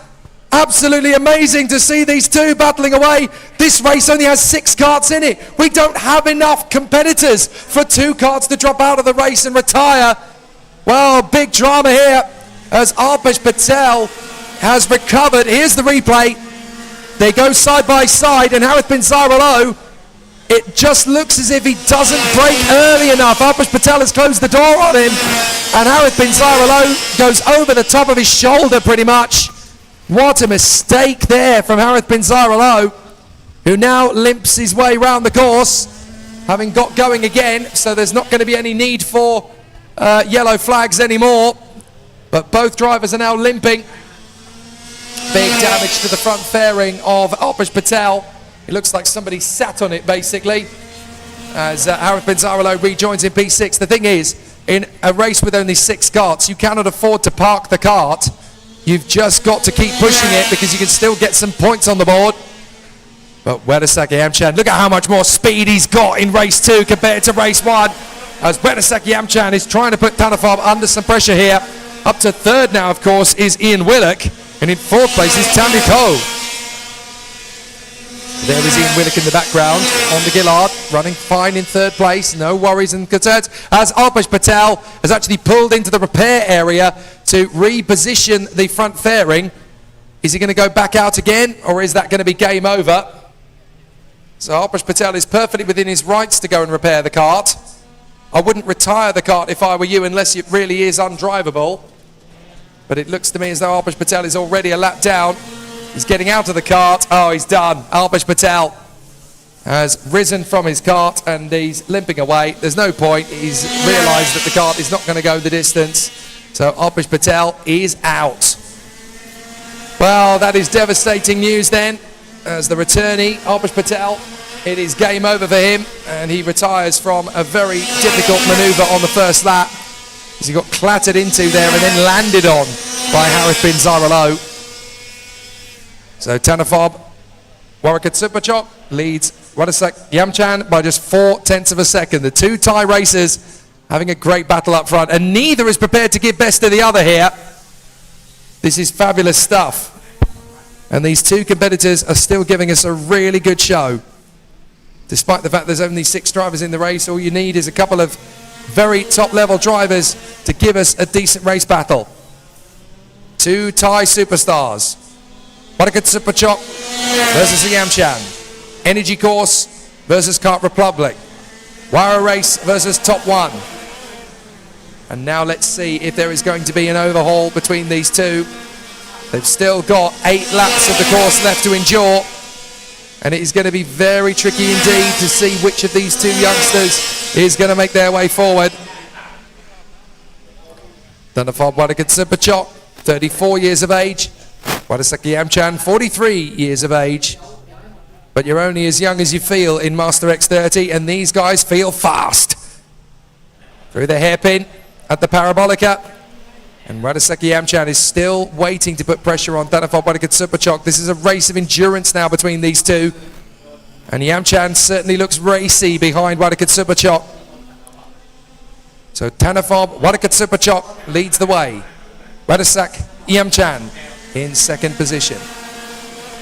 Absolutely amazing to see these two battling away. This race only has 6 karts in it. We don't have enough competitors for 2 karts to drop out of the race and retire. Well, big drama here as Alpesh Patel has recovered. Here's the replay. They go side by side, and Harith bin Zaralo, it just looks as if he doesn't brake early enough. Alpesh Patel has closed the door on him, and Harith bin Zaralo goes over the top of his shoulder pretty much. What a mistake there from Harith bin Zaralo, who now limps his way round the course, having got going again, so there's not going to be any need for yellow flags anymore. But both drivers are now limping. Big damage to the front fairing of Alpesh Patel. It looks like somebody sat on it, basically, as Harith bin Zaralo rejoins in P6. The thing is, in a race with only 6 karts, you cannot afford to park the kart. You've just got to keep pushing it because you can still get some points on the board. But Wedasaki Yamchan, look at how much more speed he's got in race 2 compared to race 1. As Wedasaki Yamchan is trying to put Tanafob under some pressure here. Up to 3rd now, of course, is Ian Willock. And in 4th place is Tammy Cole. There is Ian Willock in the background on the Gillard, running fine in 3rd place, no worries and concerns, as Alpesh Patel has actually pulled into the repair area to reposition the front fairing. Is he going to go back out again, or is that going to be game over? So Alpesh Patel is perfectly within his rights to go and repair the kart. I wouldn't retire the kart if I were you, unless it really is undrivable. But it looks to me as though Alpesh Patel is already a lap down. He's getting out of the kart. Oh, he's done. Alpesh Patel has risen from his kart and he's limping away. There's no point. He's realised that the kart is not going to go the distance. So Alpesh Patel is out. Well, that is devastating news then. As the returnee, Alpesh Patel, it is game over for him. And he retires from a very difficult manoeuvre on the first lap, as he got clattered into there and then landed on by Harith bin Zaralo. So Tanafob Warwick Superchok leads Wedasaki Yamchan by just 0.4 of a second. The 2 Thai racers having a great battle up front, and neither is prepared to give best to the other here. This is fabulous stuff. And these 2 competitors are still giving us a really good show. Despite the fact there's only 6 drivers in the race, all you need is a couple of very top-level drivers to give us a decent race battle. 2 Thai superstars. Warwick Superchok versus Yamchan. Energy Course versus Kart Republic. Wire Race versus Top 1. And now let's see if there is going to be an overhaul between these 2. They've still got 8 laps of the course left to endure. And it is going to be very tricky indeed to see which of these 2 youngsters is going to make their way forward. Thunderfob Warwick Superchok, 34 years of age. Wedasaki Yamchan, 43 years of age. But you're only as young as you feel in Master X30, and these guys feel fast. Through the hairpin at the Parabolica. And Wedasaki Yamchan is still waiting to put pressure on Thanafob Warwick Superchok. This is a race of endurance now between these 2. And Yamchan certainly looks racy behind Warwick Superchok. So Thanafob Warwick Superchok leads the way. Wedasaki Yamchan in 2nd position.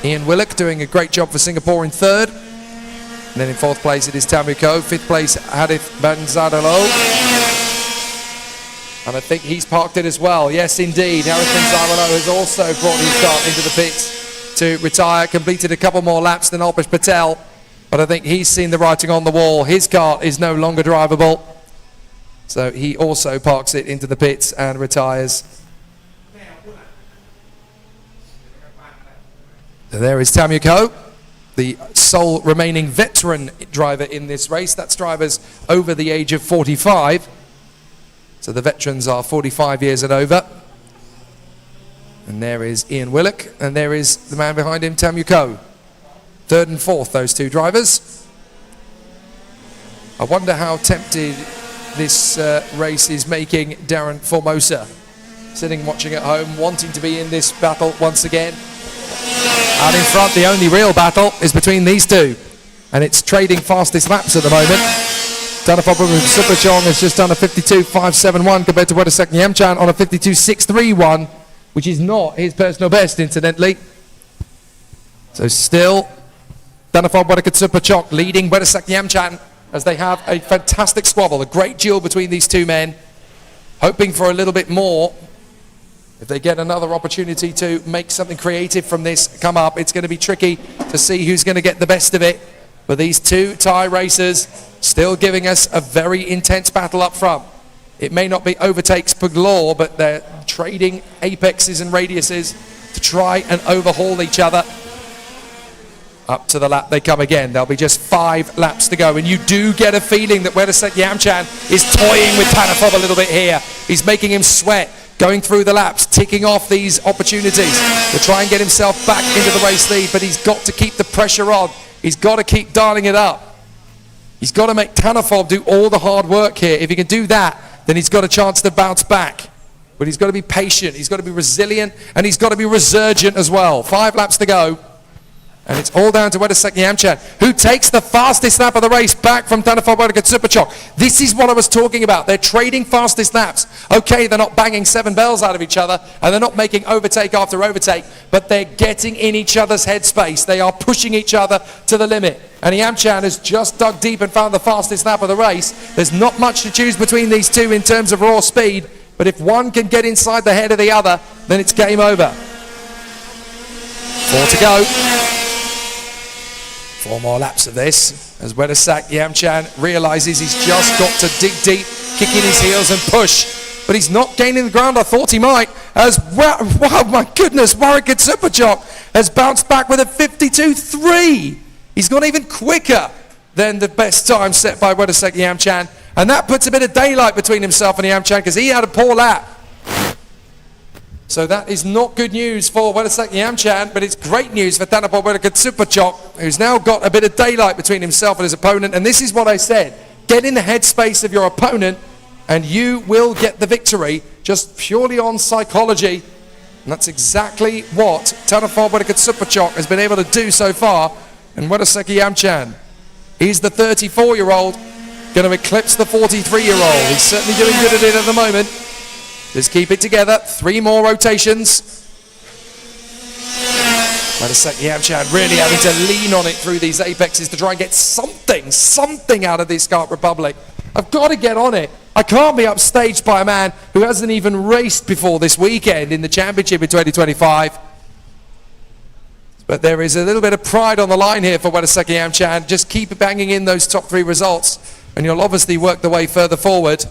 Ian Willock doing a great job for Singapore in 3rd. And then in 4th place it is Tamuko. 5th place Harith bin Zaralo. And I think he's parked it as well. Yes, indeed. Harith bin Zaralo has also brought his kart into the pits to retire. Completed a couple more laps than Alpesh Patel. But I think he's seen the writing on the wall. His kart is no longer drivable. So he also parks it into the pits and retires. So there is Tamuko, the sole remaining veteran driver in this race. That's drivers over the age of 45. So the veterans are 45 years and over. And there is Ian Willock, and there is the man behind him, Tamuko. 3rd and 4th, those 2 drivers. I wonder how tempted this race is making Darren Formosa. Sitting watching at home, wanting to be in this battle once again. Out in front, the only real battle is between these 2. And it's trading fastest laps at the moment. Thanafob Superchong has just done a 52.571 compared to Wedasaki Yamchan on a 52.631, which is not his personal best, incidentally. So still, Thanathop Wadakatsuperchok leading Wedasak Yamchan as they have a fantastic squabble, a great duel between these two men, hoping for a little bit more. If they get another opportunity to make something creative from this come up, it's going to be tricky to see who's going to get the best of it. But these two Thai racers still giving us a very intense battle up front. It may not be overtakes per galore, but they're trading apexes and radiuses to try and overhaul each other. Up to the lap they come again. There'll be just 5 laps to go, and you do get a feeling that Wedasak Yamchan is toying with Thanathop a little bit here. He's making him sweat, going through the laps, ticking off these opportunities to try and get himself back into the race lead, but he's got to keep the pressure on. He's got to keep dialing it up. He's got to make Thanathop do all the hard work here. If he can do that, then he's got a chance to bounce back. But he's got to be patient, he's got to be resilient, and he's got to be resurgent as well. 5 laps to go. And it's all down to Wedasak Yamchan, who takes the fastest lap of the race back from Thanathop Wadakatsuperchok. This is what I was talking about. They're trading fastest laps. Okay, they're not banging 7 bells out of each other, and they're not making overtake after overtake, but they're getting in each other's headspace. They are pushing each other to the limit. And Yamchan has just dug deep and found the fastest lap of the race. There's not much to choose between these two in terms of raw speed, but if one can get inside the head of the other, then it's game over. 4 to go. 4 more laps of this as Wedasak Yamchan realizes he's just got to dig deep, kick in his heels and push. But he's not gaining the ground. I thought he might. As wow, my goodness, Wadakatsuperchok has bounced back with a 52.3. He's gone even quicker than the best time set by Wedasak Yamchan. And that puts a bit of daylight between himself and Yamchan because he had a poor lap. So that is not good news for Wedasak Yamchan, but it's great news for Thanathop Wadakatsuperchok, who's now got a bit of daylight between himself and his opponent. And this is what I said. Get in the headspace of your opponent and you will get the victory just purely on psychology. And that's exactly what Thanathop Wadakatsuperchok has been able to do so far. And Wedasak Yamchan is the 34-year-old, going to eclipse the 43-year-old. He's certainly doing good at it at the moment. Just keep it together. 3 more rotations. Wedasak Yamchan really having to lean on it through these apexes to try and get something out of this Kart Republic. I've got to get on it. I can't be upstaged by a man who hasn't even raced before this weekend in the championship in 2025. But there is a little bit of pride on the line here for Wedasak Yamchan. Just keep banging in those top 3 results and you'll obviously work the way further forward.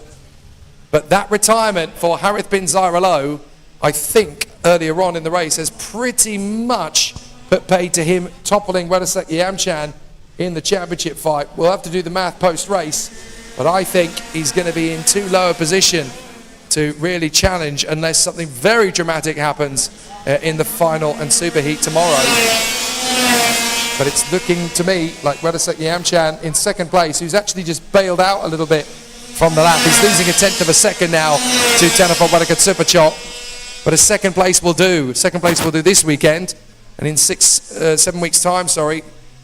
But that retirement for Harith bin Zairalo, I think, earlier on in the race, has pretty much put paid to him toppling Wedasak Yamchan in the championship fight. We'll have to do the math post-race, but I think he's going to be in too low a position to really challenge unless something very dramatic happens in the final and superheat tomorrow. But it's looking to me like Wedasak Yamchan in second place, who's actually just bailed out a little bit from the lap. He's losing 1/10 of a second now to Thanathop Wadakatsuperchok, but a second place will do. Second place will do this weekend, and in 7 weeks' time, he'll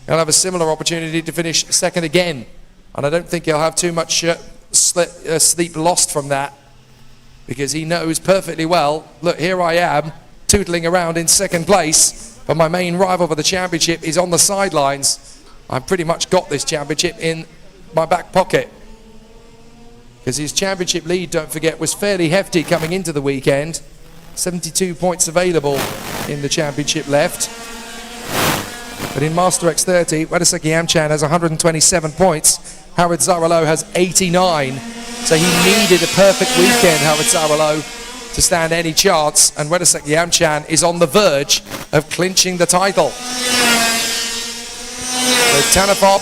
have a similar opportunity to finish second again. And I don't think he'll have too much sleep lost from that, because he knows perfectly well, look, here I am, tootling around in second place, but my main rival for the championship is on the sidelines. I've pretty much got this championship in my back pocket. Because his championship lead, don't forget, was fairly hefty coming into the weekend. 72 points available in the championship left. But in Master X30, Wedasak Yamchan has 127 points. Harith Zairalo has 89. So he needed a perfect weekend, Harith Zairalo, to stand any chance. And Wedasak Yamchan is on the verge of clinching the title. So Thanathop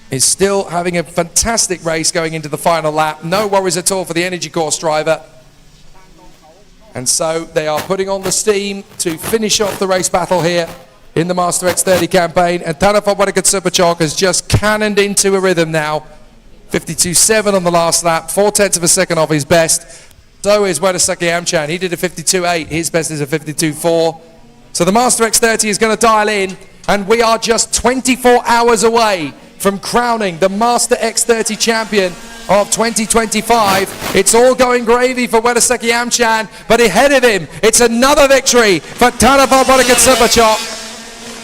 is still having a fantastic race going into the final lap. No worries at all for the Energy Course driver. And so they are putting on the steam to finish off the race battle here in the Master X30 campaign. And Thanathop Wadakatsuperchok has just cannoned into a rhythm now. 52.7 on the last lap, 0.4 of a second off his best. So is Wedasak Yamchan. He did a 52.8. His best is a 52.4. So the Master X30 is going to dial in, and we are just 24 hours away from crowning the Master X30 champion of 2025. It's all going gravy for Welisek Yamchan, but ahead of him, it's another victory for Tanafal Bodakatsupachok.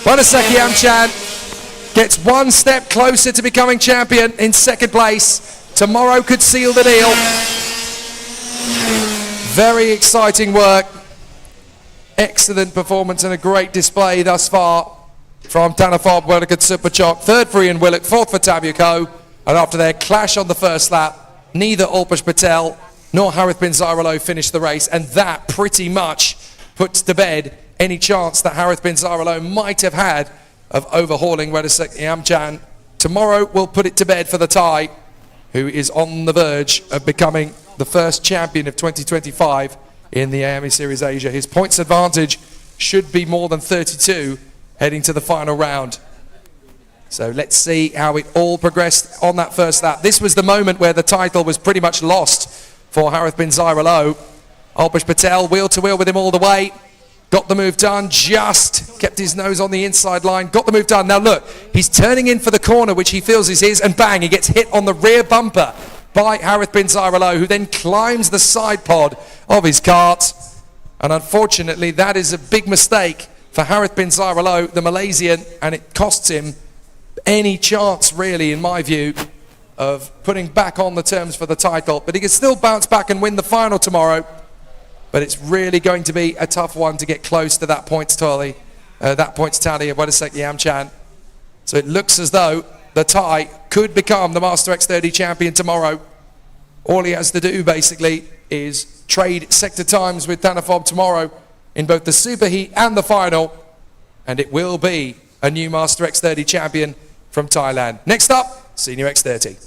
Welisek Yamchan gets one step closer to becoming champion in second place. Tomorrow could seal the deal. Very exciting work. Excellent performance and a great display thus far from Tanafal Bodakatsupachok. Third for Ian Willock, fourth for Tabuko. And after their clash on the first lap, neither Alpesh Patel nor Harith bin Zaralo finished the race, and that pretty much puts to bed any chance that Harith bin Zaralo might have had of overhauling Welisek Yamchan. Tomorrow will put it to bed for the Thai, who is on the verge of becoming the first champion of 2025 in the IAME Series Asia. His points advantage should be more than 32 heading to the final round. So let's see how it all progressed on that first lap. This was the moment where the title was pretty much lost for Harith bin Zaralo. Alpesh Patel wheel to wheel with him all the way. Got the move done, just kept his nose on the inside line, got the move done. Now look, he's turning in for the corner, which he feels is his, and bang, he gets hit on the rear bumper by Harith bin Zaralo, who then climbs the side pod of his kart. And unfortunately, that is a big mistake for Harith bin Zaralo, the Malaysian, and it costs him any chance, really, in my view, of putting back on the terms for the title. But he can still bounce back and win the final tomorrow. But it's really going to be a tough one to get close to that points tally of Welisek Yamchan. So it looks as though the Thai could become the Master X30 champion tomorrow. All he has to do, basically, is trade sector times with Tanafob tomorrow in both the Superheat and the final. And it will be a new Master X30 champion from Thailand. Next up, Senior X30.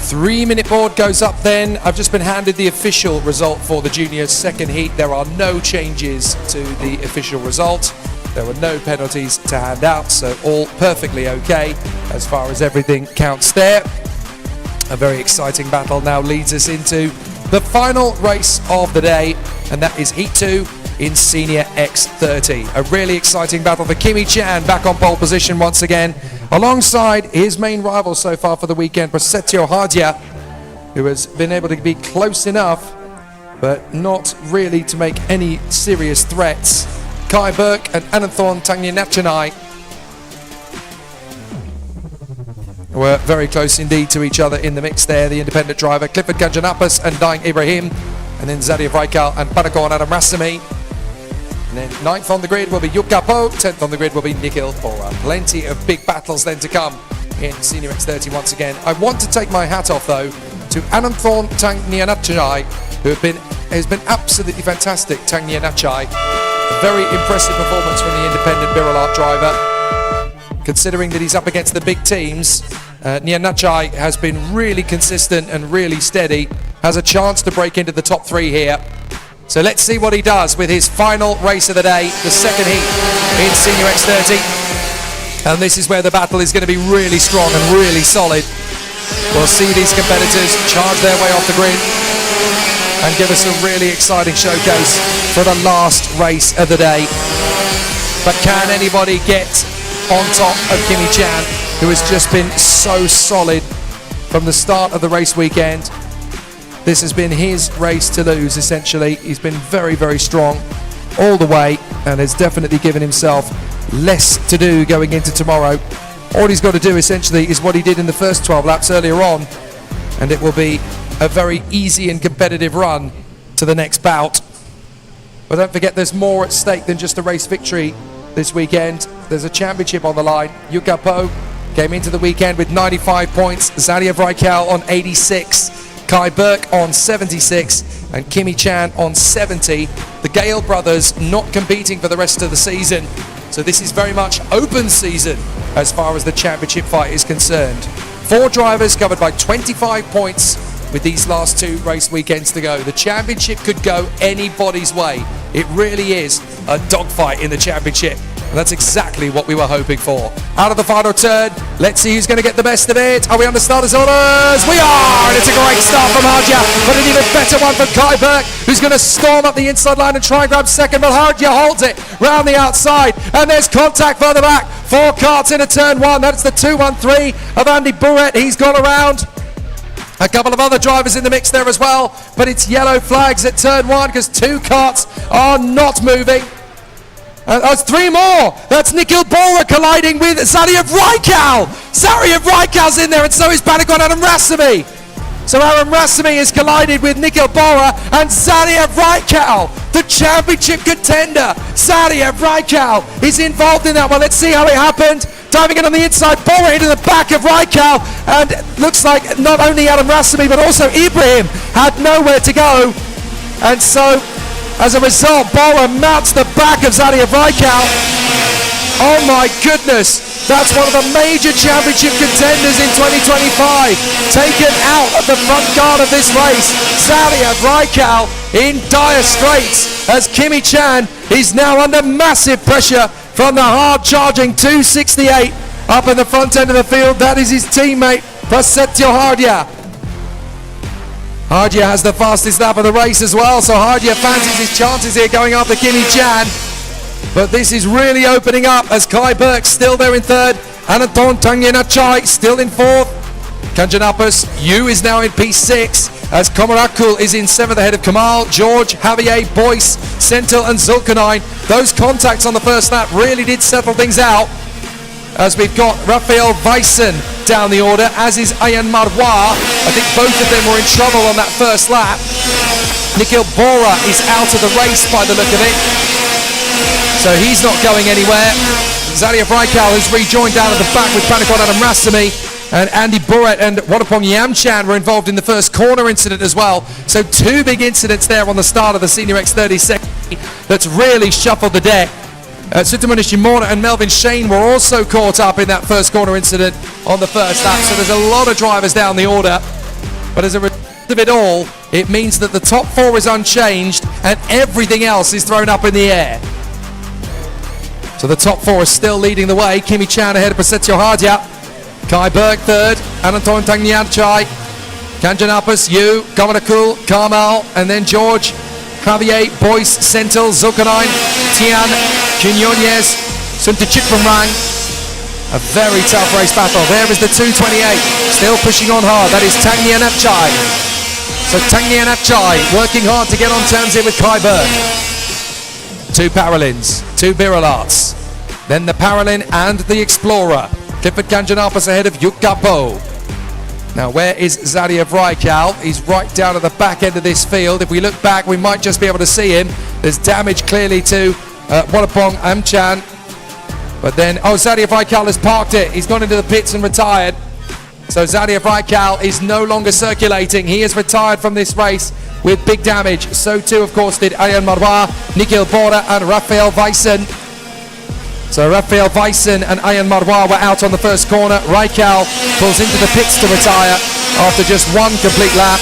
Three-minute board goes up then. I've just been handed the official result for the juniors second heat. There are no changes to the official result. There were no penalties to hand out, so all perfectly okay as far as everything counts there. A very exciting battle now leads us into the final race of the day, and that is Heat 2 in Senior X30. A really exciting battle for Kimi Chan, back on pole position once again, alongside his main rival so far for the weekend, Prasetyo Hardia, who has been able to be close enough, but not really to make any serious threats. Kai Burke and INF1NITY were very close indeed to each other in the mix there. The independent driver, Clifford Ganjanapas and Daing Ibrahim, and then Zadia Vraikal and Panagon Adam Rasami. And then 9th on the grid will be Yuka Po, 10th on the grid will be Nikhil Bora. Plenty of big battles then to come in Senior X30 once again. I want to take my hat off though to INF1NITY, who has been absolutely fantastic. INF1NITY, a very impressive performance from the independent Birolart driver. Considering that he's up against the big teams, INF1NITY has been really consistent and really steady, has a chance to break into the top 3 here. So let's see what he does with his final race of the day, the second heat in Senior X30. And this is where the battle is going to be really strong and really solid. We'll see these competitors charge their way off the grid and give us a really exciting showcase for the last race of the day. But can anybody get on top of Kimi Chan, who has just been so solid from the start of the race weekend? This has been his race to lose, essentially. He's been very, very strong all the way and has definitely given himself less to do going into tomorrow. All he's got to do, essentially, is what he did in the first 12 laps earlier on, and it will be a very easy and competitive run to the next bout. But don't forget, there's more at stake than just a race victory this weekend. There's a championship on the line. Yuka Po came into the weekend with 95 points, Zadia Vraikal on 86, Kai Burke on 76, and Kimi Chan on 70. The Gale brothers not competing for the rest of the season. So this is very much open season as far as the championship fight is concerned. 4 drivers covered by 25 points with these last 2 race weekends to go. The championship could go anybody's way. It really is a dogfight in the championship. And that's exactly what we were hoping for. Out of the final turn, let's see who's going to get the best of it. Are we on the starters' orders? We are! And it's a great start from Hardia, but an even better one from Kai Burke, who's going to storm up the inside line and try and grab second, but Hardia holds it round the outside. And there's contact further back. 4 karts into turn 1. That's the 213 of Andy Burrett. He's gone around. A couple of other drivers in the mix there as well, but it's yellow flags at turn 1 because 2 karts are not moving. That's 3 more. That's Nikhil Bora colliding with Zadia Vraikal. Zadia Vraikal's in there, and so is Panagon Adam Rasami. So Adam Rasami has collided with Nikhil Bora and Zadia Vraikal, the championship contender. Zadia Vraikal is involved in that one. Let's see how it happened. Diving in on the inside, Bora into the back of Vraikal, and it looks like not only Adam Rasami but also Ibrahim had nowhere to go. And so, as a result, Bora mounts the back of Zadia Vraikal. Oh my goodness, that's one of the major championship contenders in 2025. Taken out of the front guard of this race. Zadia Vraikal in dire straits as Kimi Chan is now under massive pressure from the hard-charging 268 up in the front end of the field. That is his teammate, Prasetyo Hardia. Hardia has the fastest lap of the race as well, so Hardia fancies his chances here going after Kimi Chan. But this is really opening up as Kai Burke still there in 3rd. INF1NITY still in 4th. Kanjanapas Yu is now in P6 as Komarakul is in 7th ahead of Kamal, George, Javier, Boyce, Sentil and Zulkarnain. Those contacts on the first lap really did settle things out, as we've got Rafael Weissen down the order, as is Ayan Marwa. I think both of them were in trouble on that first lap. Nikhil Bora is out of the race by the look of it, so he's not going anywhere. Zadia Vraikal has rejoined down at the back with Panagon Adam Rasami, and Andy Burrett and Wadapong Yamchan were involved in the first corner incident as well. So 2 big incidents there on the start of the Senior X30 second that's really shuffled the deck. Sutamon Ishimura and Melvin Shane were also caught up in that first corner incident on the first lap. So there's a lot of drivers down the order. But as a result of it all, it means that the top 4 is unchanged and everything else is thrown up in the air. So the top 4 is still leading the way. Kimi Chan ahead of Prasetyo Hardia. Kai Burke 3rd, INF1NITY Kanjanapis, Yu, Komonakul, Kamal, and then George, Javier, Boyce, Sentil, Zulkarnain, Tian, Quinones, Suntichitpumrang. A very tough race battle. There is the 228, still pushing on hard. That is Tangnianachai. So Tangnianachai working hard to get on terms here with Kai Burke. 2 Paralins, 2 Birolats. Then the Paralin and the Explorer. Clifford Kanjanapis ahead of Yukapo. Now, where is Zadiev Raikal? He's right down at the back end of this field. If we look back, we might just be able to see him. There's damage clearly to Wadapong Amchan. But then, Zadiev Raikal has parked it. He's gone into the pits and retired. So Zadiev Raikal is no longer circulating. He is retired from this race with big damage. So too, of course, did Ayan Marwa, Nikhil Bora and Rafael Weissen. So Rafael Weissen and Ayan Marwa were out on the first corner. Raikal pulls into the pits to retire after just 1 complete lap.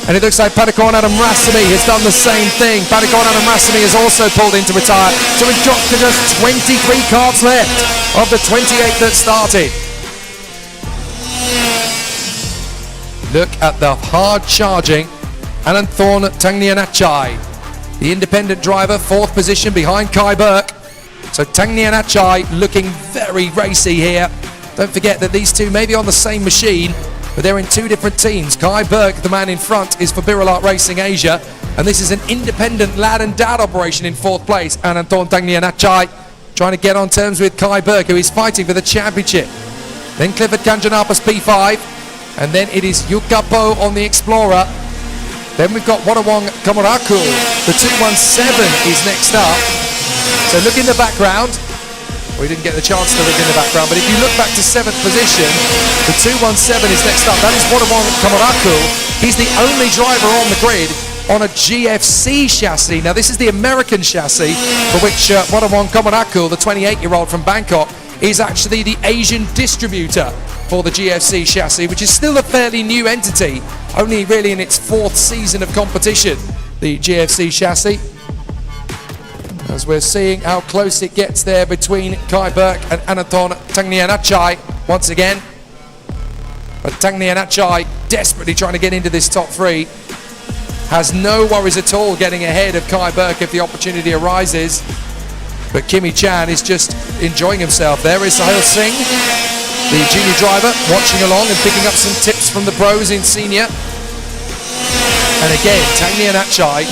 And it looks like Padikon Adam Rasimi has done the same thing. Padikon Adam Rasimi has also pulled in to retire. So we've dropped to just 23 carts left of the 28 that started. Look at the hard charging Ananthorn Tangnianachai. The independent driver, 4th position behind Kai Burke. So Tangnianachai looking very racy here. Don't forget that these two may be on the same machine, but they're in 2 different teams. Kai Burke, the man in front, is for Birolat Racing Asia, and this is an independent lad and dad operation in 4th place. Ananthorn Tangnianachai trying to get on terms with Kai Burke, who is fighting for the championship. Then Clifford Kanjanapis P5, and then it is Yukapo on the Explorer. Then we've got Wadawong Komorakul. The 217 is next up. So look in the background. We didn't get the chance to look in the background, but if you look back to 7th position, the 217 is next up. That is Wadawong Komorakul. He's the only driver on the grid on a GFC chassis. Now this is the American chassis for which Wadawong Komorakul, the 28-year-old from Bangkok, is actually the Asian distributor for the GFC chassis, which is still a fairly new entity, only really in its 4th season of competition, the GFC chassis. As we're seeing how close it gets there between Kai Burke and Ananthorn Tangnianachai once again. But Tangnianachai desperately trying to get into this top 3. Has no worries at all getting ahead of Kai Burke if the opportunity arises. But Kimi Chan is just enjoying himself. There is Sahil Singh, the junior driver, watching along and picking up some tips from the pros in senior. And again, Tangnianachai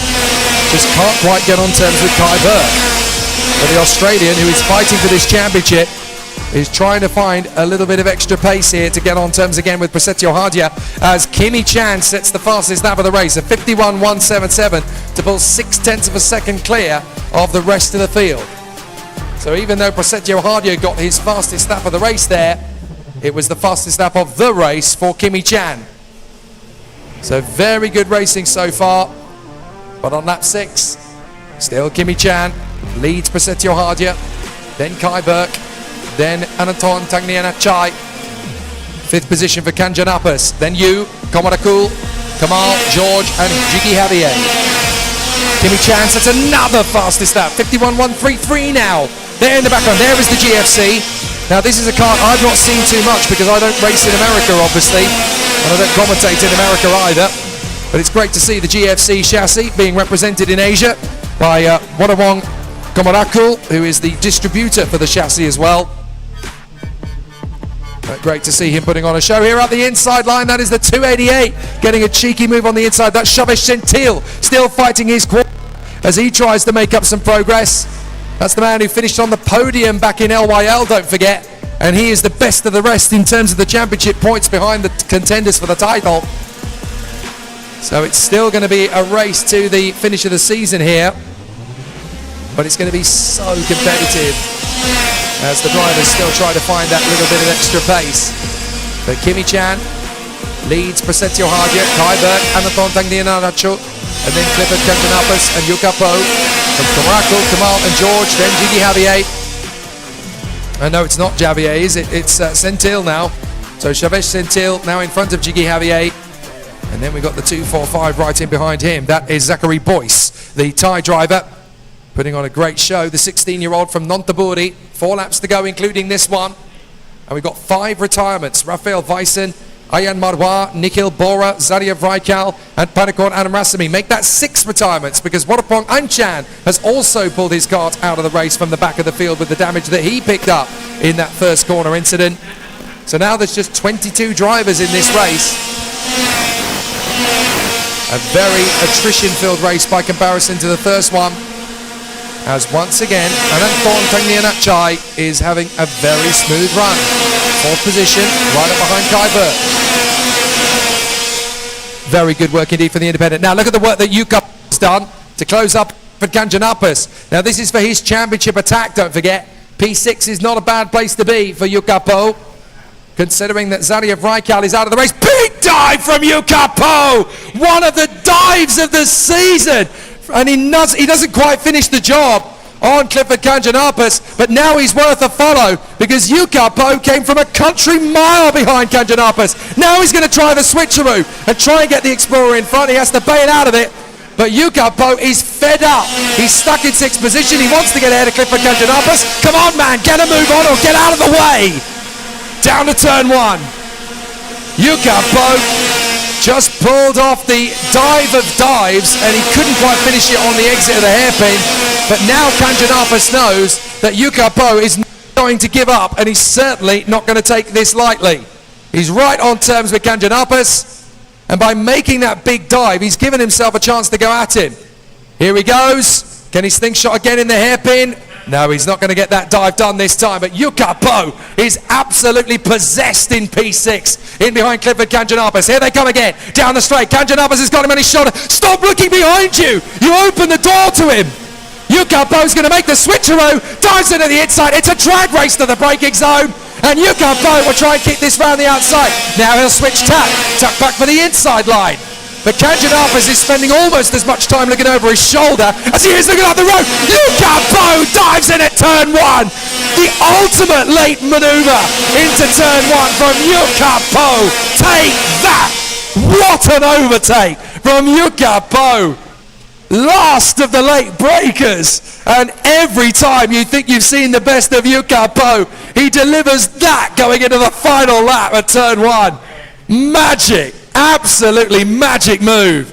just can't quite get on terms with Kai Burke. But the Australian, who is fighting for this championship, is trying to find a little bit of extra pace here to get on terms again with Prasetyo Hadia, as Kimi Chan sets the fastest lap of the race, a 51.177 to pull 0.6 of a second clear of the rest of the field. So even though Prasetyo Hadia got his fastest lap of the race there, it was the fastest lap of the race for Kimi Chan. So very good racing so far, but on lap 6, still Kimi Chan leads Prasetyo Hadia, then Kai Burke, then Ananthorn Tangnianachai. 5th position for Kanjanapis, then Yu, Komorakul, Kamal, George and Jiggy Javier. Kimi Chan sets another fastest lap, 51.133 now. There in the background, there is the GFC. Now this is a car I've not seen too much because I don't race in America obviously, and I don't commentate in America either. But it's great to see the GFC chassis being represented in Asia by Wadawong Komorakul, who is the distributor for the chassis as well. But great to see him putting on a show here at the inside line. That is the 288, getting a cheeky move on the inside. That's Shavesh Sentil still fighting his quarter as he tries to make up some progress. That's the man who finished on the podium back in LYL, don't forget. And he is the best of the rest in terms of the championship points behind the contenders for the title. So it's still going to be a race to the finish of the season here. But it's going to be so competitive as the drivers still try to find that little bit of extra pace. But Kimi Chan leads Prasetyo Hadia, Kai Burke, Ananthorn Tangnianachai, and then Clifford Kanjanapis and Yukapo. From Komorakul, Kamal and George, then Jiggy Javier. No, it's not Javier, is it? It's Sentil now. So Shavesh Sentil now in front of Jiggy Javier. And then we've got the 245 right in behind him. That is Zachary Boyce, the Thai driver, putting on a great show. The 16-year-old from Nonthaburi. 4 laps to go, including this one. And we've got 5 retirements. Rafael Weissen, Ayaan Marwa, Nikhil Bora, Zadia Vraikal, and Panikon Anamrasamy make that 6 retirements, because Wadapong Anchan has also pulled his cart out of the race from the back of the field with the damage that he picked up in that first corner incident. So now there's just 22 drivers in this race. A very attrition-filled race by comparison to the first one, as once again INF1NITY Tangnianachai is having a very smooth run. 4th position, right up behind Kai Burt. Very good work indeed for the independent. Now look at the work that Yuka has done to close up for Kanjanapas. Now this is for his championship attack, don't forget. P6 is not a bad place to be for Yukapo, considering that Zadia Vraikal is out of the race. Big dive from Yukapo! One of the dives of the season! And he doesn't quite finish the job on Clifford Kanjanapas, but now he's worth a follow, because Yukapo came from a country mile behind Kanjanapas. Now he's going to try the switcheroo and try and get the Explorer in front. He has to bail out of it, but Yukapo is fed up. He's stuck in 6th position. He wants to get ahead of Clifford Kanjanapas. Come on, man, get a move on or get out of the way. Down to turn 1. Yukapo just pulled off the dive of dives, and he couldn't quite finish it on the exit of the hairpin. But now Kanjanapas knows that Yukapo is not going to give up, and he's certainly not going to take this lightly. He's right on terms with Kanjanapas, and by making that big dive, he's given himself a chance to go at him. Here he goes. Can he slingshot again in the hairpin? No, he's not going to get that dive done this time, but Yukapo is absolutely possessed in P6, in behind Clifford Kanjanapas. Here they come again, down the straight. Kanjanapas has got him on his shoulder. Stop looking behind you! You open the door to him! Yukapo's going to make the switcheroo, dives into the inside. It's a drag race to the braking zone, and Yukapo will try and keep this round the outside. Now he'll switch tuck back for the inside line. But Kanjanapas is spending almost as much time looking over his shoulder as he is looking up the road. Yukapo dives in at turn 1. The ultimate late maneuver into turn 1 from Yukapo. Take that! What an overtake from Yukapo. Last of the late breakers. And every time you think you've seen the best of Yukapo, he delivers that going into the final lap at turn 1. Magic. Absolutely magic move.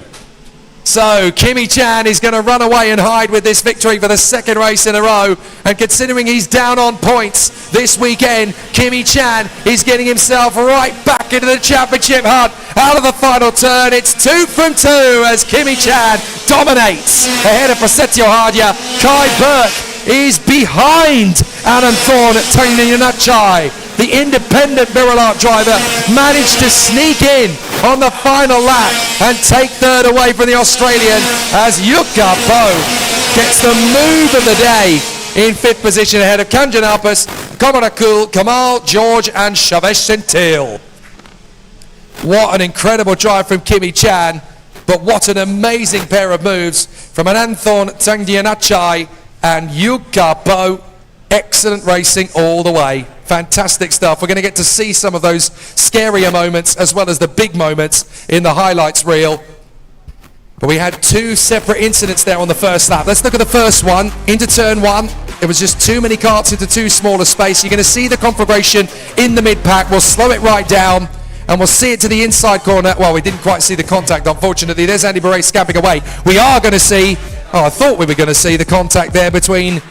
So Kimi Chan is going to run away and hide with this victory for the 2nd race in a row, and considering he's down on points this weekend, Kimi Chan is getting himself right back into the championship hunt. Out of the final turn, it's 2 from 2 as Kimi Chan dominates ahead of Prasetyo Hadia. Kai Burt is behind INF1NITY Tangnianachai. The independent Virulart driver managed to sneak in on the final lap and take 3rd away from the Australian, as Yukapo gets the move of the day in 5th position ahead of Kanjanapas, Komarakul, Kamal, George and Shavesh Sentil. What an incredible drive from Kimi Chan, but what an amazing pair of moves from INF1NITY Tangnianachai and Yukapo. Excellent racing all the way. Fantastic stuff. We're going to get to see some of those scarier moments as well as the big moments in the highlights reel. But we had 2 separate incidents there on the first lap. Let's look at the first one. Into turn 1, it was just too many karts into too small a space. You're going to see the conflagration in the mid-pack. We'll slow it right down and we'll see it to the inside corner. Well, we didn't quite see the contact, unfortunately. There's Andy Beret scamping away. We are going to see, I thought we were going to see the contact there between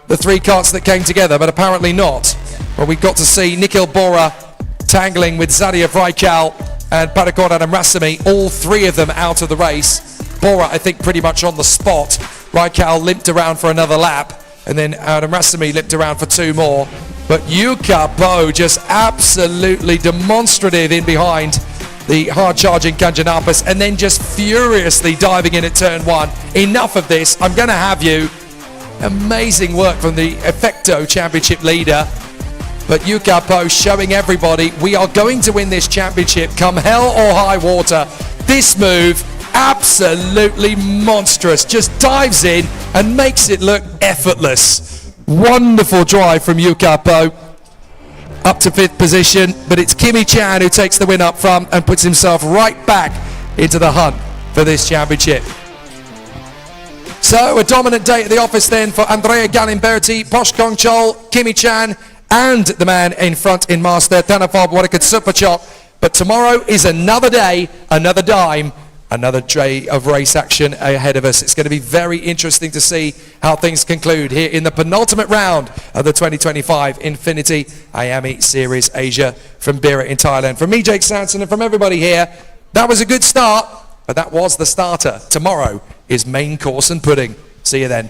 the 3 karts that came together, but apparently not. Well, we got to see Nikhil Bora tangling with Zadia Vraikal and Panikon Anamrasamy, all 3 of them out of the race. Bora, I think, pretty much on the spot. Vraikal limped around for another lap, and then Anamrasamy limped around for 2 more. But Yukapo just absolutely demonstrative in behind the hard-charging Kanjanapas, and then just furiously diving in at turn 1. Enough of this, I'm going to have you. Amazing work from the Effecto Championship leader. But Yukapo showing everybody we are going to win this championship come hell or high water. This move, absolutely monstrous. Just dives in and makes it look effortless. Wonderful drive from Yukapo. Up to 5th position, but it's Kimi Chan who takes the win up front and puts himself right back into the hunt for this championship. So a dominant day at the office then for Andrea Galimberti, Posh Kongchol, Kimi Chan, and the man in front in Master, Tanafob Warakat Superchok. But tomorrow is another day, another dime, another day of race action ahead of us. It's going to be very interesting to see how things conclude here in the penultimate round of the 2025 Infinity IAME Series Asia from Bira in Thailand. From me, Jake Sanson, and from everybody here, that was a good start, but that was the starter. Tomorrow is main course and pudding. See you then.